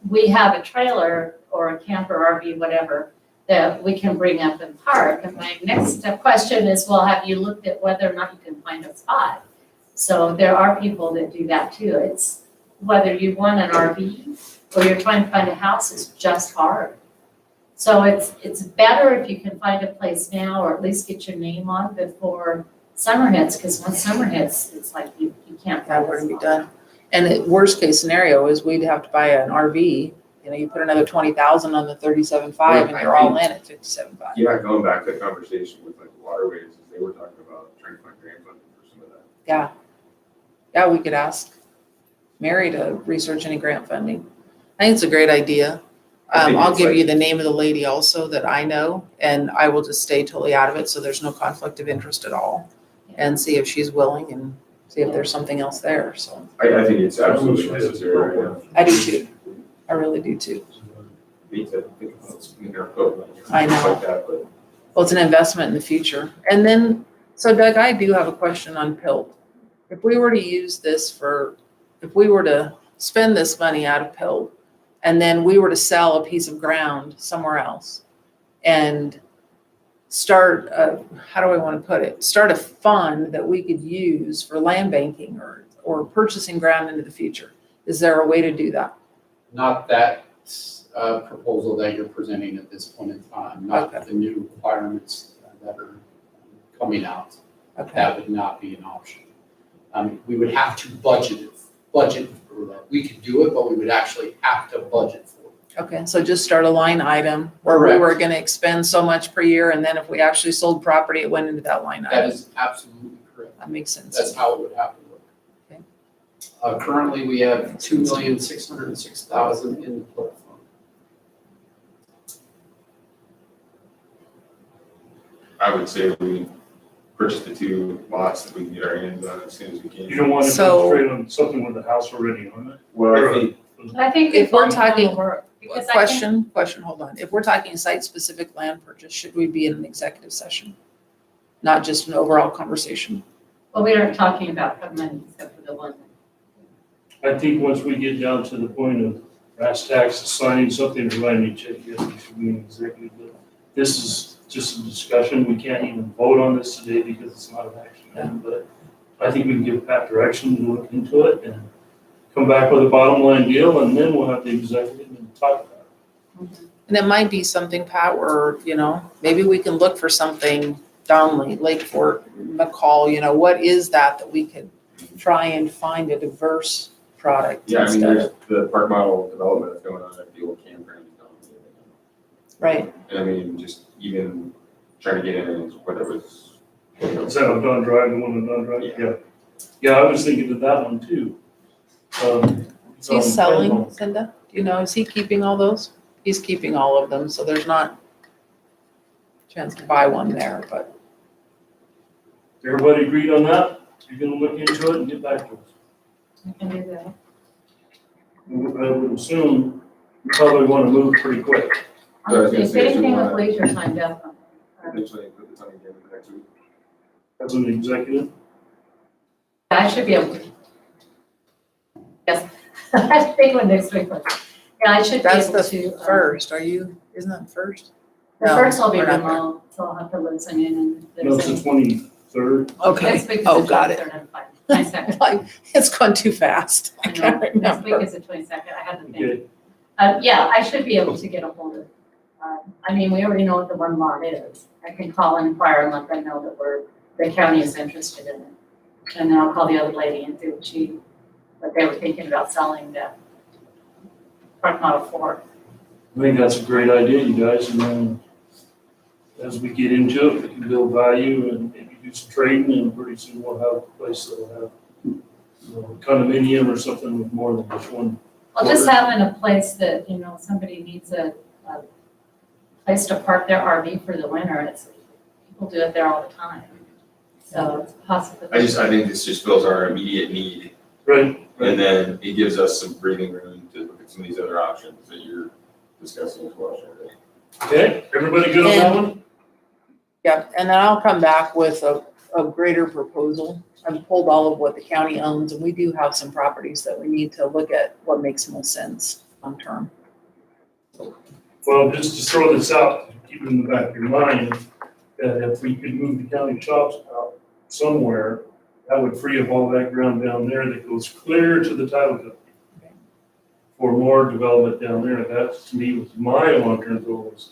we have a trailer or a camper, RV, whatever, that we can bring up and park. And my next question is, well, have you looked at whether or not you can find a spot? So there are people that do that too. It's whether you want an RV or you're trying to find a house is just hard. So it's better if you can find a place now, or at least get your name on before summer hits, because once summer hits, it's like you can't. That wouldn't be done. And the worst case scenario is we'd have to buy an RV, you know, you put another 20,000 on the 37.5 and you're all in at 57.5. Yeah, going back to the conversation with like waterways, they were talking about trying to find grant funding for some of that. Yeah. Yeah, we could ask Mary to research any grant funding. I think it's a great idea. I think I'll it's give like- you the name of the lady also that I know, and I will just stay totally out of it, so there's no conflict of interest at all. And see if she's willing and see if there's something else there, so. I think it's absolutely necessary right now. I do too. I really do too. Need to think about spending our code. I know. Like that, but Well, it's an investment in the future. And then, so Doug, I do have a question on PILT. If we were to use this if we were to spend this money out of PILT, and then we were to sell a piece of ground somewhere else and start, how do I want to put it? Start a fund that we could use for land banking or purchasing ground into the future. Is there a way to do that? Not that proposal that you're presenting at this point in time, not Okay. the new requirements that are coming out. Okay, That would not be an option. We would have to budget for that. We could do it, but we would actually have to budget for it. okay, so just start a line item where we were gonna expend so much per year, and then if we actually sold property, it went into that line That item. is absolutely correct. That makes sense. That's how it would have to Okay. work. Currently, we have $2,606,000 in the PILT fund. I would say we purchase the 2 lots that we can get our hands on as soon as we can. You don't want to So- concentrate on something with a house already on it? Well, I think I think If we're it's gonna talking- work, because I think, Question, hold on. If we're talking site-specific land purchase, should we be in an executive session? Not just an overall conversation? well, we aren't talking about the money except for the one. I think once we get down to the point of brass tacks, signing something or writing a check, yes, we should be in executive. But this is just a discussion. We can't even vote on this today because it's not an action item. But I think we can give Pat direction to look into it and come back with a bottom line deal, and then we'll have the executive and talk about it. And it might be something, Pat, where, you know, maybe we can look for something Donley, Lake Fork, McCall, you know, what is that we could try and find a diverse product yeah, I mean, instead there's of, the park model development that's going on at the old campground. right? And I mean, just even trying to get in whether it was. Is that on Don Drive, the one on Don Drive? Yeah. Yeah, I was thinking of that one too. Is he selling, Cinda? Do you know, is he keeping all those? He's keeping all of them, so there's not a chance to buy one there, but. Everybody agreed on that? You're gonna look into it and get back to us. I can do that. I would assume you probably wanna move pretty quick. So I was gonna If say, anything so, with leisure time, definitely. Eventually put this on the agenda for next week. As an executive, I should be able to. Yes, I think when next week. Yeah, I should be That's able the to. first, isn't that the first? The No, first will be we're not there. remote, so I'll have to listen in and. no, it's the 23rd. Okay, Next week is oh, the got it. 23rd and 22nd. Like, it's gone too fast. I I can't know, next week remember. is the 22nd, I had to think. Okay, Yeah, I should be able to get a hold of, I mean, we already know what the one lot is. I can call and inquire and let them know that the county is interested in it. And then I'll call the other lady and see what they were thinking about selling the Park Model 4. I think that's a great idea, you guys, and then as we get into it, we can build value and maybe do some trading, and pretty soon we'll have a place that'll have, you know, a condominium or something with more than just one. Well, just having a place that, you know, somebody needs a place to park their RV for the winter, people do it there all the time. So it's a possibility. I think this just fills our immediate need. Right, And then it gives us some breathing room to look at some of these other options that you're discussing as well, Sherry. Okay, everybody good on that one? Yeah, and then I'll come back with a greater proposal. I've pulled all of what the county owns, and we do have some properties that we need to look at what makes most sense long term. Well, just to throw this out, keep it in the back of your mind, that if we could move the county shops out somewhere, that would free up all that ground down there that goes clear to the title company. For more development down there, that's to me was my long-term goal, is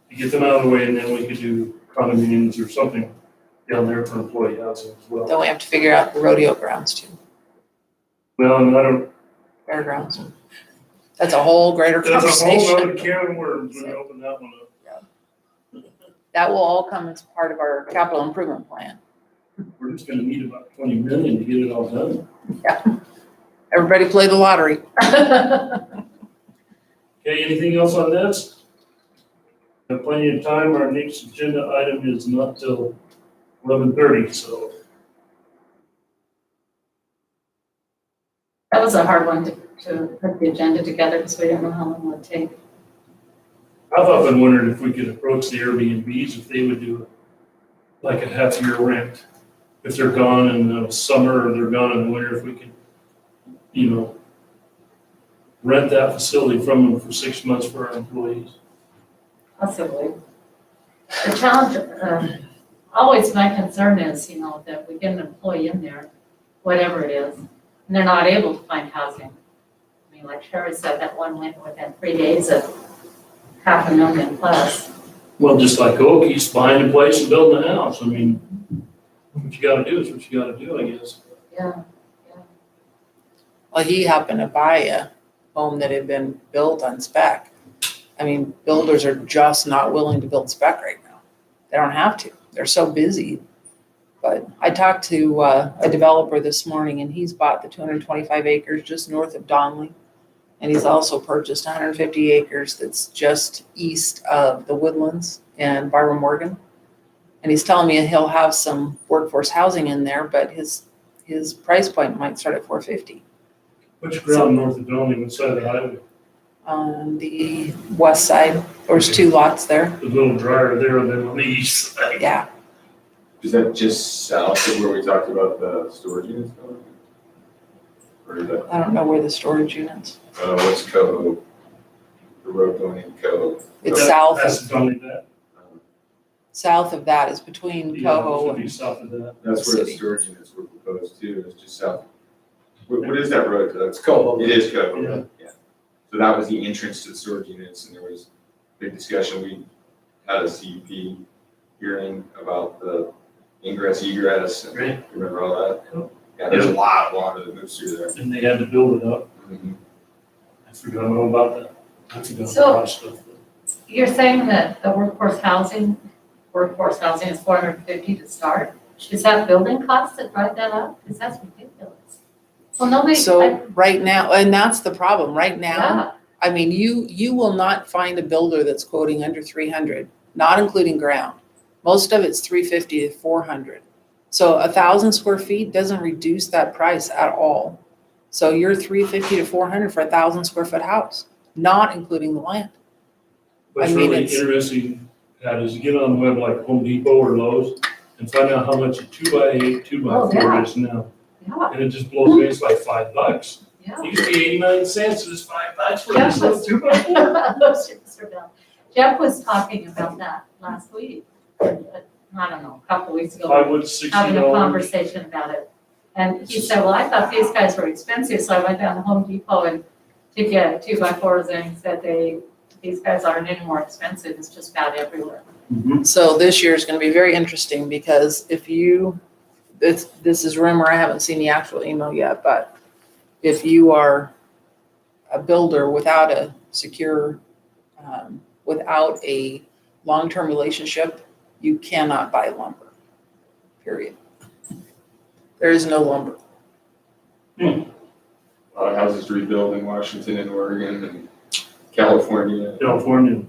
to get them out of the way, and then we could do condominiums or something down there for employee housing as well. Then we have to figure out the rodeo grounds too, Well, and I don't, fairgrounds. That's a whole greater that's a whole conversation. other can of worms when you open that one up. That will all come as part of our capital improvement plan. We're just gonna need about 20 million to get it all done. Yeah. Everybody play the lottery. Okay, anything else on this? Have plenty of time. Our next agenda item is not till 11:30, so. That was a hard one to put the agenda together because we didn't know how long it would take. I've often wondered if we could approach the Airbnbs, if they would do like a half-year rent. If they're gone in the summer or they're gone in the winter, if we could, rent that facility from them for 6 months for our employees. Possibly. The challenge, always my concern is, that we get an employee in there, whatever it is, and they're not able to find housing. I mean, like Sherry said, that one went within 3 days of $500,000 plus. Well, just like Okies, buying a place and building a house. I mean, what you gotta do is what you gotta do, I guess. Yeah. Well, he happened to buy a home that had been built on spec. I mean, builders are just not willing to build spec right now. They don't have to. They're so busy. But I talked to a developer this morning, and he's bought the 225 acres just north of Donley. And he's also purchased 150 acres that's just east of the Woodlands and Barbara Morgan. And he's telling me he'll have some workforce housing in there, but his price point might start at $450. Which ground north of Donley, what side of the highway? On the west side, there's 2 lots there. A little drier there than on the east side. Yeah, Is that just south of where we talked about the storage units going? Or is that, I don't know where the storage units. what's Coho? The road going in Coho? It's That- south That's of, Donley that. south of that is between Yeah, Coho should be and, south of that. That's where the City. storage units were proposed too, it's just south. What is that road? That's Coho. It is Coho, Yeah. yeah. So that was the entrance to the storage units, and there was big discussion. We had a CUP hearing about the ingress egress, and Right. remember all that? Cool. Yeah, there's a lot of water that moves through there. And they had to build it up. Mhm. I forgot all about that. I forgot So- a lot of stuff. You're saying that the workforce housing is 450 to start? Is that building costs that drive that up? Because that's ridiculous. Well, nobody. so right now, and that's the problem, right now, Yeah, I mean, you will not find a builder that's quoting under 300, not including ground. Most of it's 350 to 400. So 1,000 square feet doesn't reduce that price at all. So you're 350 to 400 for 1,000 square foot house, not including the land. What's I mean, really it's- interesting, Pat, is you get on the web like Home Depot or Lowe's and find out how much a 2x8, 2x4 yeah. is now. yeah, And it just blows me, it's like $5. yeah. It used to be 89 cents, it was $5 for Jeff this little was, 2x4. Jeff was talking about that last week, I don't know, a couple weeks ago. Plywood, $60. Having a conversation about it. And he said, well, I thought these guys were expensive, so I went down to Home Depot and to get 2x4s, and he said these guys aren't any more expensive, it's just about everywhere. Mhm. So this year is going to be very interesting because if you, this is rumor, I haven't seen the actual email yet, but if you are a builder without a secure, without a long-term relationship, you cannot buy lumber, period. There is no lumber. A lot of houses rebuilt in Washington and Oregon and California. California.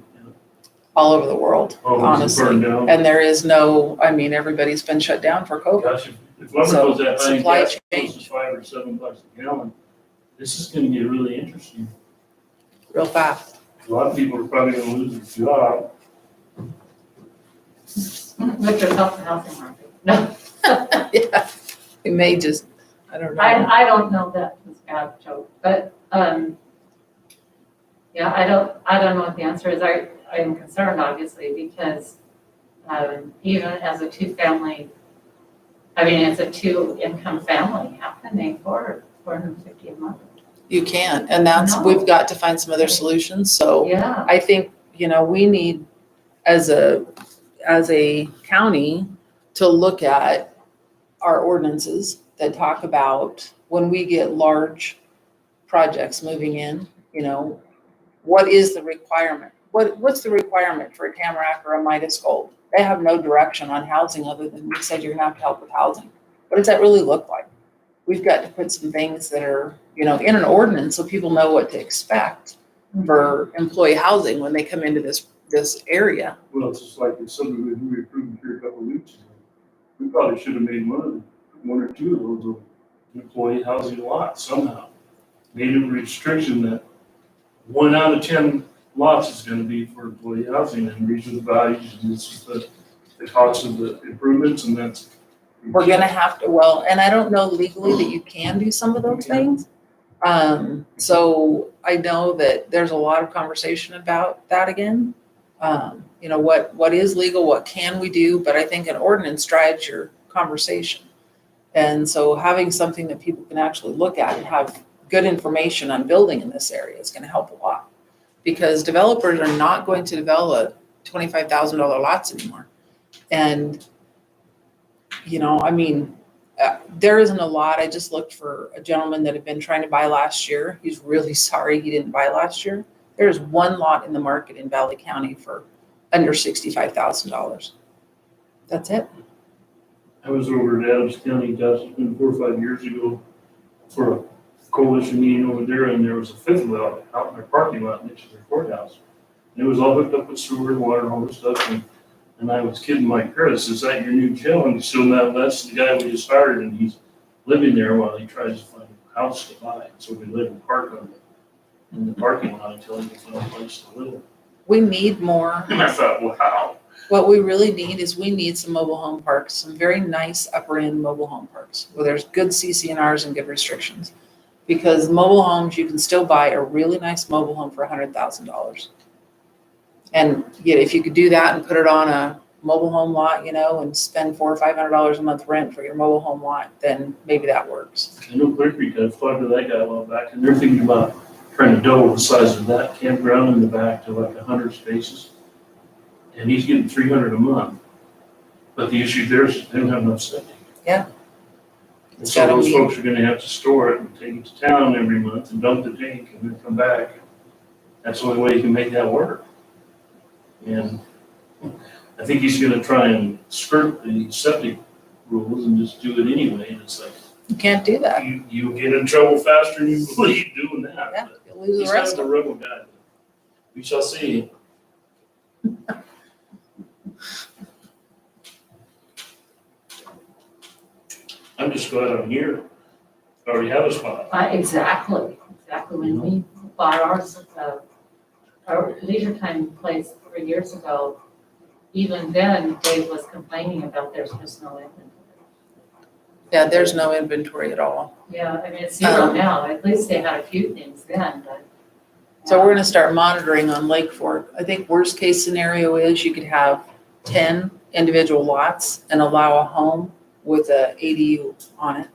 All over the world, All those honestly. burned down. And there is no, I mean, everybody's been shut down for COVID. Gosh, if lumber So, goes that high, supply gas chain. goes to $5 or $7 a gallon, this is gonna get really interesting. real fast. A lot of people are probably gonna lose their job. Which will help the housing market. No, Yeah, it may just, I don't know. I don't know that was a bad joke, but, yeah, I don't know what the answer is. I am concerned, obviously, because, even as a two-family, I mean, as a two-income family, how can they afford $450 a month? You can't, and that's, No. we've got to find some other solutions, so Yeah, I think, we need, as a county, to look at our ordinances that talk about when we get large projects moving in, what is the requirement? What's the requirement for a Tamarack or a Midas Gold? They have no direction on housing other than we said you're gonna have to help with housing. What does that really look like? We've got to put some things that are, in an ordinance so people know what to expect for employee housing when they come into this area. Well, it's just like it's something that we approved here a couple of weeks ago. We probably should have made one or two of those employee housing lots somehow. Made a restriction that 1 out of 10 lots is gonna be for employee housing, and these are the values, and this is the cost of the improvements, and that's. We're gonna have to, and I don't know legally that you can do some of those things. So I know that there's a lot of conversation about that again. What is legal, what can we do, but I think an ordinance drives your conversation. And so having something that people can actually look at and have good information on building in this area is gonna help a lot. Because developers are not going to develop $25,000 lots anymore. And, there isn't a lot. I just looked for a gentleman that had been trying to buy last year. He's really sorry he didn't buy last year. There's one lot in the market in Valley County for under $65,000. That's it. I was over at Adams County, gosh, it's been 4 or 5 years ago, for a coalition meeting over there, and there was a fifth well out in their parking lot next to their courthouse. And it was all hooked up with sewer and water and all this stuff, and I was kidding Mike Curtis, is that your new jail? And he's still not, that's the guy we just hired, and he's living there while he tries to find a house to buy. So we live and park in the parking lot until he can find a place to live. We need more. And I thought, wow. What we really need is we need some mobile home parks, some very nice upper end mobile home parks where there's good CCNRs and good restrictions. Because mobile homes, you can still buy a really nice mobile home for $100,000. And yet if you could do that and put it on a mobile home lot, and spend $400 or $500 a month rent for your mobile home lot, then maybe that works. I know Clear Creek, I've talked to that guy a while back, and they're thinking about trying to double the size of that campground in the back to like 100 spaces. And he's getting $300 a month. But the issue there is they don't have enough septic. Yeah. And so those folks are gonna have to store it and take it to town every month and dump the tank and then come back. That's the only way you can make that work. And I think he's gonna try and skirt the septic rules and just do it anyway, and it's like. You can't do that. You get in trouble faster than you believe doing that. Yeah, But you'll lose he's the rest kind of of a it. rebel guy. We shall see. I'm just glad I'm here. I already have a spot. exactly. When we bought our leisure time place 3 years ago, even then Dave was complaining about there's just no inventory. Yeah, there's no inventory at all. Yeah, I mean, it's zero now. At least they had a few things then, but. So we're gonna start monitoring on Lake Fork. I think worst case scenario is you could have 10 individual lots and allow a home with a ADU on it.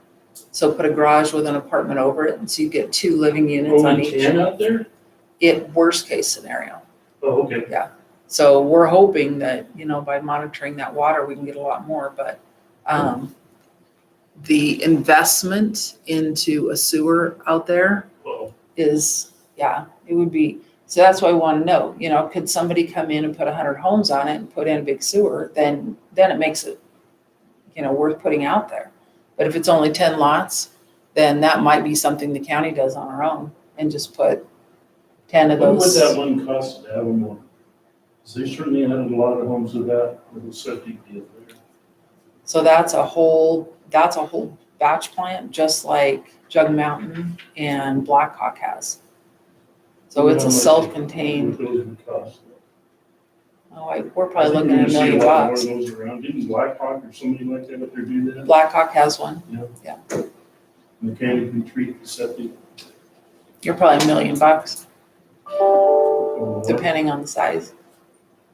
So put a garage with an apartment over it, and so you get 2 living units on Only each. 10 out there? Worst case scenario. Oh, okay. So we're hoping that, by monitoring that water, we can get a lot more, but, the investment into a sewer out there Uh-oh. is, it would be, so that's why I want to know, could somebody come in and put 100 homes on it and put in a big sewer, then it makes it, worth putting out there. But if it's only 10 lots, then that might be something the county does on our own and just put 10 of What would those. that one cost to have them on? Because they certainly had a lot of homes with that little septic deal there. So that's a whole batch plant, just like Jug Mountain and Blackhawk has. So it's a self-contained, we're probably looking at $1 million. Those around, didn't Blackhawk or somebody like that up there do that? Blackhawk has one. Yeah. Mechanically treat the septic. You're probably $1 million, Oh, depending on the size.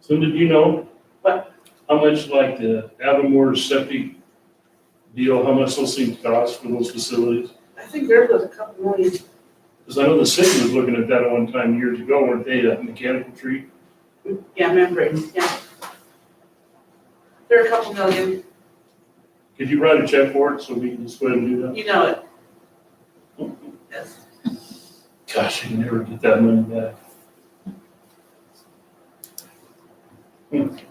So did you know? What? How much like the Avamore septic deal, how much those things cost for those facilities? I think theirs was a couple million. Because I know the city was looking at that at one time years ago, weren't they, a mechanical treat? Yeah, membranes, yeah. They're a couple million, Could you write a check for it so we can just go ahead and do that? you know it. Yes. Gosh, you can never get that money back.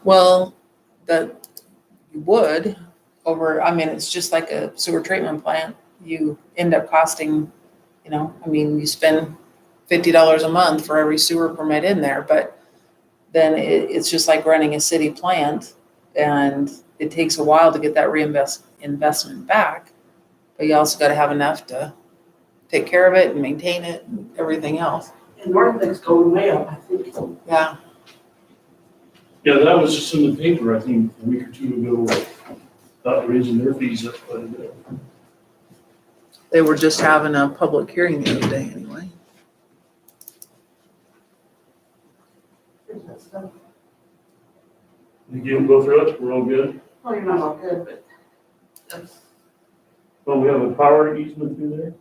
Well, that you would over, I mean, it's just like a sewer treatment plant. You end up costing, you spend $50 a month for every sewer permit in there, but then it's just like running a city plant, and it takes a while to get that investment back. But you also got to have enough to take care of it and maintain it and everything else. And Northlink's going way up, I think. Yeah. Yeah, that was just in the paper, I think, a week or two ago, about raising their fees up quite a bit. They were just having a public hearing the other day anyway. You go through it, we're all good? Oh, you're not all good, but that's, Well, we have a power easement through there,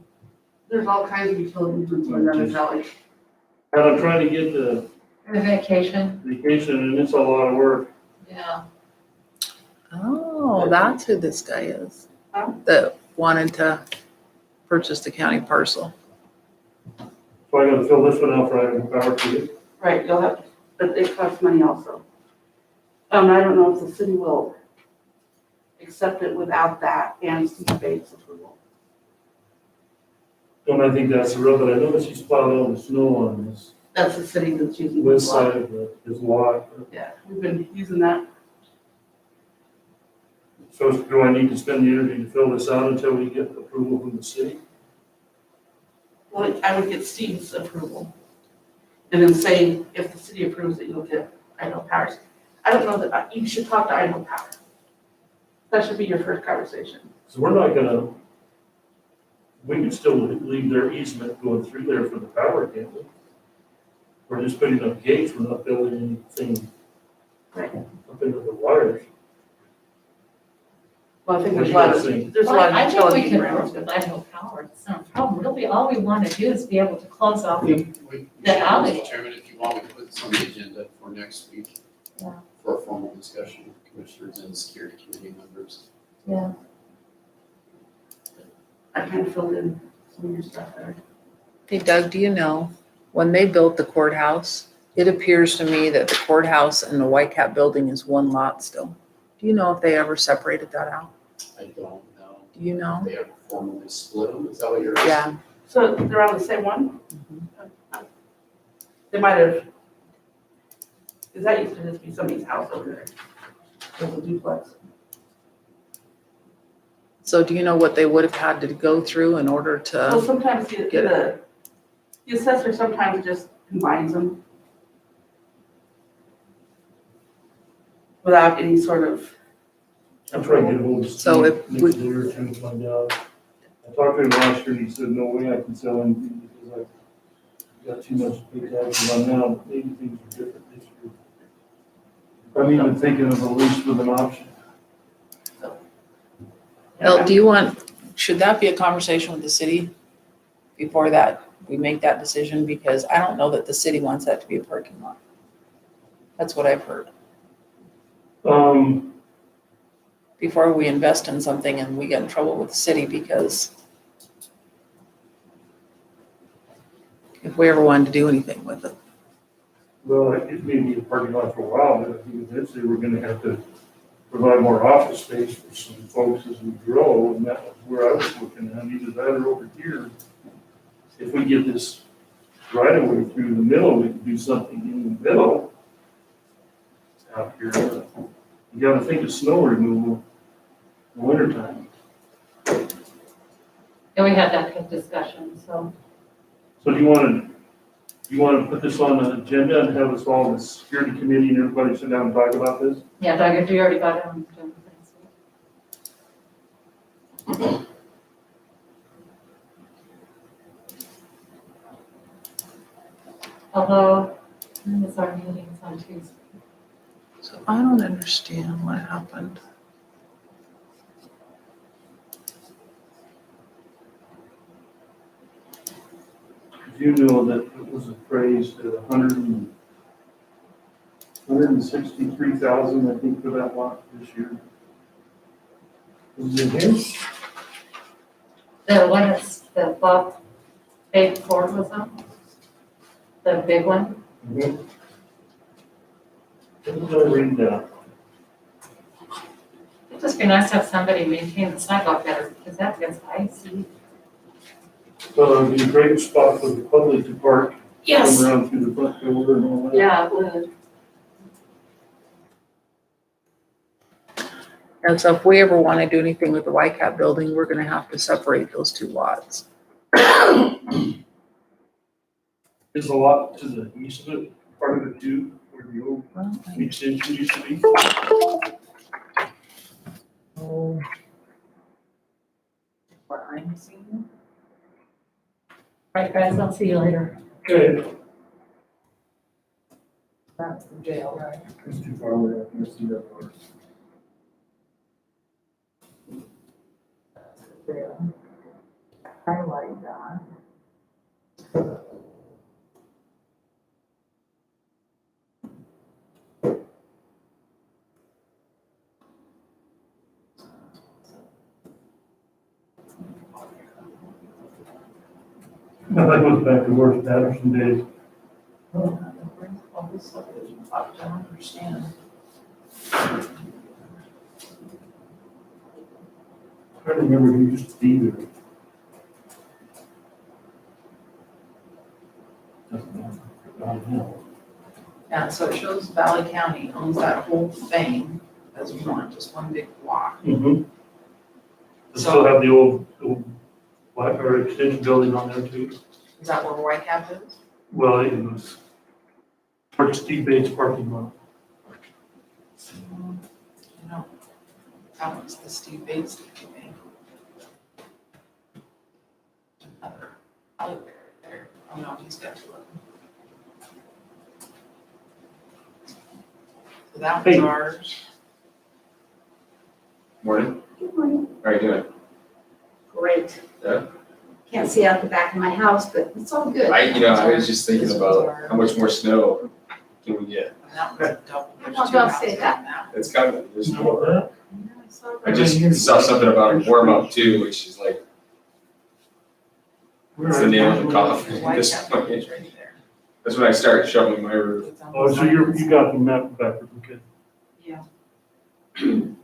there's all kinds of utilities in Northern Valley. and I'm trying to get the The vacation, vacation, and it's a lot of work. yeah. Oh, that's who this guy is. Huh? That wanted to purchase the county parcel. So I gotta fill this one out for having power to it. Right, you'll have, but it costs money also. I don't know if the city will accept it without that and Steve Bates' approval. And I think that's the road, but I know that she's plowed all the snow on this That's the city that's using the west lot. side of this lot. Yeah, we've been using that. So do I need to spend the energy to fill this out until we get approval from the city? Well, I would get Steve's approval. And then say, if the city approves it, you'll get Idaho Power. I don't know that, you should talk to Idaho Power. That should be your first conversation. So we're not gonna, we can still leave their easement going through there for the power, can't we? We're just putting up gates, we're not building anything Right. up into the wires. Well, I think What there's do a lot you of, guys think? there's a lot of I think we utility can around. work with Idaho Power, it's not a problem, really, all we want to do is be able to close off. We The should, alley. Mr. Chairman, if you want, we can put this on the agenda for next week. Yeah. For a formal discussion with commissioners and security committee members. Yeah. I kind of filled in some of your stuff there. Hey Doug, do you know, when they built the courthouse, it appears to me that the courthouse and the White Cap building is one lot still. Do you know if they ever separated that out? I don't know. Do you know? They have formally split them, is that what you're asking? Yeah. So they're on the same one? They might have, because that used to just be somebody's house over there. It was a duplex. So do you know what they would have had to go through in order Well, to, sometimes get the assessor sometimes just combines them. Without any sort of. I'm trying to get hold of So Steve if we- next day or two and find out. I talked to him last year and he said, no way I can sell anything because I've got too much to pay taxes on now, but maybe things are different this year. I'm even thinking of a lease with an option. do you want, should that be a conversation with the city before that, we make that decision? Because I don't know that the city wants that to be a parking lot. That's what I've heard. Before we invest in something and we get in trouble with the city, because if we ever wanted to do anything with it. Well, it may be a parking lot for a while, but I think eventually we're gonna have to provide more office space for some folks as we grow, and that was where I was looking at, either that or over here. If we get this right away through the middle, we can do something in the middle out here. You gotta think of snow removal in the wintertime. And we had that good discussion, so. So do you want to put this on the agenda and have us all in the security committee and everybody sit down and talk about this? Yeah, Doug, if you already got it on. Although, it's our meetings on Tuesday. So I don't understand what happened. You know that it was appraised at 163,000, I think, for that lot this year. Was it here? The one that's, the Bob, big Ford was on? The big one? Mm-hmm. Didn't really read that. It'd just be nice to have somebody maintain the sidewalk better, because that gets icy. So it'd be a great spot for the public to park. Yes. Come around through the front door and all that. Yeah, it would. And so if we ever want to do anything with the YCAP building, we're going to have to separate those two lots. There's a lot to the east of it, part of it too, where the old extension used to be. Oh. What I'm seeing. Right, guys, I'll see you later. Okay. That's the jail, right? It's too far away, I can't see that far. Jail. Highlight that. Now that goes back to Worth Patterson days. All this subdivision, I don't understand. I remember who used to be there. Yeah, so it shows Valley County owns that whole thing as one, just one big block. Mm-hmm. They still have the old or extension building on there too. Is that where Whitecap is? Well, it was where Steve Bates parking lot. No. That was the Steve Bates thing. Another alleyway right there. Oh no, he's got two of them. So that was Hey. ours. Morning, Good morning. how are you doing? Great. Yeah. Can't see out the back of my house, but it's all good. I was just thinking about how much more snow can we get? And that was a double. There's I'll two go houses say on that. that. It's coming, there's You know more. that? I just saw something about a warm up too, which is like, it's the nail in the coffin at this Whitecap point. is right there. That's when I started shoveling my roof. It's on Oh, the so side. you got the map back, okay. Yeah.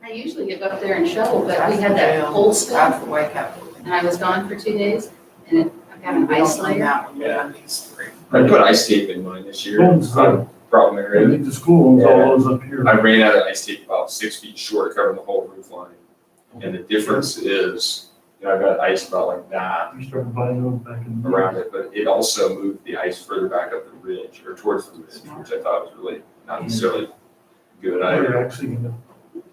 I usually get up there and shovel, but That's we had the that jail. cold That's spell, the Whitecap building. and I was gone for 2 days, and I've got an We ice don't own layer. that one, we own these three. I put ice tape in mine this year, Phone's not a problem I area. think the school owns all those up here. I ran out of ice tape about 6 feet short, covering the whole roof line. And the difference is, I got ice about like that We started buying those back in. around it, but it also moved the ice further back up the ridge, or towards the ridge, which I thought was really not necessarily good either. We're actually gonna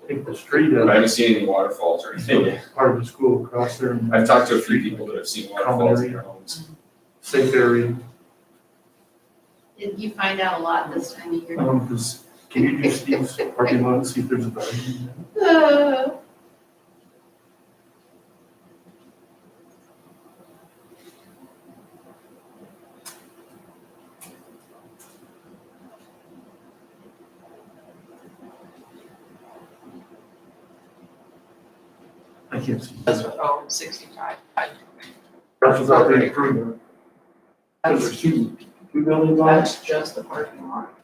take the street But I out, haven't seen any waterfalls or anything yet. part of the school across there. and- I've talked to a few people that have seen waterfalls in their homes. Safe area. Did you find out a lot this time of year? Because can you do Steve's parking lot and see if there's a value in that? I can't see. That's what, oh, 65. That's what's out there improvement. Because there's two buildings on it. That's just the parking lot.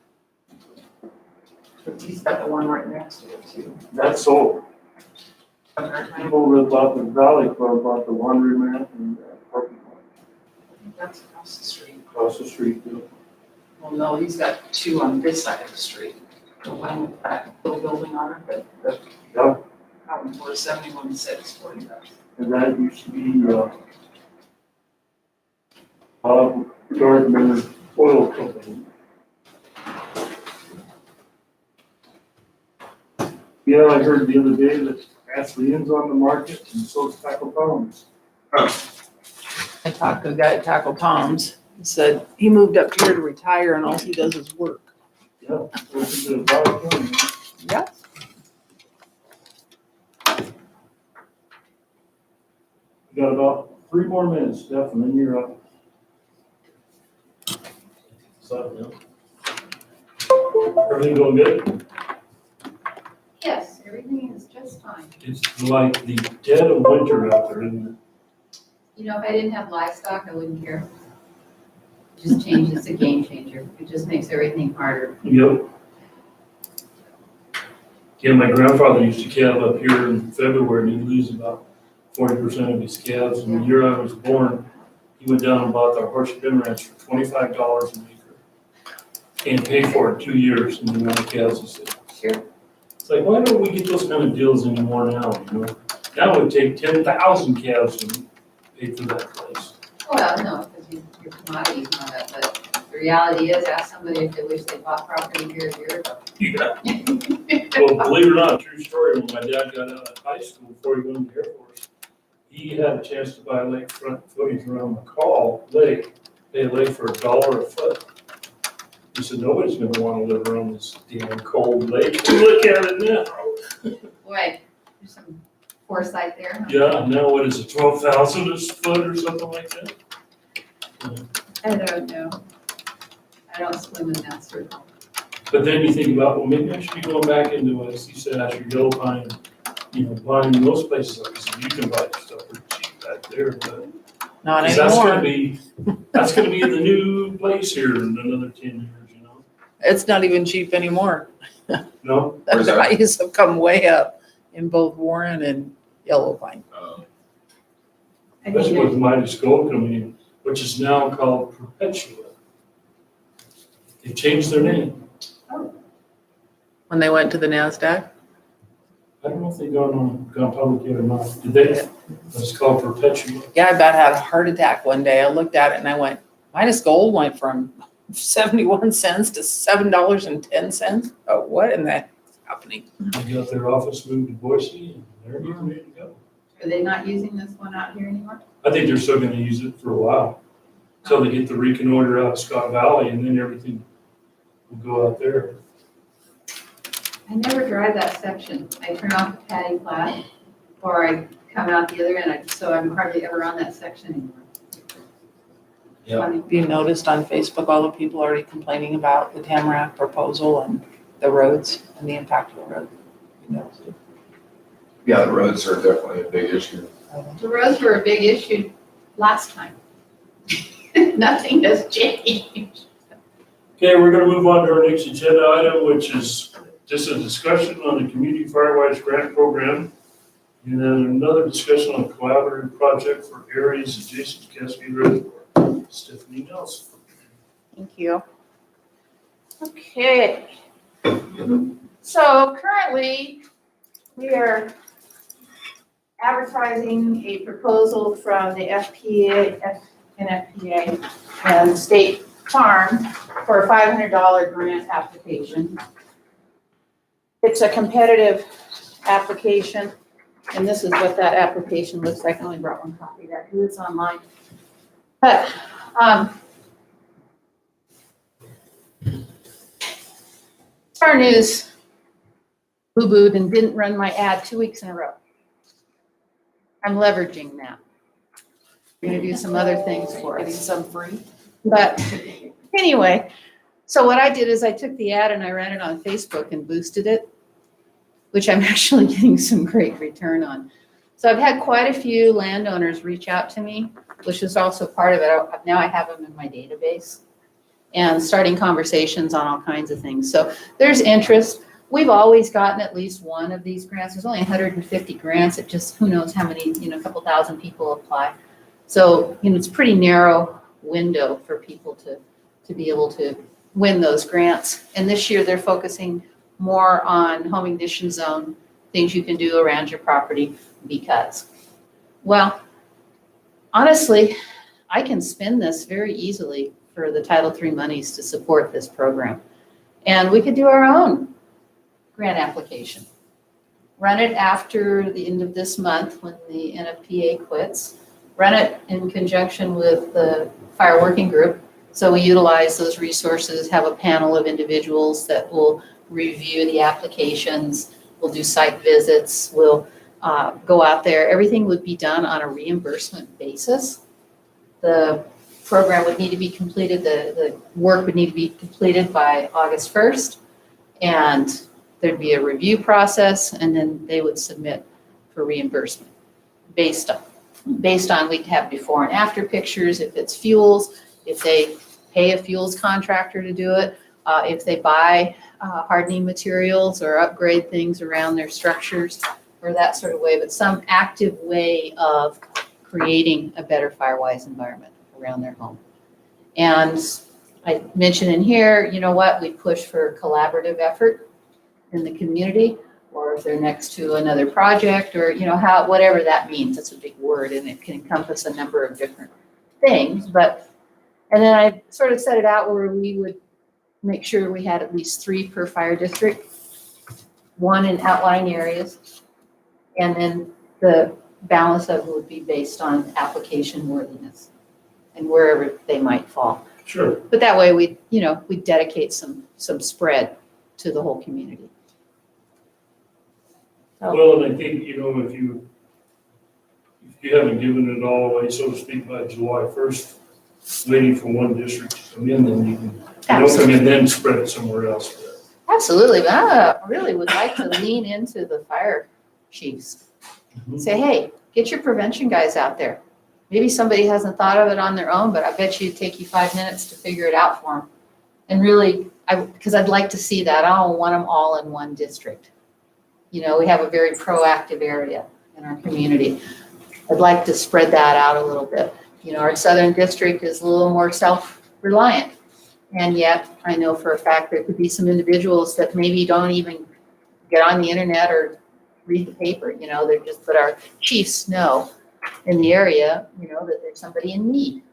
But he's got the one right next to it too. That's sold. People that bought the Valley Club bought the laundromat and parking lot That's across the street. across the street. Well, no, he's got two on this side of the street. The one with that little building on it, but Yep. That one for 71,640. And that used to be, Gardner Oil Company. Yeah, I heard the other day that Ashley's on the market and so is Tackle Palms. I talked to a guy at Tackle Palms. He said he moved up here to retire and all he does is work. Yeah, it's a good buy. Yeah. We got about 3 more minutes, Steph, and then you're up. So, everything going good? Yes, everything is just fine. It's like the dead of winter out there, isn't it? You know, if I didn't have livestock, I wouldn't care. It just changes, it's a game changer. It just makes everything harder. Yep. Yeah, my grandfather used to calve up here in February and he'd lose about 40% of his calves. And the year I was born, he went down and bought the horse bin ranch for $25 an acre. And paid for it 2 years and the amount of calves he said. Sure. It's like, why don't we get those kind of deals anymore now, you know? Now it would take 10,000 calves to pay for that place. Well, no, because your commodities and all that, but the reality is, ask somebody if they wish they bought property here a year ago. Yeah. Well, believe it or not, true story, when my dad got out of high school before he went to the Air Force, he had a chance to buy lakefront footage around McCall Lake, pay a lake for $1 a foot. He said, nobody's gonna wanna live around this damn cold lake. Look at it now. Boy, there's some foresight there. Huh? Yeah, now what is it, 12,000 a foot or something like that? I don't know. I don't swim in that circle. But then you think about, well, maybe I should be going back into, as you said, Asher Yellow Pine, you know, buying those places, like, so you can buy your stuff pretty cheap back there, but. Not 'cause that's gonna anymore. that's gonna be the new place here in another 10 years, you know? It's not even cheap anymore. No? Where's The that? prices have come way up in both Warren and Yellow Pine. Especially with Midas Gold coming in, which is now called Perpetua. They changed their name. When they went to the NASDAQ, I don't know if they gone public yet or not. Did they? It's called Perpetua. yeah, I about had a heart attack one day. I looked at it and I went, Midas Gold went from 71 cents to $7.10. Oh, what in the happening? They got their office moved to Boise and they're getting ready to go. Are they not using this one out here anymore? I think they're still gonna use it for a while. Until they get the reconnoiter out of Scott Valley and then everything will go out there. I never drive that section. I turn off the paddy flat or I come out the other end, so I'm hardly ever on that section anymore. Yeah. Funny. Have you noticed on Facebook, all the people already complaining about the Tamarack proposal and the roads and the impact of the road? You noticed it? Yeah, the roads are definitely a big issue. The roads were a big issue last time. Nothing has changed. Okay, we're gonna move on to our next agenda item, which is just a discussion on the Community Firewise Grant Program. And then another discussion on a collaborative project for areas adjacent to Cascade Reservoir. Stephanie Nelson. Thank you. Okay. So currently, we are advertising a proposal from the NFPA and State Farm for a $500 grant application. It's a competitive application, and this is what that application looks like. I only brought one copy of that because it's online. But Star News boo-booed and didn't run my ad 2 weeks in a row. I'm leveraging that. I'm gonna do some other things for Getting us. some free? But anyway, so what I did is I took the ad and I ran it on Facebook and boosted it, which I'm actually getting some great return on. So I've had quite a few landowners reach out to me, which is also part of it. Now I have them in my database and starting conversations on all kinds of things. So there's interest. We've always gotten at least one of these grants. There's only 150 grants. It just, who knows how many, a couple thousand people apply. So, it's a pretty narrow window for people to be able to win those grants. And this year they're focusing more on home ignition zone things you can do around your property because. Well, honestly, I can spend this very easily for the Title III monies to support this program. And we could do our own grant application. Run it after the end of this month when the NFPA quits. Run it in conjunction with the fire working group. So we utilize those resources, have a panel of individuals that will review the applications. We'll do site visits. We'll go out there. Everything would be done on a reimbursement basis. The program would need to be completed, the work would need to be completed by August 1st. And there'd be a review process, and then they would submit for reimbursement based on we'd have before and after pictures, if it's fuels, if they pay a fuels contractor to do it, if they buy hardening materials or upgrade things around their structures or that sort of way, but some active way of creating a better fire-wise environment around their home. And I mentioned in here, you know what, we push for a collaborative effort in the community, or if they're next to another project, or whatever that means. That's a big word, and it can encompass a number of different things. And then I sort of set it out where we would make sure we had at least 3 per fire district, 1 in outlying areas, and then the balance of it would be based on application worthiness and wherever they might fall. Sure. But that way we dedicate some spread to the whole community. Well, and I think, if you haven't given it all away, so to speak, by July 1st, waiting for one district to come in, then you can, come in, then spread it somewhere else. Absolutely, but I really would like to lean into the fire chiefs. Say, hey, get your prevention guys out there. Maybe somebody hasn't thought of it on their own, but I bet you it'd take you 5 minutes to figure it out for them. And really, because I'd like to see that. I don't want them all in one district. We have a very proactive area in our community. I'd like to spread that out a little bit. Our southern district is a little more self-reliant. And yet, I know for a fact there could be some individuals that maybe don't even get on the internet or read the paper. But our chiefs know in the area, that there's somebody in need,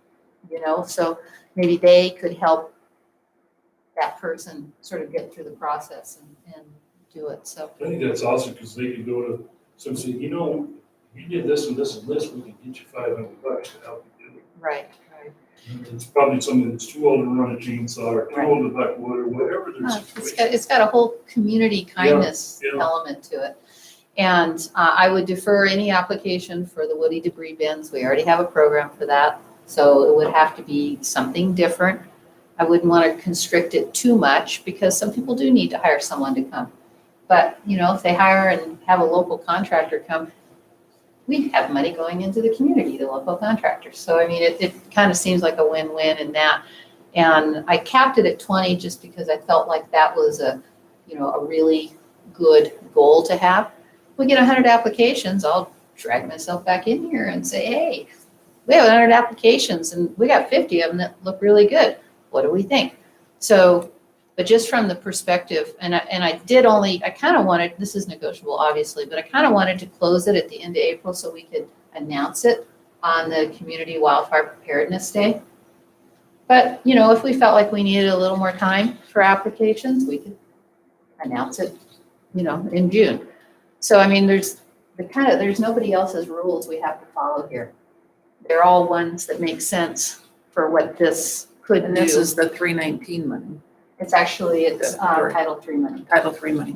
so maybe they could help that person sort of get through the process and do it. So I think that's awesome, because they could go to some say, if you did this and this and this, we can get you $500 to help you do it. Right. It's probably somebody that's too old to run a chainsaw or too old to buck wood or whatever their situation. it's got a whole community kindness element to it. And I would defer any application for the woody debris bins. We already have a program for that. So it would have to be something different. I wouldn't want to constrict it too much because some people do need to hire someone to come. But, if they hire and have a local contractor come, we have money going into the community, the local contractors. So, it kind of seems like a win-win in that. And I capped it at 20 just because I felt like that was a really good goal to have. We get 100 applications, I'll drag myself back in here and say, hey, we have 100 applications and we got 50 of them that look really good. What do we think? So, but just from the perspective, and I kind of wanted, this is negotiable obviously, but I kind of wanted to close it at the end of April so we could announce it on the Community Wildfire Preparedness Day. But, if we felt like we needed a little more time for applications, we could announce it, in June. So, there's nobody else's rules we have to follow here. They're all ones that make sense for what this could do. And this is the 319 money. It's Title III money. Title III money.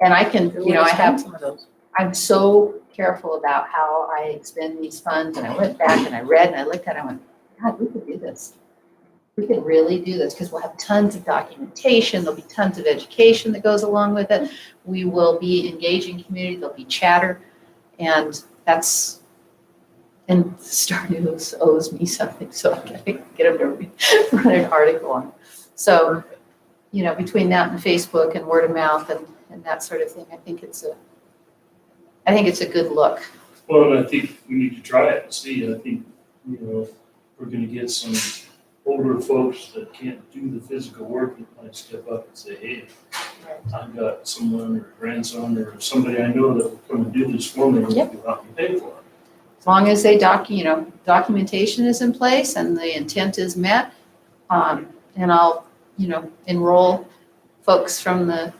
And I can, I have, some of those. I'm so careful about how I expend these funds, and I went back and I read and I looked at it and I went, God, we could do this. We could really do this because we'll have tons of documentation. There'll be tons of education that goes along with it. We will be engaging community. There'll be chatter. And Star News owes me something, so I can get them to run an article on it. So, between that and Facebook and word of mouth and that sort of thing, I think it's a good look. Well, and I think we need to try it and see. I think, we're going to get some older folks that can't do the physical work that might step up and say, hey, I've got someone or grandson or somebody I know that will come and do this for me Yep. without me paying for it. As long as they documentation is in place and the intent is met, and I'll, enroll folks from the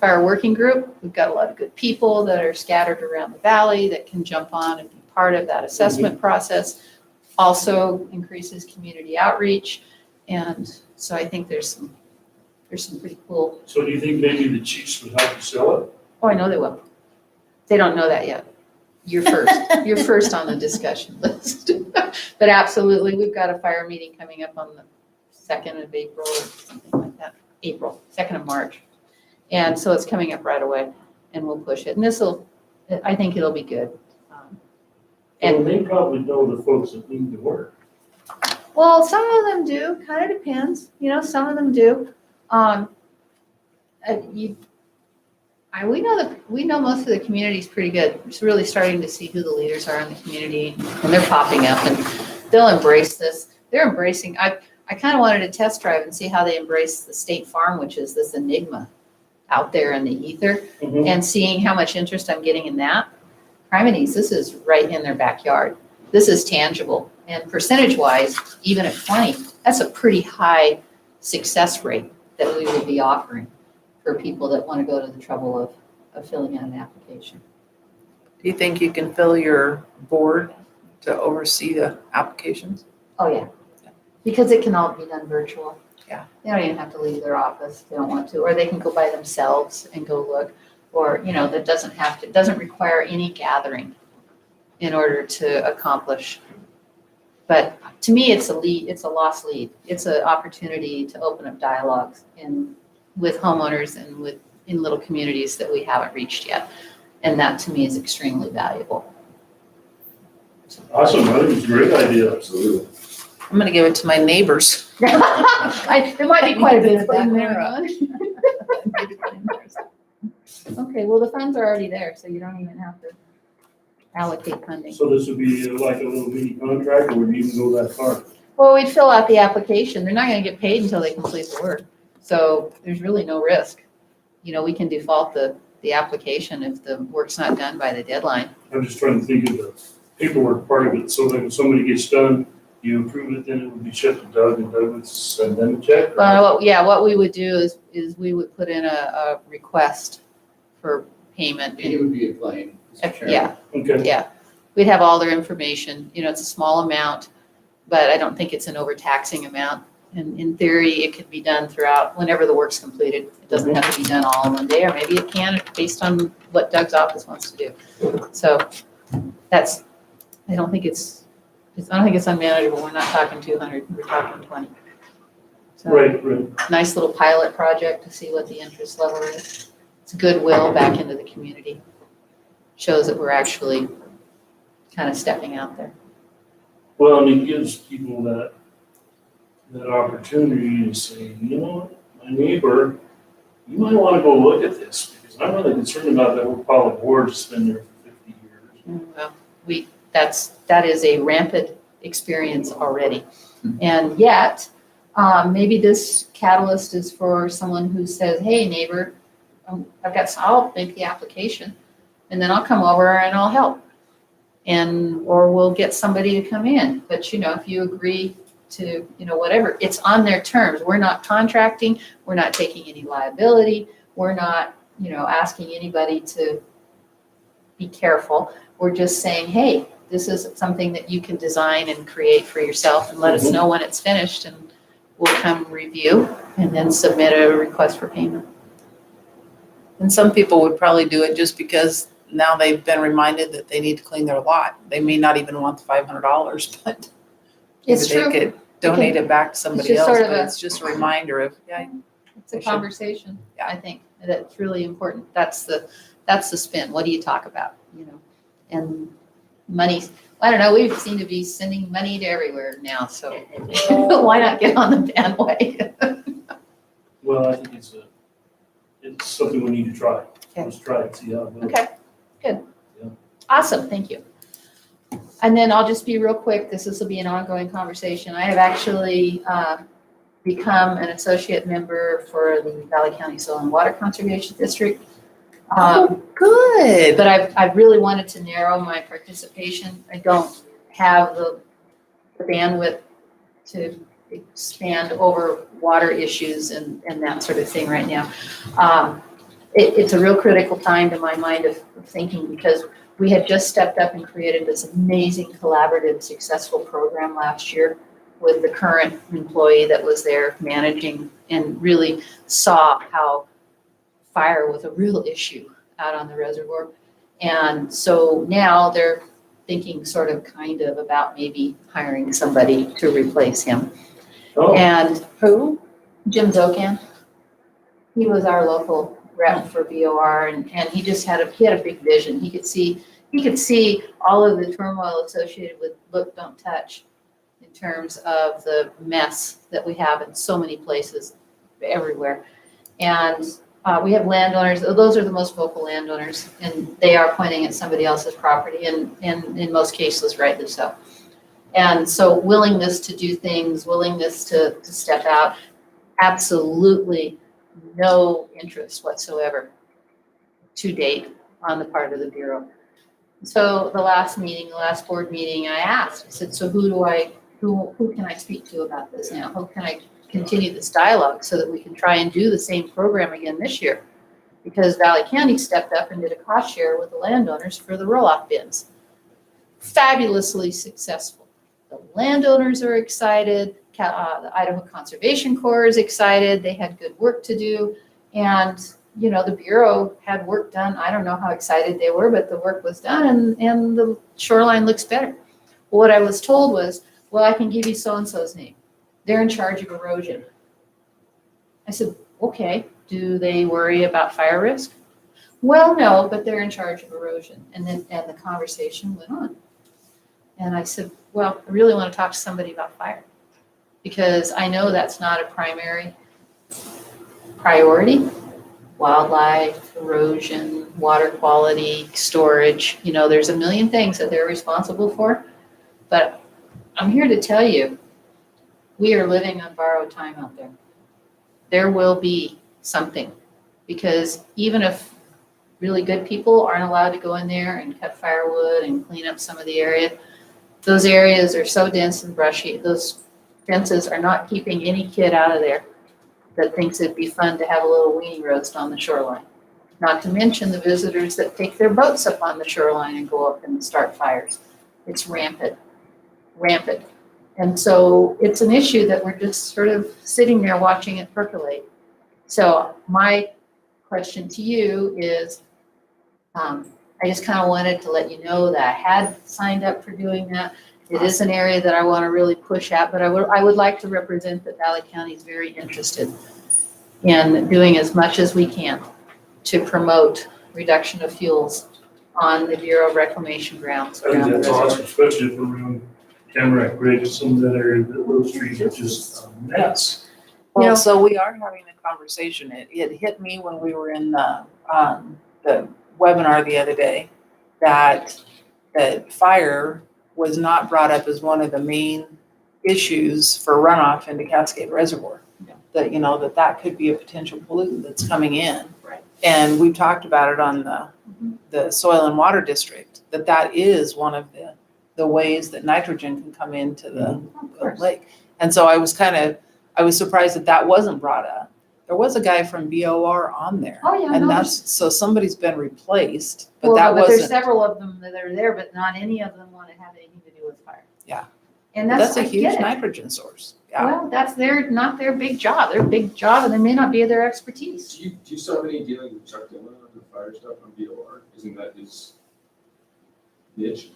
fire working group. We've got a lot of good people that are scattered around the valley that can jump on and be part of that assessment process. Also increases community outreach. And so I think there's some pretty cool. So do you think maybe the chiefs would help you sell it? Oh, I know they will. They don't know that yet. You're first. You're first on the discussion list. But absolutely, we've got a fire meeting coming up on the 2nd of April or something like that. April, 2nd of March. And so it's coming up right away and we'll push it. And I think it'll be good. And they probably know the folks that need the work. Well, some of them do, kind of depends, some of them do. We know most of the community's pretty good. It's really starting to see who the leaders are in the community, and they're popping up, and they'll embrace this. They're embracing. I kind of wanted to test drive and see how they embrace the state farm, which is this enigma out there in the ether, and seeing how much interest I'm getting in that. Primates, this is right in their backyard. This is tangible, and percentage-wise, even at 20, that's a pretty high success rate that we would be offering for people that want to go to the trouble of filling out an application. Do you think you can fill your board to oversee the applications? Oh, yeah. Because it can all be done virtual. Yeah. They don't even have to leave their office if they don't want to, or they can go by themselves and go look. Or, that doesn't require any gathering in order to accomplish. But to me, it's a lost lead. It's an opportunity to open up dialogues with homeowners and in little communities that we haven't reached yet. And that to me is extremely valuable. Awesome, I think it's a great idea. Absolutely. I'm gonna give it to my neighbors. There might be quite a bit of that going on. Okay, well, the funds are already there, so you don't even have to allocate funding. So this would be like a little mini contract, or would you even go that far? Well, we'd fill out the application. They're not gonna get paid until they complete the work. So there's really no risk. We can default the application if the work's not done by the deadline. I'm just trying to think of the paperwork part of it, so that when somebody gets done, you approve it, then it would be shipped to Doug, and Doug would send them a check? What we would do is we would put in a request for payment. It would be a claim. Mr. Chairman. Yeah, Okay. yeah. We'd have all their information. It's a small amount, but I don't think it's an overtaxing amount. And in theory, it could be done throughout whenever the work's completed. It doesn't have to be done all in one day, or maybe it can based on what Doug's office wants to do. So I don't think it's unmanageable. We're not talking 200, we're talking 20. So, Right. nice little pilot project to see what the interest level is. It's goodwill back into the community. Shows that we're actually kind of stepping out there. Well, and it gives people that opportunity to say, my neighbor, you might want to go look at this, because I'm really concerned about that old pile of boards that's been there for 50 years. Well, that is a rampant experience already. And yet, maybe this catalyst is for someone who says, hey, neighbor, I'll make the application, and then I'll come over and I'll help. Or we'll get somebody to come in. But, if you agree to, whatever, it's on their terms. We're not contracting. We're not taking any liability. We're not, asking anybody to be careful. We're just saying, hey, this is something that you can design and create for yourself, and let us know when it's finished, and we'll come review and then submit a request for payment. And some people would probably do it just because now they've been reminded that they need to clean their lot. They may not even want the $500, but It's maybe true. they could donate it back to somebody just else, sort of but a- it's just a reminder of, It's a They should. conversation, I think, that's really important. That's the spin. What do you talk about, And money, I don't know, we seem to be sending money to everywhere now, so why not get on the bandwagon? Well, I think it's something we need to try. Okay. Let's try it, see how it goes. Okay, good. Yeah. Awesome, thank you. And then I'll just be real quick, this will be an ongoing conversation. I have actually become an associate member for the Valley County Soil and Water Conservation District. Good. But I've really wanted to narrow my participation. I don't have the bandwidth to expand over water issues and that sort of thing right now. It's a real critical time to my mind of thinking, because we had just stepped up and created this amazing collaborative, successful program last year with the current employee that was there managing, and really saw how fire was a real issue out on the reservoir. And so now they're thinking sort of kind of about maybe hiring somebody to replace him. Oh, And who? Jim Zokan. He was our local rep for BOR, and he just had a big vision. He could see all of the turmoil associated with look, don't touch, in terms of the mess that we have in so many places everywhere. And we have landowners, those are the most vocal landowners, and they are pointing at somebody else's property, and in most cases, rightly so. And so willingness to do things, willingness to step out, absolutely no interest whatsoever to date on the part of the Bureau. So the last board meeting, I asked, I said, so who can I speak to about this now? How can I continue this dialogue so that we can try and do the same program again this year? Because Valley County stepped up and did a cost share with the landowners for the roll-off bins. Fabulously successful. The landowners are excited. The Idaho Conservation Corps is excited. They had good work to do. And, the Bureau had work done. I don't know how excited they were, but the work was done, and the shoreline looks better. What I was told was, well, I can give you so-and-so's name. They're in charge of erosion. I said, okay, do they worry about fire risk? Well, no, but they're in charge of erosion. And the conversation went on. And I said, well, I really want to talk to somebody about fire, because I know that's not a primary priority. Wildlife, erosion, water quality, storage, there's a million things that they're responsible for. But I'm here to tell you, we are living on borrowed time out there. There will be something, because even if really good people aren't allowed to go in there and cut firewood and clean up some of the area, those areas are so dense and brushy. Those fences are not keeping any kid out of there that thinks it'd be fun to have a little weenie roast on the shoreline. Not to mention the visitors that take their boats up on the shoreline and go up and start fires. It's rampant. And so it's an issue that we're just sort of sitting there watching it percolate. So my question to you is, I just kind of wanted to let you know that I had signed up for doing that. It is an area that I want to really push at, but I would like to represent that Valley County is very interested in doing as much as we can to promote reduction of fuels on the Bureau of Reclamation grounds. I think that's awesome, especially if we're around Tamarack Bridge, some of that area, those trees are just a mess. Well, so we are having a conversation. It hit me when we were in the webinar the other day that fire was not brought up as one of the main issues for runoff into Cascade Reservoir. Yeah. That that could be a potential pollutant that's coming in. Right. And we talked about it on the Soil and Water District, that is one of the ways that nitrogen can come into the lake. And so I was surprised that wasn't brought up. There was a guy from BOR on there. Oh, yeah. And so somebody's been replaced, but Well, that but there's wasn't. several of them that are there, but not any of them want to have anything to do with fire. Yeah. And That's a I get huge it. nitrogen source. Yeah. Well, that's not their big job. Their big job, and they may not be their expertise. Do you still have any dealings with Chuck Dillon on the fire stuff on BOR? Isn't that his niche?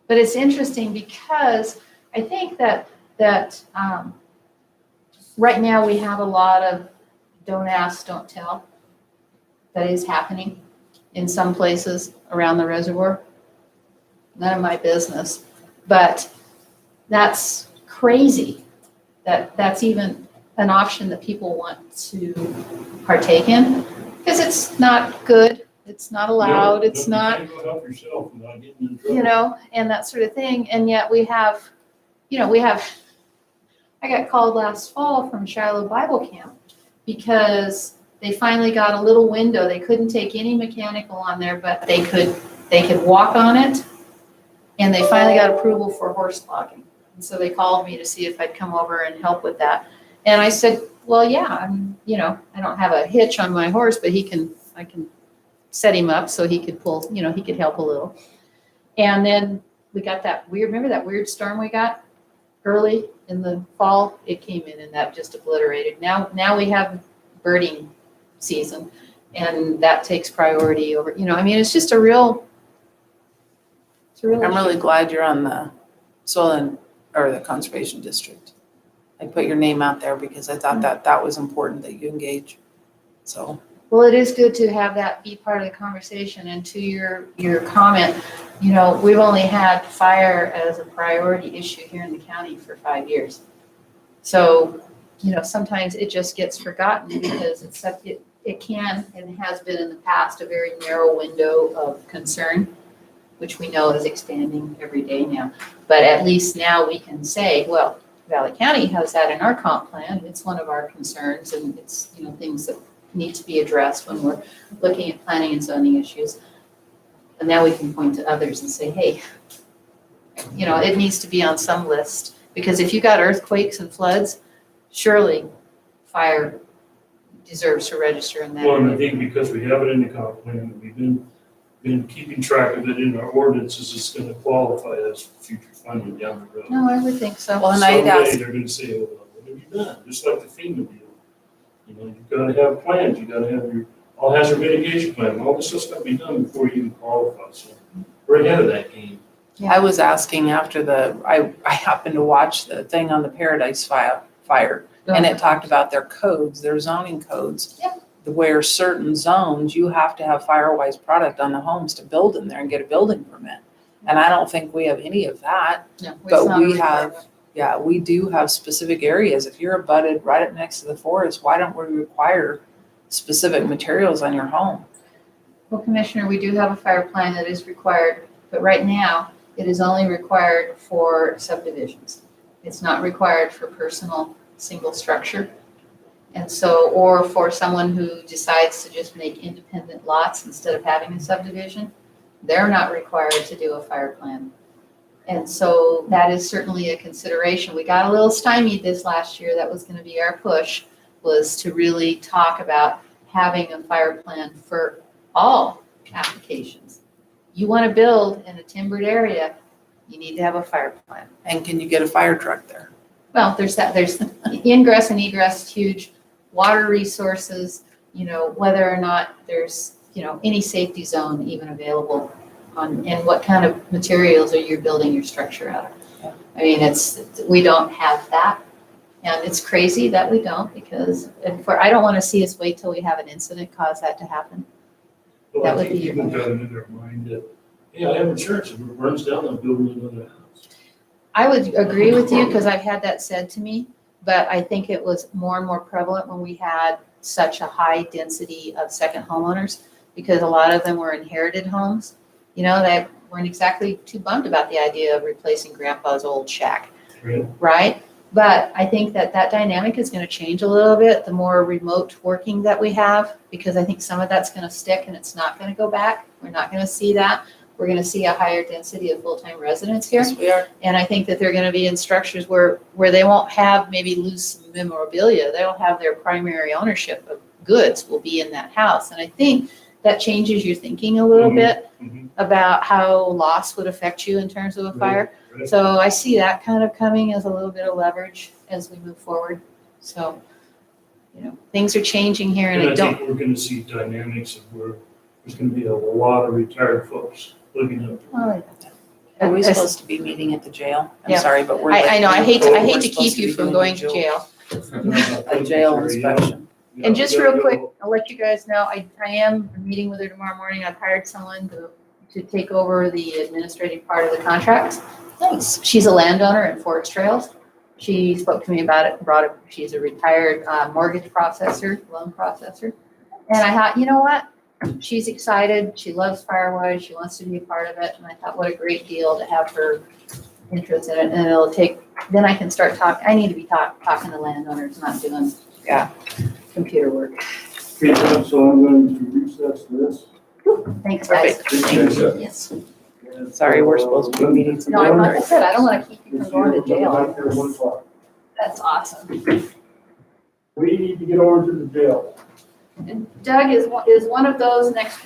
But it's interesting because I think that right now we have a lot of don't ask, don't tell that is happening in some places around the reservoir. None of my business, but that's crazy that that's even an option that people want to partake in, because it's not good, it's not allowed, it's not, You can't go help yourself without getting in trouble. and that sort of thing. And yet we have, I got called last fall from Shiloh Bible Camp because they finally got a little window. They couldn't take any mechanical on there, but they could walk on it. And they finally got approval for horse logging. And so they called me to see if I'd come over and help with that. And I said, well, yeah, I don't have a hitch on my horse, but I can set him up so he could pull, he could help a little. And then we got remember that weird storm we got early in the fall? It came in and that just obliterated. Now we have birding season and that takes priority over, it's just a real I'm really glad you're on the the conservation district. I put your name out there because I thought that was important that you engage. So. Well, it is good to have that be part of the conversation. And to your comment, we've only had fire as a priority issue here in the county for 5 years. So, sometimes it just gets forgotten because it can and has been in the past a very narrow window of concern, which we know is expanding every day now. But at least now we can say, well, Valley County has that in our comp plan. It's one of our concerns and it's, things that need to be addressed when we're looking at planning and zoning issues. And now we can point to others and say, hey, it needs to be on some list. Because if you got earthquakes and floods, surely fire deserves to register in that. Well, and I think because we have it in the comp plan, and we've been keeping track of it in our ordinances, it's gonna qualify as future funding down the road. No, I would think so. Well, and I'd ask. Someday they're gonna say, well, what have you done? Just like the FEMA deal. You've gotta have plans, you gotta have your all hazard mitigation plan, all this stuff's gotta be done before you even qualify, so we're ahead of that game. I was asking after I happened to watch the thing on the Paradise fire, and it talked about their codes, their zoning codes. Yeah. Where certain zones, you have to have Firewise product on the homes to build in there and get a building permit. And I don't think we have any of that, No, it's but not a we have, requirement. we do have specific areas. If you're abutted right up next to the forest, why don't we require specific materials on your home? Well, Commissioner, we do have a fire plan that is required, but right now it is only required for subdivisions. It's not required for personal single structure. And so, or for someone who decides to just make independent lots instead of having a subdivision, they're not required to do a fire plan. And so that is certainly a consideration. We got a little stymied this last year. That was going to be our push, was to really talk about having a fire plan for all applications. You want to build in a timbered area, you need to have a fire plan. And can you get a fire truck there? Well, there's ingress and egress, huge. Water resources, whether or not there's, any safety zone even available and what kind of materials are you building your structure out of. I mean, we don't have that. And it's crazy that we don't because I don't want to see us wait till we have an incident cause that to happen. Well, That I would think be people got in their mind that, I have insurance, if it burns down, I'm building another house. I would agree with you because I've had that said to me. But I think it was more and more prevalent when we had such a high density of second homeowners because a lot of them were inherited homes, that weren't exactly too bummed about the idea of replacing grandpa's old shack, right? But I think that dynamic is going to change a little bit the more remote working that we have because I think some of that's going to stick and it's not going to go back. We're not going to see that. We're going to see a higher density of full-time residents here. Yes, we are. And I think that they're going to be in structures where they won't have maybe loose memorabilia. They'll have their primary ownership of goods will be in that house. And I think that changes your thinking a little bit about how loss would affect you in terms of a fire. Right. So I see that kind of coming as a little bit of leverage as we move forward. So, things are changing here and I think we're gonna see dynamics of where there's gonna be a lot of retired folks living up. Are we supposed to be meeting at the jail? I'm Yeah. sorry, but we're. I know, I hate we're to supposed keep you be from doing going a to jail. A jail inspection. And just real quick, I'll let you guys know, I am meeting with her tomorrow morning. I've hired someone to take over the administrative part of the contract. Thanks. She's a landowner in Forest Trails. She spoke to me about it, she's a retired mortgage processor, loan processor. And I thought, you know what? She's excited. She loves Firewise. She wants to be a part of it. And I thought, what a great deal to have her interest in it, and it'll take, then I can start I need to be talking to landowners, not doing, computer work. Okay, so I'm going to recess this. Thanks, guys. Thank you. Yes. Sorry, we're supposed to be meeting some. No, like I said, I don't wanna keep you from going to Back there at jail. 1 o'clock. That's awesome. We need to get over to the jail. And Doug is one of those next